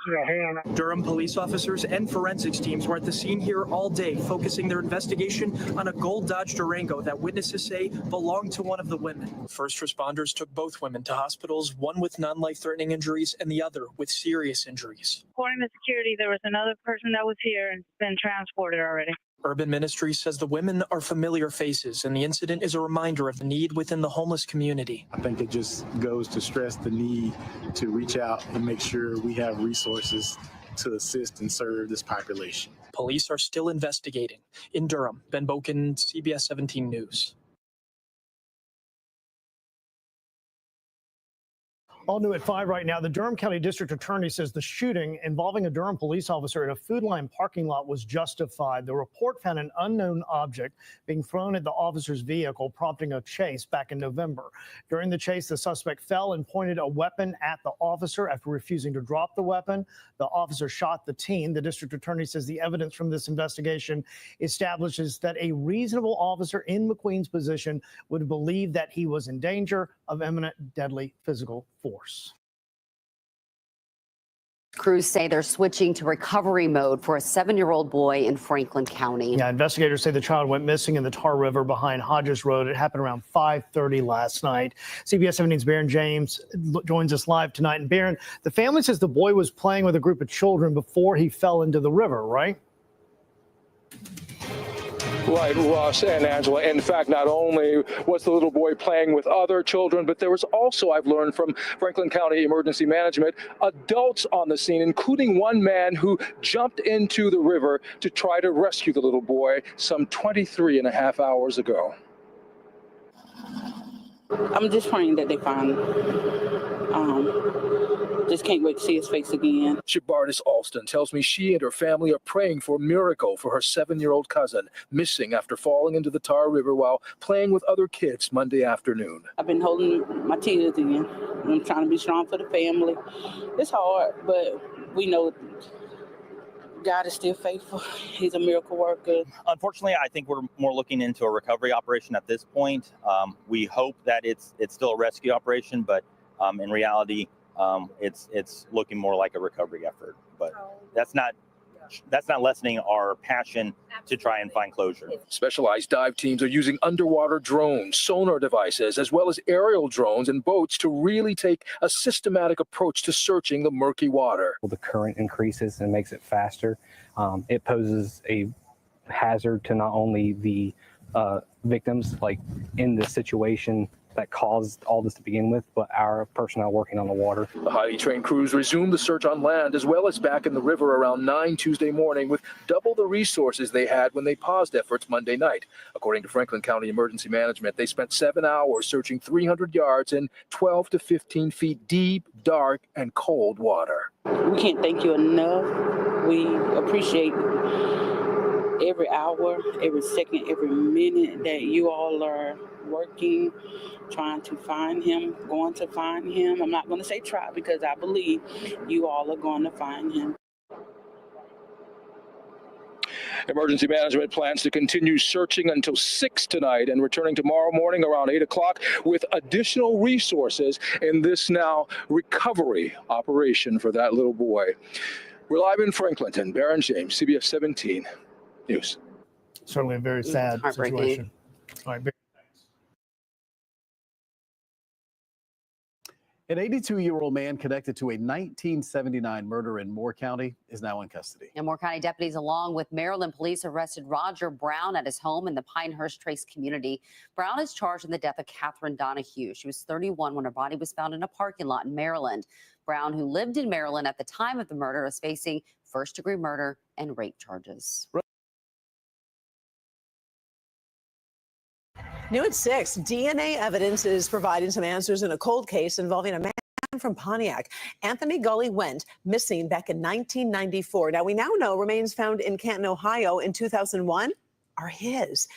[SPEAKER 28] to the hand.
[SPEAKER 26] Durham police officers and forensics teams were at the scene here all day, focusing their investigation on a gold Dodge Durango that witnesses say belonged to one of the women. First responders took both women to hospitals, one with non-life-threatening injuries and the other with serious injuries.
[SPEAKER 29] According to security, there was another person that was here and been transported already.
[SPEAKER 26] Urban Ministries says the women are familiar faces, and the incident is a reminder of the need within the homeless community.
[SPEAKER 27] I think it just goes to stress the need to reach out and make sure we have resources to assist and serve this population.
[SPEAKER 26] Police are still investigating. In Durham, Ben Boken, CBS 17 News.
[SPEAKER 20] All new at 5 right now, the Durham County District Attorney says the shooting involving a Durham police officer at a Food Line parking lot was justified. The report found an unknown object being thrown at the officer's vehicle, prompting a chase back in November. During the chase, the suspect fell and pointed a weapon at the officer. After refusing to drop the weapon, the officer shot the teen. The district attorney says the evidence from this investigation establishes that a reasonable officer in McQueen's position would believe that he was in danger of imminent deadly physical force.
[SPEAKER 21] Crews say they're switching to recovery mode for a 7-year-old boy in Franklin County.
[SPEAKER 20] Yeah, investigators say the child went missing in the Tar River behind Hodges Road. It happened around 5:30 last night. CBS 17's Baron James joins us live tonight. And Baron, the family says the boy was playing with a group of children before he fell into the river, right?
[SPEAKER 3] Right, Russ and Angela. In fact, not only was the little boy playing with other children, but there was also, I've learned from Franklin County Emergency Management, adults on the scene, including one man who jumped into the river to try to rescue the little boy some 23 and a half hours ago.
[SPEAKER 5] I'm just praying that they find him. Just can't wait to see his face again.
[SPEAKER 3] Shabardis Alston tells me she and her family are praying for a miracle for her 7-year-old cousin, missing after falling into the Tar River while playing with other kids Monday afternoon.
[SPEAKER 5] I've been holding my tears in. I'm trying to be strong for the family. It's hard, but we know God is still faithful. He's a miracle worker.
[SPEAKER 6] Unfortunately, I think we're more looking into a recovery operation at this point. We hope that it's still a rescue operation, but in reality, it's looking more like a recovery effort. But that's not lessening our passion to try and find closure.
[SPEAKER 3] Specialized dive teams are using underwater drones, sonar devices, as well as aerial drones and boats to really take a systematic approach to searching the murky water.
[SPEAKER 12] The current increases and makes it faster. It poses a hazard to not only the victims, like in this situation that caused all this to begin with, but our personnel working on the water.
[SPEAKER 3] The highly trained crews resumed the search on land as well as back in the river around 9 Tuesday morning with double the resources they had when they paused efforts Monday night. According to Franklin County Emergency Management, they spent 7 hours searching 300 yards in 12 to 15 feet deep, dark, and cold water.
[SPEAKER 5] We can't thank you enough. We appreciate every hour, every second, every minute that you all are working, trying to find him, going to find him. I'm not going to say try because I believe you all are going to find him.
[SPEAKER 3] Emergency Management plans to continue searching until 6 tonight and returning tomorrow morning around 8 o'clock with additional resources in this now recovery operation for that little boy. We're live in Franklinton. Baron James, CBS 17 News.
[SPEAKER 20] Certainly a very sad situation. All right.
[SPEAKER 1] An 82-year-old man connected to a 1979 murder in Moore County is now in custody.
[SPEAKER 21] And Moore County deputies, along with Maryland police, arrested Roger Brown at his home in the Pinehurst Trace community. Brown is charged in the death of Catherine Donahue. She was 31 when her body was found in a parking lot in Maryland. Brown, who lived in Maryland at the time of the murder, is facing first-degree murder and rape charges.
[SPEAKER 14] New at 6, DNA evidence is providing some answers in a cold case involving a man from Pontiac. Anthony Gully went missing back in 1994. Now, we now know remains found in Canton, Ohio in 2001 are his.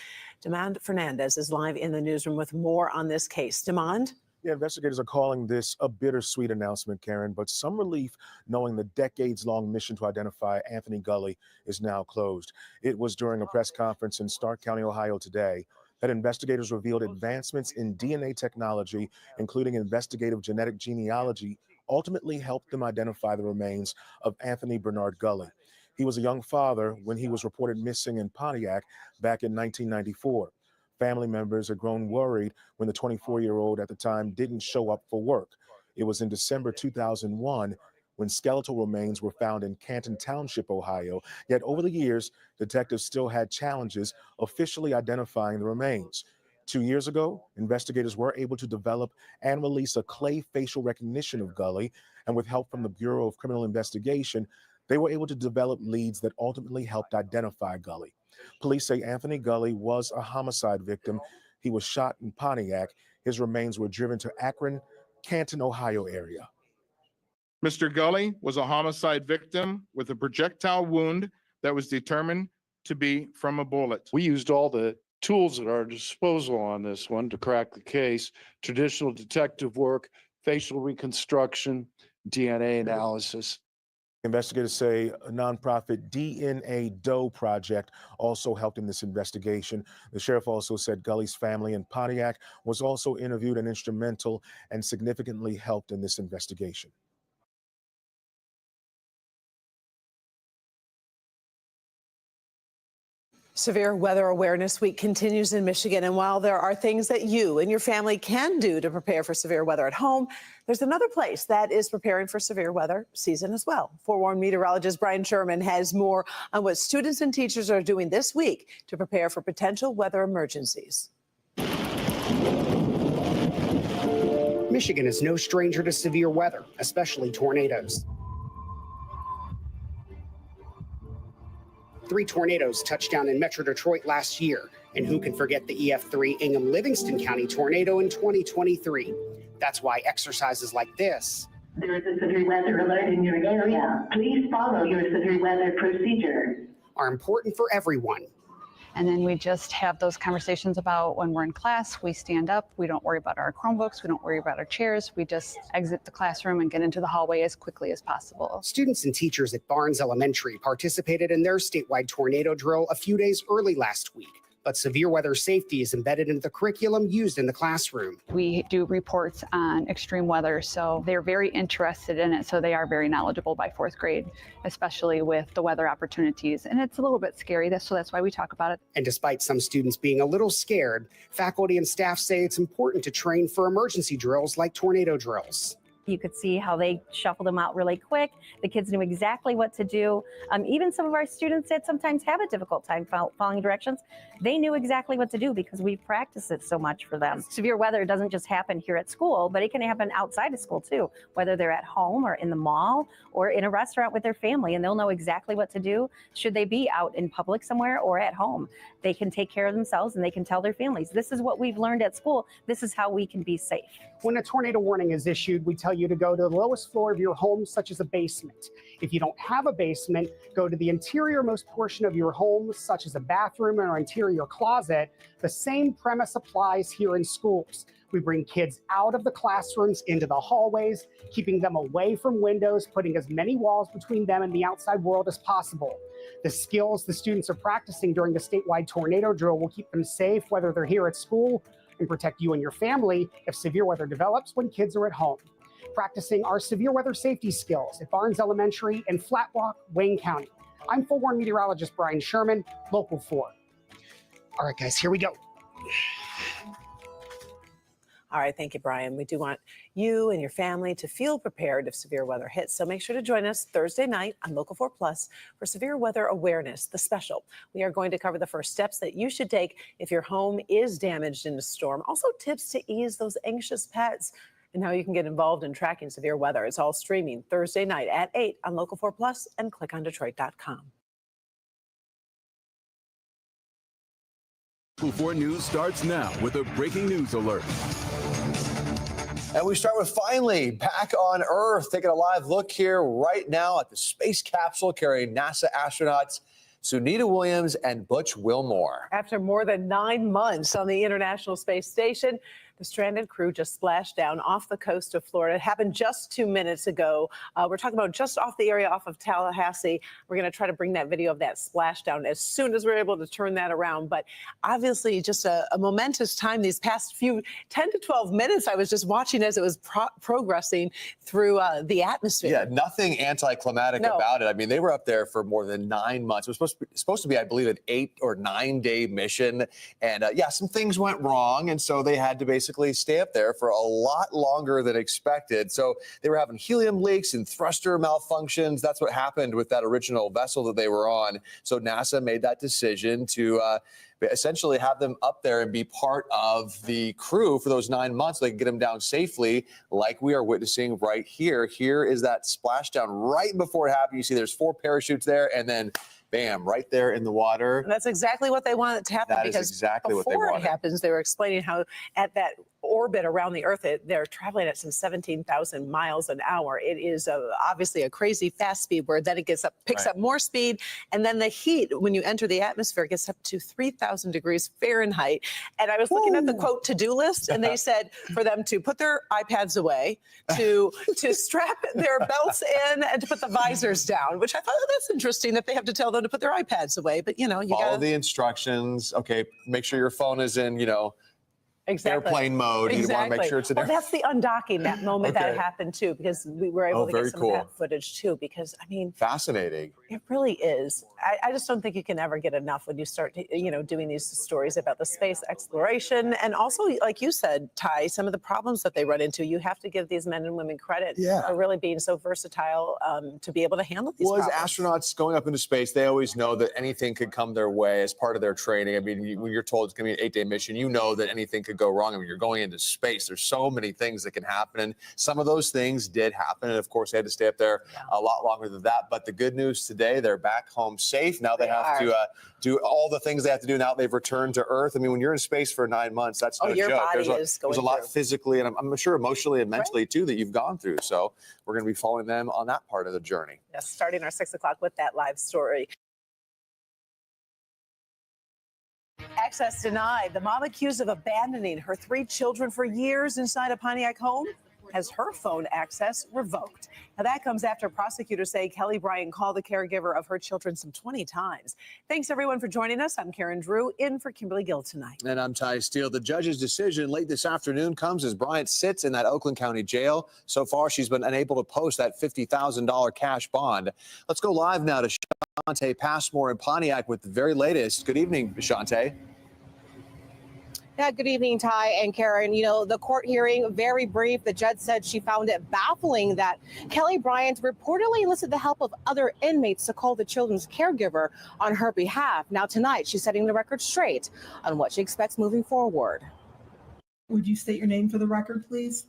[SPEAKER 14] Demand Fernandez is live in the newsroom with more on this case. Demand?
[SPEAKER 15] Yeah, investigators are calling this a bittersweet announcement, Karen, but some relief knowing the decades-long mission to identify Anthony Gully is now closed. It was during a press conference in Stark County, Ohio today that investigators revealed advancements in DNA technology, including investigative genetic genealogy, ultimately helped them identify the remains of Anthony Bernard Gully. He was a young father when he was reported missing in Pontiac back in 1994. Family members had grown worried when the 24-year-old at the time didn't show up for work. It was in December 2001 when skeletal remains were found in Canton Township, Ohio. Yet over the years, detectives still had challenges officially identifying the remains. 2 years ago, investigators were able to develop and release a clay facial recognition of Gully, and with help from the Bureau of Criminal Investigation, they were able to develop leads that ultimately helped identify Gully. Police say Anthony Gully was a homicide victim. He was shot in Pontiac. His remains were driven to Akron, Canton, Ohio area.
[SPEAKER 16] Mr. Gully was a homicide victim with a projectile wound that was determined to be from a bullet.
[SPEAKER 24] We used all the tools at our disposal on this one to crack the case: traditional detective work, facial reconstruction, DNA analysis.
[SPEAKER 15] Investigators say a nonprofit DNA Doe project also helped in this investigation. The sheriff also said Gully's family in Pontiac was also interviewed and instrumental and significantly helped in this investigation.
[SPEAKER 14] Severe Weather Awareness Week continues in Michigan, and while there are things that you and your family can do to prepare for severe weather at home, there's another place that is preparing for severe weather season as well. Forewarned meteorologist Brian Sherman has more on what students and teachers are doing this week to prepare for potential weather emergencies.
[SPEAKER 2] Michigan is no stranger to severe weather, especially tornadoes. 3 tornadoes touched down in Metro Detroit last year, and who can forget the EF3 Ingham-Livingston County tornado in 2023? That's why exercises like this.
[SPEAKER 8] There is a severe weather alert in your area. Please follow your severe weather procedure.
[SPEAKER 2] Are important for everyone.
[SPEAKER 9] And then we just have those conversations about when we're in class, we stand up, we don't worry about our Chromebooks, we don't worry about our chairs, we just exit the classroom and get into the hallway as quickly as possible.
[SPEAKER 2] Students and teachers at Barnes Elementary participated in their statewide tornado drill a few days early last week. But severe weather safety is embedded into the curriculum used in the classroom.
[SPEAKER 9] We do reports on extreme weather, so they're very interested in it, so they are very knowledgeable by 4th grade, especially with the weather opportunities. And it's a little bit scary, so that's why we talk about it.
[SPEAKER 2] And despite some students being a little scared, faculty and staff say it's important to train for emergency drills like tornado drills.
[SPEAKER 11] You could see how they shuffled them out really quick. The kids knew exactly what to do. Even some of our students that sometimes have a difficult time following directions, they knew exactly what to do because we practice it so much for them. Severe weather doesn't just happen here at school, but it can happen outside of school too, whether they're at home or in the mall or in a restaurant with their family, and they'll know exactly what to do should they be out in public somewhere or at home. They can take care of themselves and they can tell their families, this is what we've learned at school. This is how we can be safe.
[SPEAKER 2] When a tornado warning is issued, we tell you to go to the lowest floor of your home, such as a basement. If you don't have a basement, go to the interiormost portion of your home, such as a bathroom or interior closet. The same premise applies here in schools. We bring kids out of the classrooms into the hallways, keeping them away from windows, putting as many walls between them and the outside world as possible. The skills the students are practicing during the statewide tornado drill will keep them safe, whether they're here at school, and protect you and your family if severe weather develops when kids are at home. Practicing our severe weather safety skills at Barnes Elementary and Flat Rock, Wayne County. I'm forewarned meteorologist Brian Sherman, Local 4. All right, guys, here we go.
[SPEAKER 14] All right, thank you, Brian. We do want you and your family to feel prepared if severe weather hits. So make sure to join us Thursday night on Local 4 Plus for Severe Weather Awareness, the special. We are going to cover the first steps that you should take if your home is damaged in a storm. Also, tips to ease those anxious pets and how you can get involved in tracking severe weather. It's all streaming Thursday night at 8 on Local 4 Plus and clickondetroit.com.
[SPEAKER 17] Local 4 News starts now with a breaking news alert.
[SPEAKER 18] And we start with finally back on Earth, taking a live look here right now at the space capsule carrying NASA astronauts Sunita Williams and Butch Wilmore.
[SPEAKER 14] After more than 9 months on the International Space Station, the stranded crew just splashed down off the coast of Florida. It happened just 2 minutes ago. We're talking about just off the area off of Tallahassee. We're going to try to bring that video of that splashdown as soon as we're able to turn that around. But obviously just a momentous time these past few 10 to 12 minutes. I was just watching as it was progressing through the atmosphere.
[SPEAKER 18] Yeah, nothing anticlimactic about it. I mean, they were up there for more than 9 months. It was supposed to be, I believe, an 8 or 9 day mission. And yeah, some things went wrong. And so they had to basically stay up there for a lot longer than expected. So they were having helium leaks and thruster malfunctions. That's what happened with that original vessel that they were on. So NASA made that decision to essentially have them up there and be part of the crew for those 9 months so they can get them down safely, like we are witnessing right here. Here is that splashdown right before it happened. You see there's 4 parachutes there, and then bam, right there in the water.
[SPEAKER 14] And that's exactly what they wanted to happen.
[SPEAKER 18] That is
[SPEAKER 14] because
[SPEAKER 18] exactly what they
[SPEAKER 14] before
[SPEAKER 18] wanted.
[SPEAKER 14] it happens, they were explaining how at that orbit around the Earth, they're traveling at some 17,000 miles an hour. It is obviously a crazy fast speed where then it picks up more speed. And then the heat, when you enter the atmosphere, gets up to 3,000 degrees Fahrenheit. And I was looking at the quote to-do list, and they said for them to put their iPads away, to strap their belts in, and to put the visors down, which I thought, oh, that's interesting that they have to tell them to put their iPads away. But, you know, you
[SPEAKER 18] Follow
[SPEAKER 14] got
[SPEAKER 18] the instructions. Okay, make sure your phone is in, airplane mode. You want to make sure it's in
[SPEAKER 14] Well,
[SPEAKER 18] there.
[SPEAKER 14] that's the undocking, that moment that
[SPEAKER 18] Okay.
[SPEAKER 14] happened too, because we were able
[SPEAKER 18] Oh,
[SPEAKER 14] to
[SPEAKER 18] very
[SPEAKER 14] get some
[SPEAKER 18] cool.
[SPEAKER 14] of that footage too, because I mean,
[SPEAKER 18] Fascinating.
[SPEAKER 14] it really is. I just don't think you can ever get enough when you start, doing these stories about the space exploration. And also, like you said, Ty, some of the problems that they run into, you have to give these men and women credit for really being so versatile to be able to handle these
[SPEAKER 18] Well, as
[SPEAKER 14] problems.
[SPEAKER 18] astronauts going up into space, they always know that anything could come their way as part of their training. I mean, when you're told it's going to be an 8-day mission, you know that anything could go wrong. I mean, you're going into space. There's so many things that can happen. And some of those things did happen. And of course, they had to stay up there a lot longer than that. But the good news today, they're back home safe. Now they have to do all the things they have to do now they've returned to Earth. I mean, when you're in space for 9 months, that's no
[SPEAKER 14] your
[SPEAKER 18] joke.
[SPEAKER 14] body
[SPEAKER 18] There's a lot physically and I'm sure emotionally and mentally too that you've gone through. So we're going to be following them on that part of the journey.
[SPEAKER 14] Yes, starting our 6 o'clock with that live story. Access denied. The mom accused of abandoning her 3 children for years inside a Pontiac home has her phone access revoked. Now that comes after prosecutors say Kelly Bryant called the caregiver of her children some 20 times. Thanks everyone for joining us. I'm Karen Drew in for Kimberly Gill tonight.
[SPEAKER 18] And I'm Ty Steele. The judge's decision late this afternoon comes as Bryant sits in that Oakland County jail. So far, she's been unable to post that $50,000 cash bond. Let's go live now to Shante Passmore in Pontiac with the very latest. Good evening, Shante.
[SPEAKER 4] Yeah, good evening, Ty and Karen. You know, the court hearing, very brief. The judge said she found it baffling that Kelly Bryant reportedly enlisted the help of other inmates to call the children's caregiver on her behalf. Now, tonight, she's setting the record straight on what she expects moving forward.
[SPEAKER 7] Would you state your name for the record, please?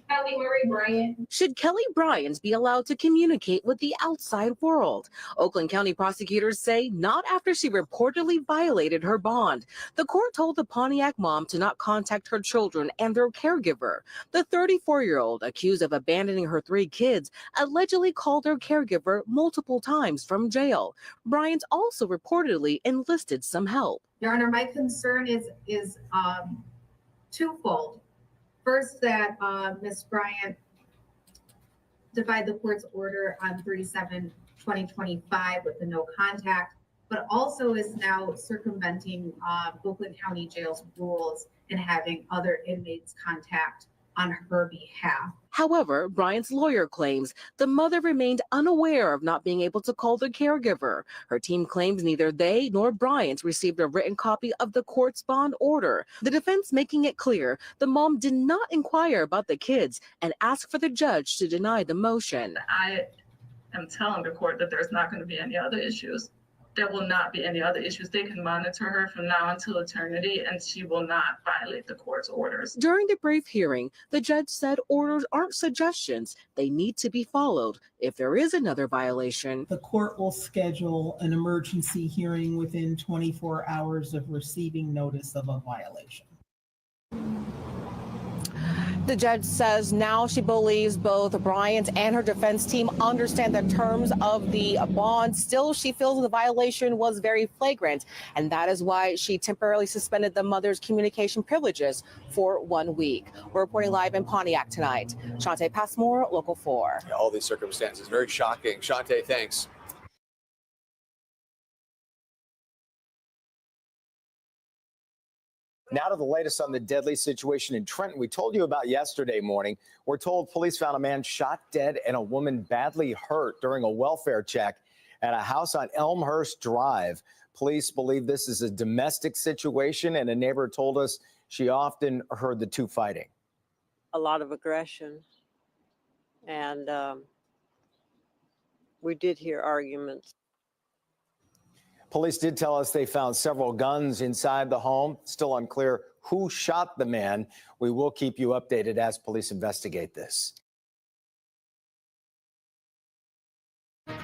[SPEAKER 10] Kelly Marie Bryant. Should Kelly Bryant be allowed to communicate with the outside world? Oakland County prosecutors say not after she reportedly violated her bond. The court told the Pontiac mom to not contact her children and their caregiver. The 34-year-old, accused of abandoning her 3 kids, allegedly called her caregiver multiple times from jail. Bryant also reportedly enlisted some help.
[SPEAKER 13] Your Honor, my concern is twofold. First, that Ms. Bryant defied the court's order on 3/7/2025 with the no contact, but also is now circumventing Oakland County Jail's rules and having other inmates contact on her behalf.
[SPEAKER 10] However, Bryant's lawyer claims the mother remained unaware of not being able to call the caregiver. Her team claims neither they nor Bryant received a written copy of the court's bond order. The defense making it clear the mom did not inquire about the kids and asked for the judge to deny the motion.
[SPEAKER 19] I am telling the court that there's not going to be any other issues. There will not be any other issues. They can monitor her from now until eternity, and she will not violate the court's orders.
[SPEAKER 10] During the brief hearing, the judge said orders aren't suggestions. They need to be followed. If there is another violation,
[SPEAKER 7] The court will schedule an emergency hearing within 24 hours of receiving notice of a violation.
[SPEAKER 4] The judge says now she believes both Bryant and her defense team understand the terms of the bond. Still, she feels the violation was very flagrant, and that is why she temporarily suspended the mother's communication privileges for 1 week. We're reporting live in Pontiac tonight. Shante Passmore, Local 4.
[SPEAKER 18] Yeah, all these circumstances, very shocking. Shante, thanks.
[SPEAKER 22] Now to the latest on the deadly situation in Trenton we told you about yesterday morning. We're told police found a man shot dead and a woman badly hurt during a welfare check at a house on Elmhurst Drive. Police believe this is a domestic situation, and a neighbor told us she often heard the two fighting.
[SPEAKER 23] A lot of aggression, and we did hear arguments.
[SPEAKER 22] Police did tell us they found several guns inside the home. Still unclear who shot the man. We will keep you updated as police investigate this.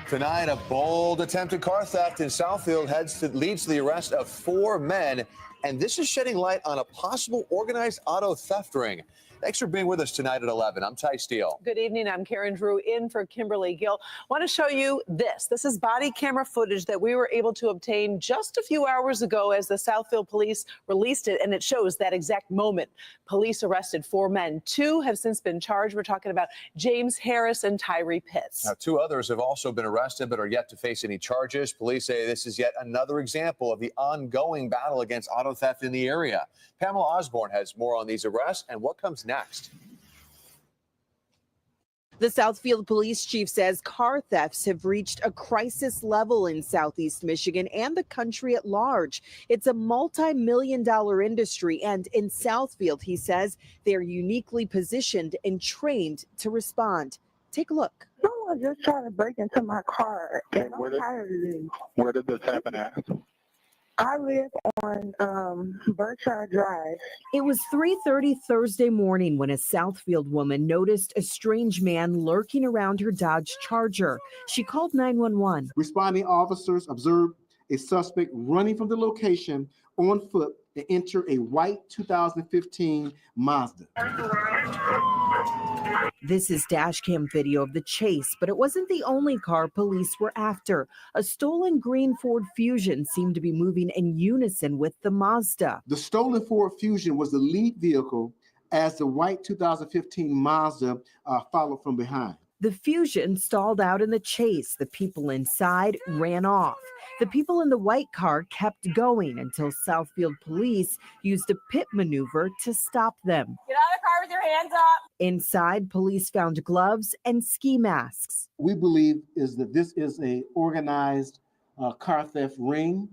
[SPEAKER 18] Tonight, a bold attempted car theft in Southfield leads to the arrest of 4 men. And this is shedding light on a possible organized auto theft ring. Thanks for being with us tonight at 11. I'm Ty Steele.
[SPEAKER 14] Good evening. I'm Karen Drew in for Kimberly Gill. Want to show you this. This is body camera footage that we were able to obtain just a few hours ago as the Southfield police released it, and it shows that exact moment. Police arrested 4 men. 2 have since been charged. We're talking about James Harris and Tyree Pitts.
[SPEAKER 18] Now, 2 others have also been arrested but are yet to face any charges. Police say this is yet another example of the ongoing battle against auto theft in the area. Pamela Osborne has more on these arrests and what comes next.
[SPEAKER 3] The Southfield police chief says car thefts have reached a crisis level in Southeast Michigan and the country at large. It's a multi-million-dollar industry, and in Southfield, he says, they're uniquely positioned and trained to respond. Take a look.
[SPEAKER 5] Someone just tried to break into my car, and I'm tired of this.
[SPEAKER 6] Where did this happen at?
[SPEAKER 5] I live on Berkshire Drive.
[SPEAKER 3] It was 3:30 Thursday morning when a Southfield woman noticed a strange man lurking around her Dodge Charger. She called 911.
[SPEAKER 12] Responding officers observed a suspect running from the location on foot to enter a white 2015 Mazda.
[SPEAKER 3] This is dashcam video of the chase, but it wasn't the only car police were after. A stolen green Ford Fusion seemed to be moving in unison with the Mazda.
[SPEAKER 12] The stolen Ford Fusion was the lead vehicle as the white 2015 Mazda followed from behind.
[SPEAKER 3] The Fusion stalled out in the chase. The people inside ran off. The people in the white car kept going until Southfield police used a pit maneuver to stop them.
[SPEAKER 5] Get out of the car with your hands up.
[SPEAKER 3] Inside, police found gloves and ski masks.
[SPEAKER 12] We believe is that this is a organized car theft ring.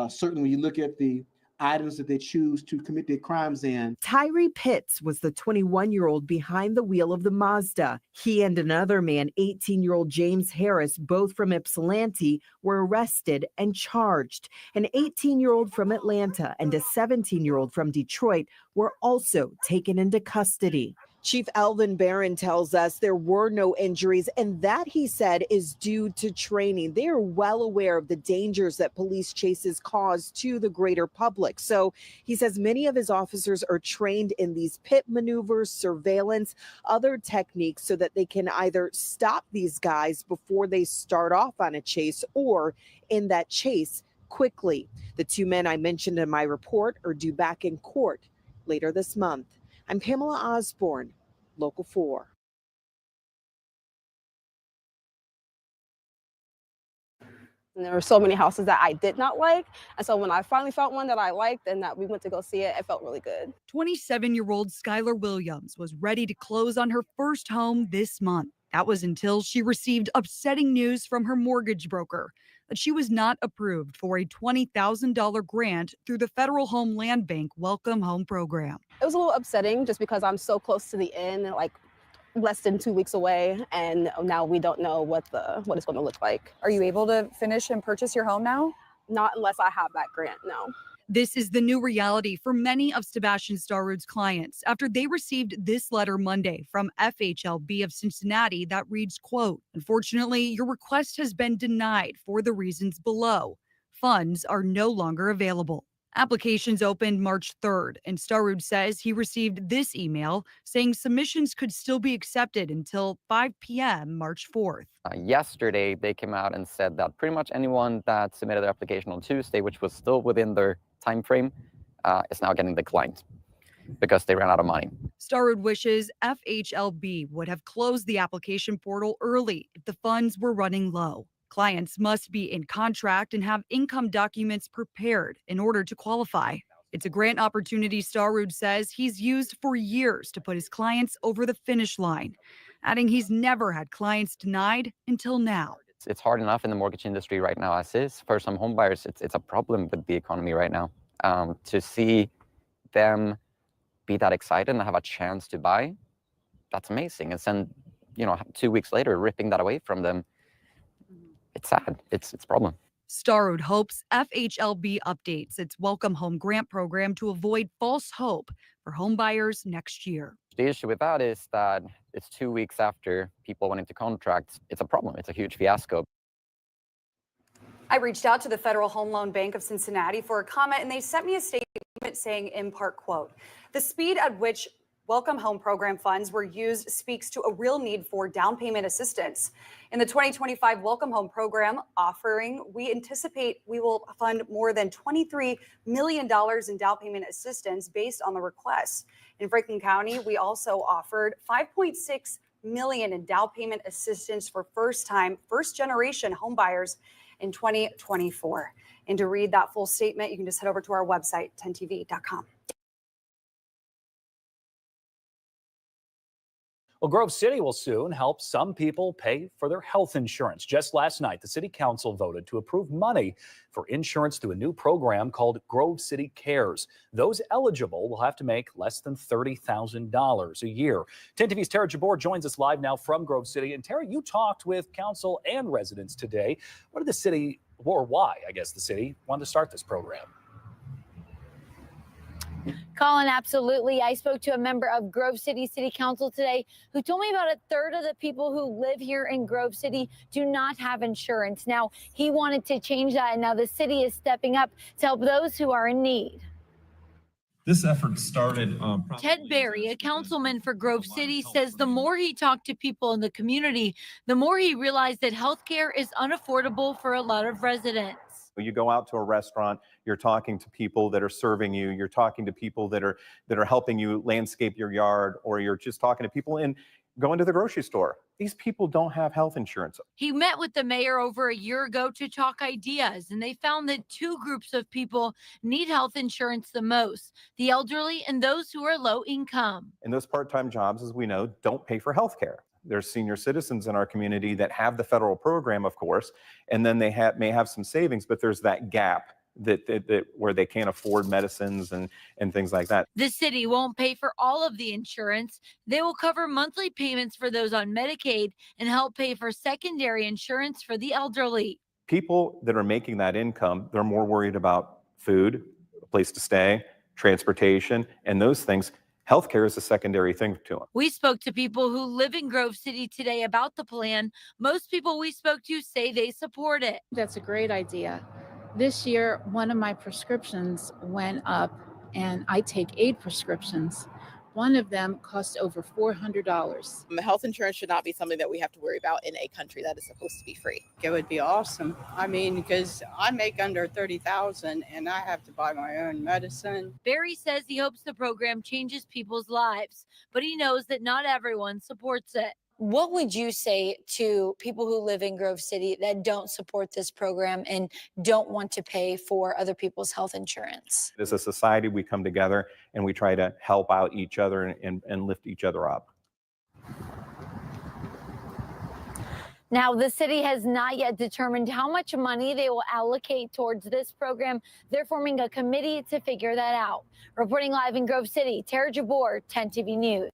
[SPEAKER 12] Certainly, when you look at the items that they choose to commit their crimes in.
[SPEAKER 3] Tyree Pitts was the 21-year-old behind the wheel of the Mazda. He and another man, 18-year-old James Harris, both from Ypsilanti, were arrested and charged. An 18-year-old from Atlanta and a 17-year-old from Detroit were also taken into custody. Chief Alvin Barron tells us there were no injuries, and that, he said, is due to training. They are well aware of the dangers that police chases cause to the greater public. So he says many of his officers are trained in these pit maneuvers, surveillance, other techniques so that they can either stop these guys before they start off on a chase or in that chase quickly. The 2 men I mentioned in my report are due back in court later this month. I'm Pamela Osborne, Local 4.
[SPEAKER 25] And there were so many houses that I did not like. And so when I finally found one that I liked and that we went to go see it, it felt really good.
[SPEAKER 26] 27-year-old Skylar Williams was ready to close on her first home this month. That was until she received upsetting news from her mortgage broker that she was not approved for a $20,000 grant through the Federal Home Land Bank Welcome Home Program.
[SPEAKER 25] It was a little upsetting just because I'm so close to the end, like less than 2 weeks away, and now we don't know what it's going to look like.
[SPEAKER 27] Are you able to finish and purchase your home now?
[SPEAKER 25] Not unless I have that grant, no.
[SPEAKER 26] This is the new reality for many of Sebastian Starrood's clients after they received this letter Monday from FHLB of Cincinnati that reads, quote, "Unfortunately, your request has been denied for the reasons below. Funds are no longer available." Applications opened March 3rd, and Starrood says he received this email saying submissions could still be accepted until 5 p.m. March 4th.
[SPEAKER 28] Yesterday, they came out and said that pretty much anyone that submitted their application on Tuesday, which was still within their time frame, is now getting declined because they ran out of money.
[SPEAKER 26] Starrood wishes FHLB would have closed the application portal early if the funds were running low. Clients must be in contract and have income documents prepared in order to qualify. It's a grant opportunity Starrood says he's used for years to put his clients over the finish line, adding he's never had clients denied until now.
[SPEAKER 28] It's hard enough in the mortgage industry right now as is. For some home buyers, it's a problem with the economy right now. To see them be that excited and have a chance to buy, that's amazing. And then, 2 weeks later, ripping that away from them, it's sad. It's a problem.
[SPEAKER 26] Starrood hopes FHLB updates its Welcome Home Grant program to avoid false hope for home buyers next year.
[SPEAKER 28] The issue with that is that it's 2 weeks after people went into contracts. It's a problem. It's a huge fiasco.
[SPEAKER 29] I reached out to the Federal Home Loan Bank of Cincinnati for a comment, and they sent me a statement saying, in part, quote, "The speed at which Welcome Home Program funds were used speaks to a real need for down payment assistance. In the 2025 Welcome Home Program offering, we anticipate we will fund more than $23 million in down payment assistance based on the requests. In Franklin County, we also offered $5.6 million in down payment assistance for first generation home buyers in 2024. And to read that full statement, you can just head over to our website, 10tv.com.
[SPEAKER 1] Well, Grove City will soon help some people pay for their health insurance. Just last night, the City Council voted to approve money for insurance through a new program called Grove City Cares. Those eligible will have to make less than $30,000 a year. 10 TV's Tara Jabor joins us live now from Grove City. And Tara, you talked with council and residents today. What did the city, or why, I guess, the city wanted to start this program?
[SPEAKER 6] Colin, absolutely. I spoke to a member of Grove City City Council today who told me about a third of the people who live here in Grove City do not have insurance. Now, he wanted to change that, and now the city is stepping up to help those who are in need.
[SPEAKER 8] This effort started.
[SPEAKER 9] Ted Berry, a councilman for Grove City, says the more he talked to people in the community, the more he realized that healthcare is unaffordable for a lot of residents.
[SPEAKER 8] You go out to a restaurant, you're talking to people that are serving you, you're talking to people that are helping you landscape your yard, or you're just talking to people in going to the grocery store. These people don't have health insurance.
[SPEAKER 9] He met with the mayor over a year ago to talk ideas, and they found that two groups of people need health insurance the most: the elderly and those who are low income.
[SPEAKER 8] And those part-time jobs, as we know, don't pay for health care. There's senior citizens in our community that have the federal program, of course, and then they may have some savings, but there's that gap that where they can't afford medicines and things like that.
[SPEAKER 9] The city won't pay for all of the insurance. They will cover monthly payments for those on Medicaid and help pay for secondary insurance for the elderly.
[SPEAKER 8] People that are making that income, they're more worried about food, a place to stay, transportation, and those things. Healthcare is a secondary thing to them.
[SPEAKER 9] We spoke to people who live in Grove City today about the plan. Most people we spoke to say they support it.
[SPEAKER 15] That's a great idea. This year, one of my prescriptions went up, and I take 8 prescriptions. One of them cost over $400.
[SPEAKER 16] Health insurance should not be something that we have to worry about in a country that is supposed to be free.
[SPEAKER 20] It would be awesome. I mean, because I make under $30,000 and I have to buy my own medicine.
[SPEAKER 9] Barry says he hopes the program changes people's lives, but he knows that not everyone supports it.
[SPEAKER 6] What would you say to people who live in Grove City that don't support this program and don't want to pay for other people's health insurance?
[SPEAKER 8] As a society, we come together and we try to help out each other and lift each other up.
[SPEAKER 6] Now, the city has not yet determined how much money they will allocate towards this program. They're forming a committee to figure that out. Reporting live in Grove City, Tara Jabor, 10 TV News.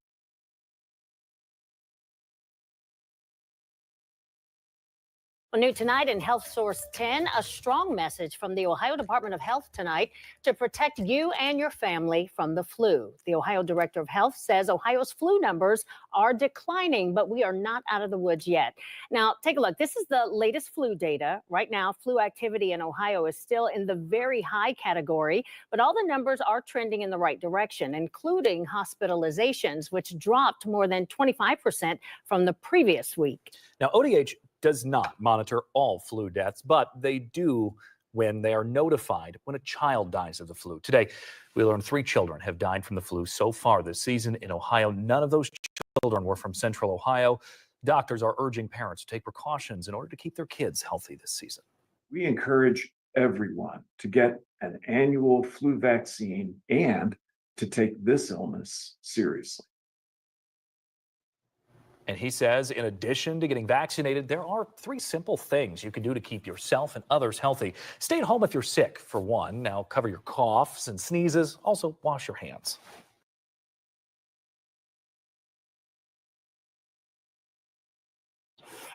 [SPEAKER 21] Well, new tonight in Health Source 10, a strong message from the Ohio Department of Health tonight to protect you and your family from the flu. The Ohio Director of Health says Ohio's flu numbers are declining, but we are not out of the woods yet. Now, take a look. This is the latest flu data. Right now, flu activity in Ohio is still in the very high category, but all the numbers are trending in the right direction, including hospitalizations, which dropped more than 25% from the previous week.
[SPEAKER 1] Now, ODH does not monitor all flu deaths, but they do when they are notified when a child dies of the flu. Today, we learned 3 children have died from the flu so far this season in Ohio. None of those children were from Central Ohio. Doctors are urging parents to take precautions in order to keep their kids healthy this season.
[SPEAKER 24] We encourage everyone to get an annual flu vaccine and to take this illness seriously.
[SPEAKER 1] And he says, in addition to getting vaccinated, there are 3 simple things you can do to keep yourself and others healthy. Stay at home if you're sick, for one. Now, cover your coughs and sneezes. Also, wash your hands.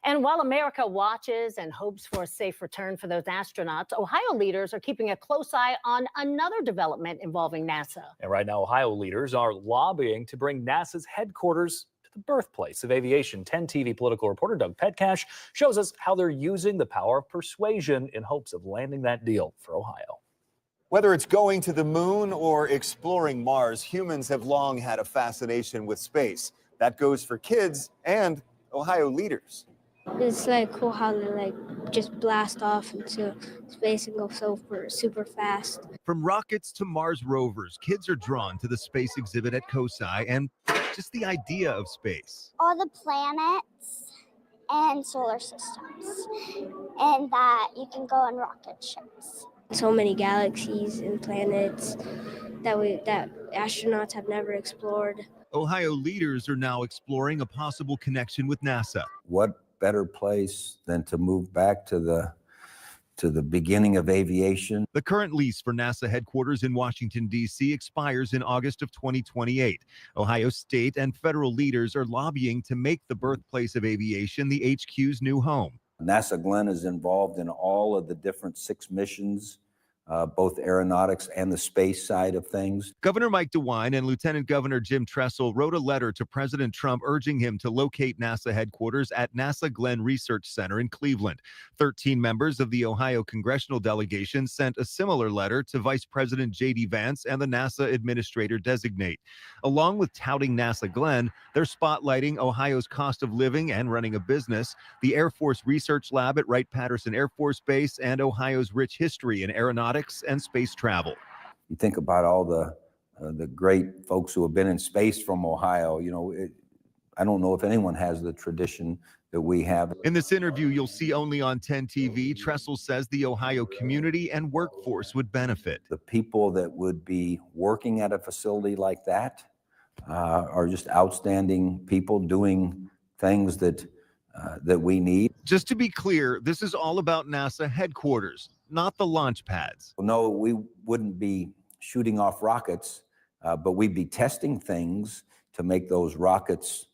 [SPEAKER 21] And while America watches and hopes for a safe return for those astronauts, Ohio leaders are keeping a close eye on another development involving NASA.
[SPEAKER 1] And right now, Ohio leaders are lobbying to bring NASA's headquarters to the birthplace of aviation. 10 TV political reporter Doug Petcash shows us how they're using the power of persuasion in hopes of landing that deal for Ohio.
[SPEAKER 2] Whether it's going to the moon or exploring Mars, humans have long had a fascination with space. That goes for kids and Ohio leaders.
[SPEAKER 4] It's like cool how they like just blast off into space and go super fast.
[SPEAKER 7] From rockets to Mars rovers, kids are drawn to the space exhibit at COSI and just the idea of space.
[SPEAKER 4] All the planets and solar systems, and that you can go on rocket ships. So many galaxies and planets that astronauts have never explored.
[SPEAKER 7] Ohio leaders are now exploring a possible connection with NASA.
[SPEAKER 10] What better place than to move back to the beginning of aviation?
[SPEAKER 7] The current lease for NASA headquarters in Washington, D.C. expires in August of 2028. Ohio state and federal leaders are lobbying to make the birthplace of aviation the HQ's new home.
[SPEAKER 10] NASA Glenn is involved in all of the different 6 missions, both aeronautics and the space side of things.
[SPEAKER 7] Governor Mike DeWine and Lieutenant Governor Jim Tressel wrote a letter to President Trump urging him to locate NASA headquarters at NASA Glenn Research Center in Cleveland. 13 members of the Ohio congressional delegation sent a similar letter to Vice President J.D. Vance and the NASA Administrator Designate. Along with touting NASA Glenn, they're spotlighting Ohio's cost of living and running a business, the Air Force Research Lab at Wright-Patterson Air Force Base, and Ohio's rich history in aeronautics and space travel.
[SPEAKER 10] You think about all the great folks who have been in space from Ohio. You know, I don't know if anyone has the tradition that we have.
[SPEAKER 7] In this interview you'll see only on 10 TV, Tressel says the Ohio community and workforce would benefit.
[SPEAKER 10] The people that would be working at a facility like that are just outstanding people doing things that we need.
[SPEAKER 7] Just to be clear, this is all about NASA headquarters, not the launch pads.
[SPEAKER 10] No, we wouldn't be shooting off rockets, but we'd be testing things to make those rockets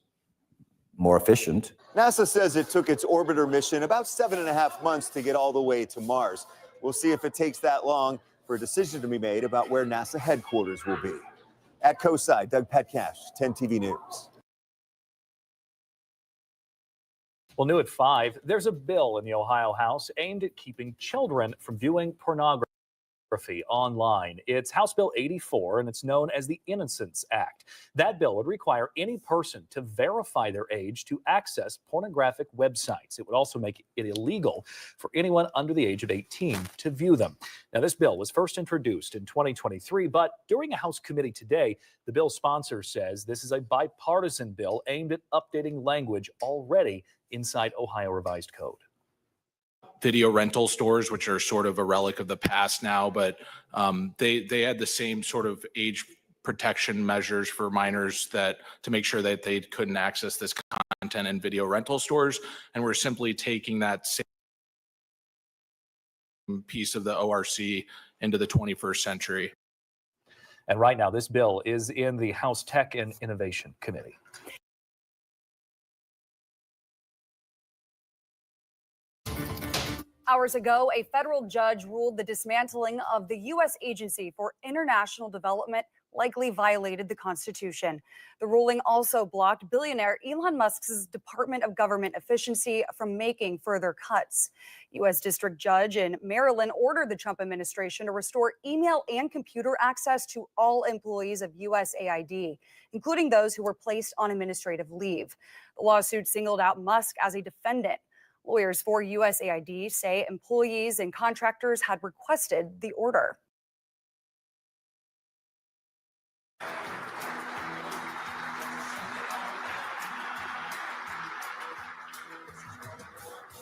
[SPEAKER 10] more efficient.
[SPEAKER 2] NASA says it took its orbiter mission about 7.5 months to get all the way to Mars. We'll see if it takes that long for a decision to be made about where NASA headquarters will be. At COSI, Doug Petcash, 10 TV News.
[SPEAKER 1] Well, new at 5, there's a bill in the Ohio House aimed at keeping children from viewing pornography online. It's House Bill 84, and it's known as the Innocence Act. That bill would require any person to verify their age to access pornographic websites. It would also make it illegal for anyone under the age of 18 to view them. Now, this bill was first introduced in 2023, but during a House committee today, the bill's sponsor says this is a bipartisan bill aimed at updating language already inside Ohio Revised Code.
[SPEAKER 11] Video rental stores, which are sort of a relic of the past now, but they had the same sort of age protection measures for minors that to make sure that they couldn't access this content in video rental stores. And we're simply taking that same piece of the ORC into the 21st century.
[SPEAKER 1] And right now, this bill is in the House Tech and Innovation Committee.
[SPEAKER 29] Hours ago, a federal judge ruled the dismantling of the U.S. Agency for International Development likely violated the Constitution. The ruling also blocked billionaire Elon Musk's Department of Government Efficiency from making further cuts. U.S. District Judge in Maryland ordered the Trump administration to restore email and computer access to all employees of USAID, including those who were placed on administrative leave. The lawsuit singled out Musk as a defendant. Lawyers for USAID say employees and contractors had requested the order.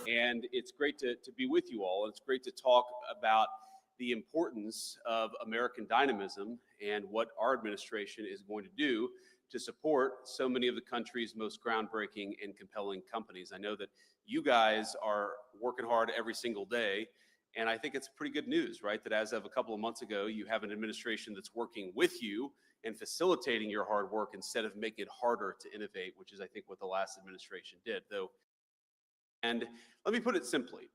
[SPEAKER 13] And it's great to be with you all. It's great to talk about the importance of American dynamism and what our administration is going to do to support so many of the country's most groundbreaking and compelling companies. I know that you guys are working hard every single day, and I think it's pretty good news, right? That as of a couple of months ago, you have an administration that's working with you and facilitating your hard work instead of making it harder to innovate, which is, I think, what the last administration did. And let me put it simply.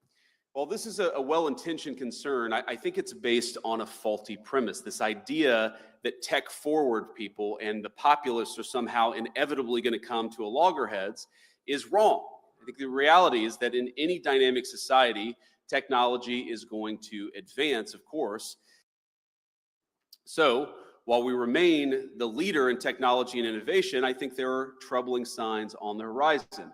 [SPEAKER 13] While this is a well-intentioned concern, I think it's based on a faulty premise. This idea that tech-forward people and the populists are somehow inevitably going to come to a loggerheads is wrong. I think the reality is that in any dynamic society, technology is going to advance, of course, So while we remain the leader in technology and innovation, I think there are troubling signs on the horizon.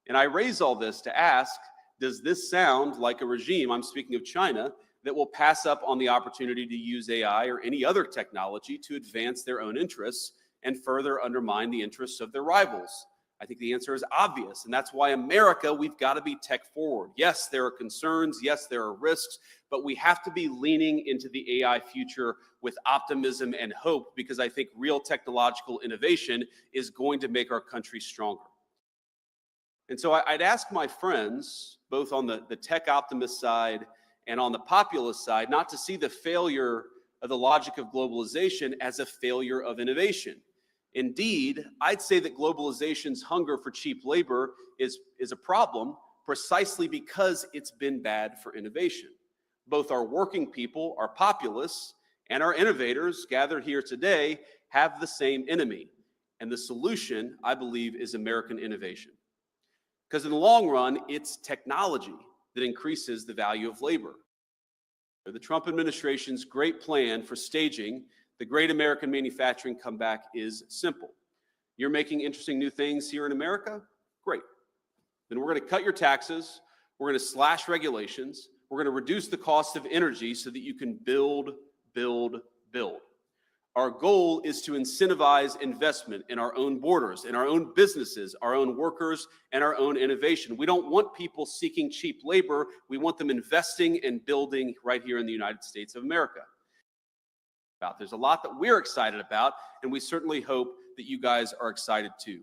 [SPEAKER 13] And I raise all this to ask, does this sound like a regime, I'm speaking of China, that will pass up on the opportunity to use AI or any other technology to advance their own interests and further undermine the interests of their rivals? I think the answer is obvious, and that's why America, we've got to be tech forward. Yes, there are concerns. Yes, there are risks, but we have to be leaning into the AI future with optimism and hope, because I think real technological innovation is going to make our country stronger. And so I'd ask my friends, both on the tech optimist side and on the populist side, not to see the failure of the logic of globalization as a failure of innovation. Indeed, I'd say that globalization's hunger for cheap labor is a problem precisely because it's been bad for innovation. Both our working people, our populists, and our innovators gathered here today have the same enemy. And the solution, I believe, is American innovation. Because in the long run, it's technology that increases the value of labor. The Trump administration's great plan for staging the great American manufacturing comeback is simple. You're making interesting new things here in America? Great. Then we're going to cut your taxes. We're going to slash regulations. We're going to reduce the cost of energy so that you can build, build, build. Our goal is to incentivize investment in our own borders, in our own businesses, our own workers, and our own innovation. We don't want people seeking cheap labor. We want them investing and building right here in the United States of America. There's a lot that we're excited about, and we certainly hope that you guys are excited too.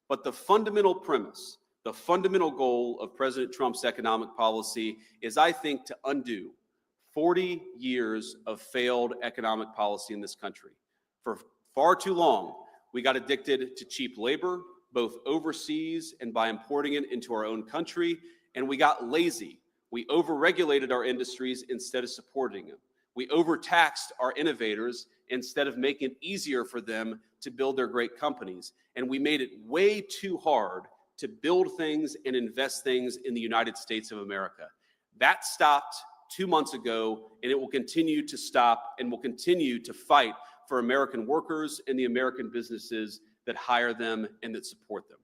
[SPEAKER 13] But the fundamental premise, the fundamental goal of President Trump's economic policy is, I think, to undo 40 years of failed economic policy in this country. For far too long, we got addicted to cheap labor, both overseas and by importing it into our own country, and we got lazy. We overregulated our industries instead of supporting them. We overtaxed our innovators instead of making it easier for them to build their great companies. And we made it way too hard to build things and invest things in the United States of America. That stopped 2 months ago, and it will continue to stop, and will continue to fight for American workers and the American businesses that hire them and that support them.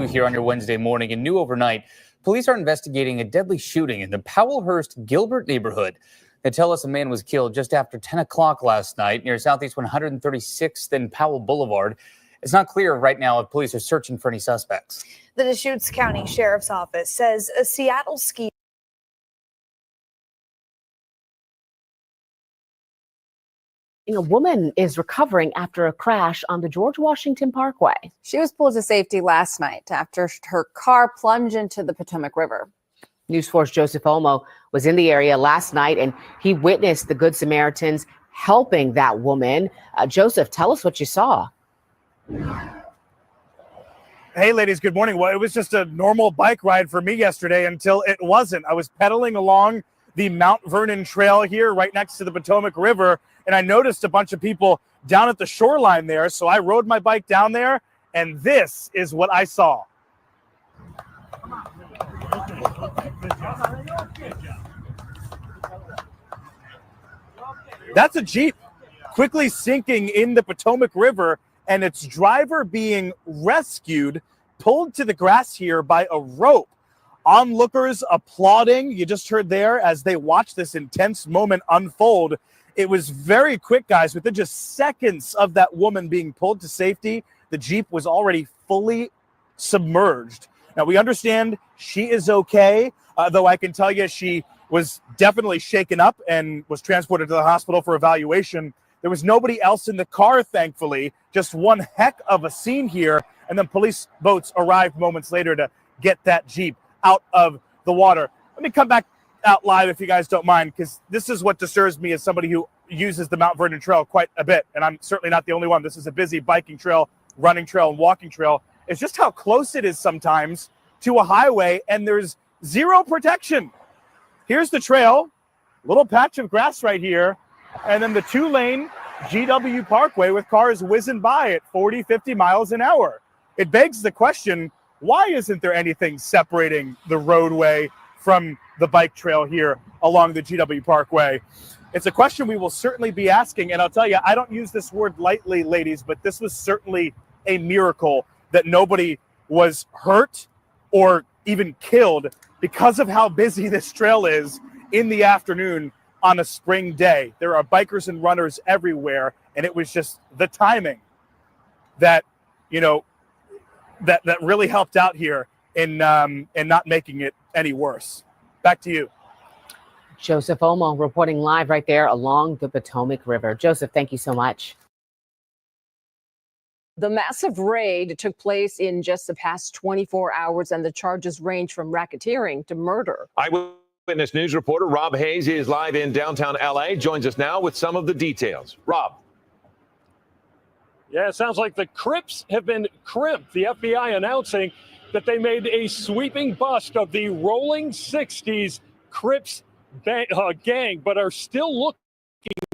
[SPEAKER 3] Here on your Wednesday morning, and new overnight, police are investigating a deadly shooting in the Powellhurst Gilbert neighborhood. They tell us a man was killed just after 10 o'clock last night near Southeast 136th and Powell Boulevard. It's not clear right now if police are searching for any suspects.
[SPEAKER 5] The Deschutes County Sheriff's Office says a Seattle ski
[SPEAKER 12] A woman is recovering after a crash on the George Washington Parkway.
[SPEAKER 27] She was pulled to safety last night after her car plunged into the Potomac River.
[SPEAKER 12] News 4's Joseph Olmo was in the area last night, and he witnessed the Good Samaritans helping that woman. Joseph, tell us what you saw.
[SPEAKER 14] Hey, ladies, good morning. Well, it was just a normal bike ride for me yesterday until it wasn't. I was pedaling along the Mount Vernon Trail here right next to the Potomac River, and I noticed a bunch of people down at the shoreline there. So I rode my bike down there, and this is what I saw. That's a Jeep quickly sinking in the Potomac River, and its driver being rescued, pulled to the grass here by a rope. Onlookers applauding, you just heard there, as they watched this intense moment unfold. It was very quick, guys. Within just seconds of that woman being pulled to safety, the Jeep was already fully submerged. Now, we understand she is okay, though I can tell you she was definitely shaken up and was transported to the hospital for evaluation. There was nobody else in the car, thankfully. Just one heck of a scene here. And then police boats arrived moments later to get that Jeep out of the water. Let me come back out live if you guys don't mind, because this is what disturbs me as somebody who uses the Mount Vernon Trail quite a bit. And I'm certainly not the only one. This is a busy biking trail, running trail, and walking trail. It's just how close it is sometimes to a highway, and there's zero protection. Here's the trail, little patch of grass right here, and then the 2-lane GW Parkway with cars whizzing by at 40, 50 miles an hour. it begs the question, why isn't there anything separating the roadway from the bike trail here along the GW Parkway? It's a question we will certainly be asking. And I'll tell you, I don't use this word lightly, ladies, but this was certainly a miracle that nobody was hurt or even killed because of how busy this trail is in the afternoon on a spring day. There are bikers and runners everywhere, and it was just the timing that, that really helped out here in not making it any worse. Back to you.
[SPEAKER 12] Joseph Omo reporting live right there along the Potomac River. Joseph, thank you so much.
[SPEAKER 15] The massive raid took place in just the past 24 hours, and the charges range from racketeering to murder.
[SPEAKER 17] Eyewitness News reporter Rob Hayes is live in downtown LA. Joins us now with some of the details. Rob.
[SPEAKER 18] Yeah, it sounds like the Crips have been crimped. The FBI announcing that they made a sweeping bust of the Rolling 60s Crips gang, but are still looking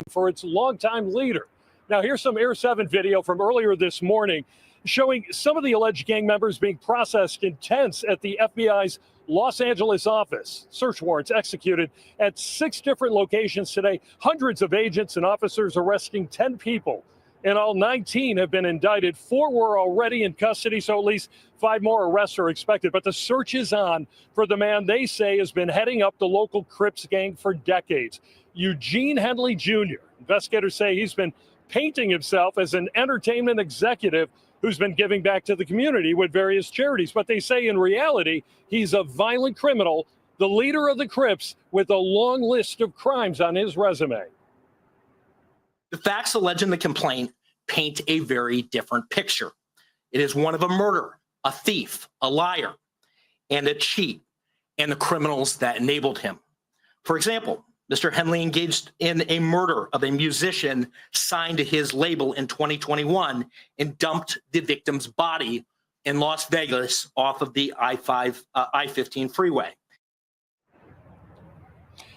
[SPEAKER 18] for its longtime leader. Now, here's some Air 7 video from earlier this morning showing some of the alleged gang members being processed in tents at the FBI's Los Angeles office. Search warrants executed at 6 different locations today. Hundreds of agents and officers arresting 10 people. In all, 19 have been indicted. 4 were already in custody, so at least 5 more arrests are expected. But the search is on for the man they say has been heading up the local Crips gang for decades, Eugene Henley Jr. Investigators say he's been painting himself as an entertainment executive who's been giving back to the community with various charities. But they say in reality, he's a violent criminal, the leader of the Crips with a long list of crimes on his resume.
[SPEAKER 19] The facts alleged in the complaint paint a very different picture. It is one of a murderer, a thief, a liar, and a cheat, and the criminals that enabled him. For example, Mr. Henley engaged in a murder of a musician signed to his label in 2021 and dumped the victim's body in Las Vegas off of the I-15 freeway.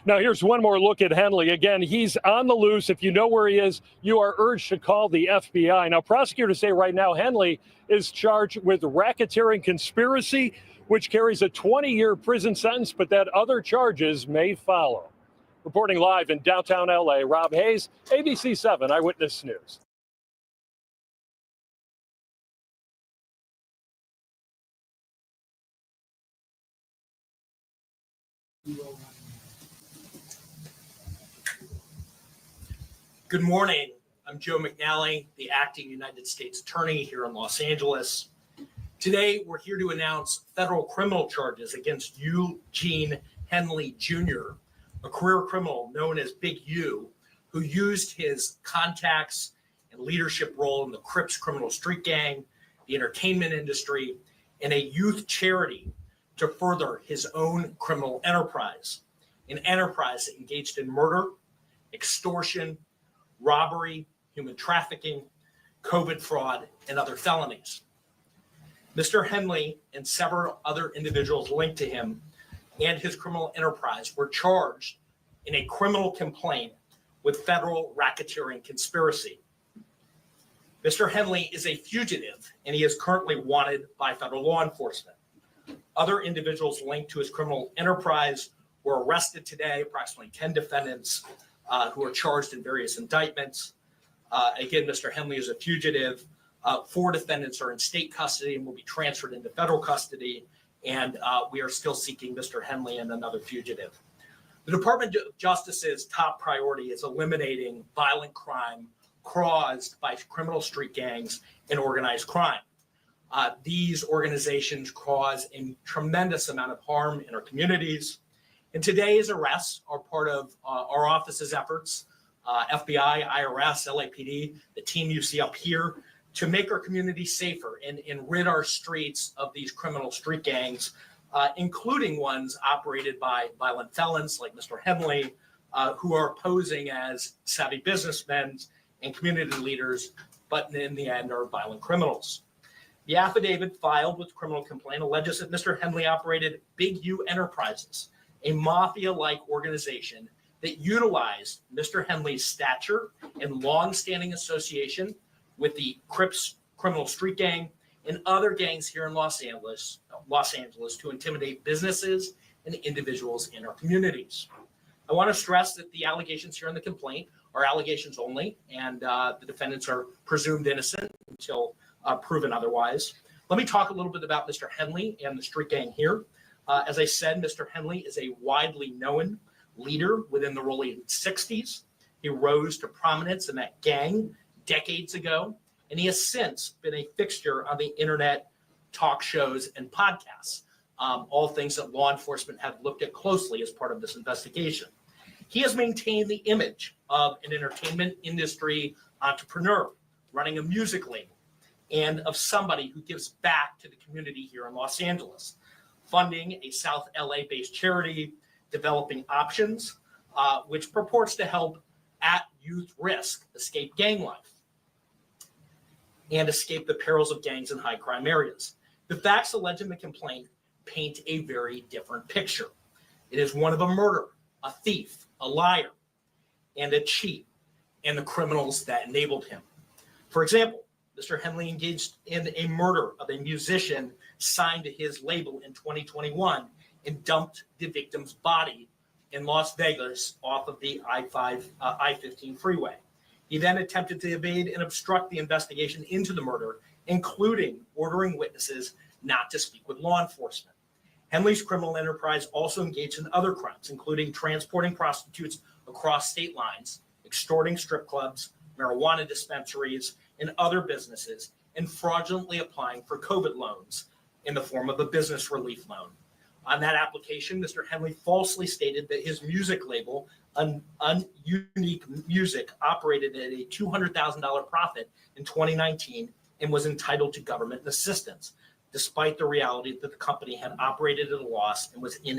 [SPEAKER 18] Now, here's one more look at Henley. Again, he's on the loose. If you know where he is, you are urged to call the FBI. Now, prosecutors say right now Henley is charged with racketeering conspiracy, which carries a 20-year prison sentence, but that other charges may follow. Reporting live in downtown LA, Rob Hayes, ABC 7 Eyewitness News.
[SPEAKER 19] Good morning. I'm Joe McNally, the acting United States Attorney here in Los Angeles. Today, we're here to announce federal criminal charges against Eugene Henley Jr., a career criminal known as Big U, who used his contacts and leadership role in the Crips criminal street gang, the entertainment industry, and a youth charity to further his own criminal enterprise, an enterprise that engaged in murder, extortion, robbery, human trafficking, COVID fraud, and other felonies. Mr. Henley and several other individuals linked to him and his criminal enterprise were charged in a criminal complaint with federal racketeering conspiracy. Mr. Henley is a fugitive, and he is currently wanted by federal law enforcement. Other individuals linked to his criminal enterprise were arrested today, approximately 10 defendants who are charged in various indictments. Again, Mr. Henley is a fugitive. 4 defendants are in state custody and will be transferred into federal custody. And we are still seeking Mr. Henley and another fugitive. The Department of Justice's top priority is eliminating violent crime caused by criminal street gangs and organized crime. These organizations cause a tremendous amount of harm in our communities. And today's arrests are part of our office's efforts, FBI, IRS, LAPD, the team you see up here, to make our community safer and rid our streets of these criminal street gangs, including ones operated by violent felons like Mr. Henley, who are posing as savvy businessmen and community leaders, but in the end are violent criminals. The affidavit filed with the criminal complaint alleges that Mr. Henley operated Big U Enterprises, a mafia-like organization that utilized Mr. Henley's stature and long-standing association with the Crips criminal street gang and other gangs here in Los Angeles to intimidate businesses and individuals in our communities. I want to stress that the allegations here in the complaint are allegations only, and the defendants are presumed innocent until proven otherwise. Let me talk a little bit about Mr. Henley and the street gang here. As I said, Mr. Henley is a widely known leader within the Rolling 60s. He rose to prominence in that gang decades ago, and he has since been a fixture on the internet talk shows and podcasts, all things that law enforcement have looked at closely as part of this investigation. He has maintained the image of an entertainment industry entrepreneur running a music label and of somebody who gives back to the community here in Los Angeles, funding a South LA-based charity, Developing Options, which purports to help at youth risk escape gang life and escape the perils of gangs in high crime areas. The facts alleged in the complaint paint a very different picture. It is one of a murderer, a thief, a liar, and a cheat, and the criminals that enabled him. For example, Mr. Henley engaged in a murder of a musician signed to his label in 2021 and dumped the victim's body in Las Vegas off of the I-15 freeway. He then attempted to evade and obstruct the investigation into the murder, including ordering witnesses not to speak with law enforcement. Henley's criminal enterprise also engaged in other crimes, including transporting prostitutes across state lines, extorting strip clubs, marijuana dispensaries, and other businesses, and fraudulently applying for COVID loans in the form of a business relief loan. On that application, Mr. Henley falsely stated that his music label, Unique Music, operated at a $200,000 profit in 2019 and was entitled to government assistance, despite the reality that the company had operated at a loss and was in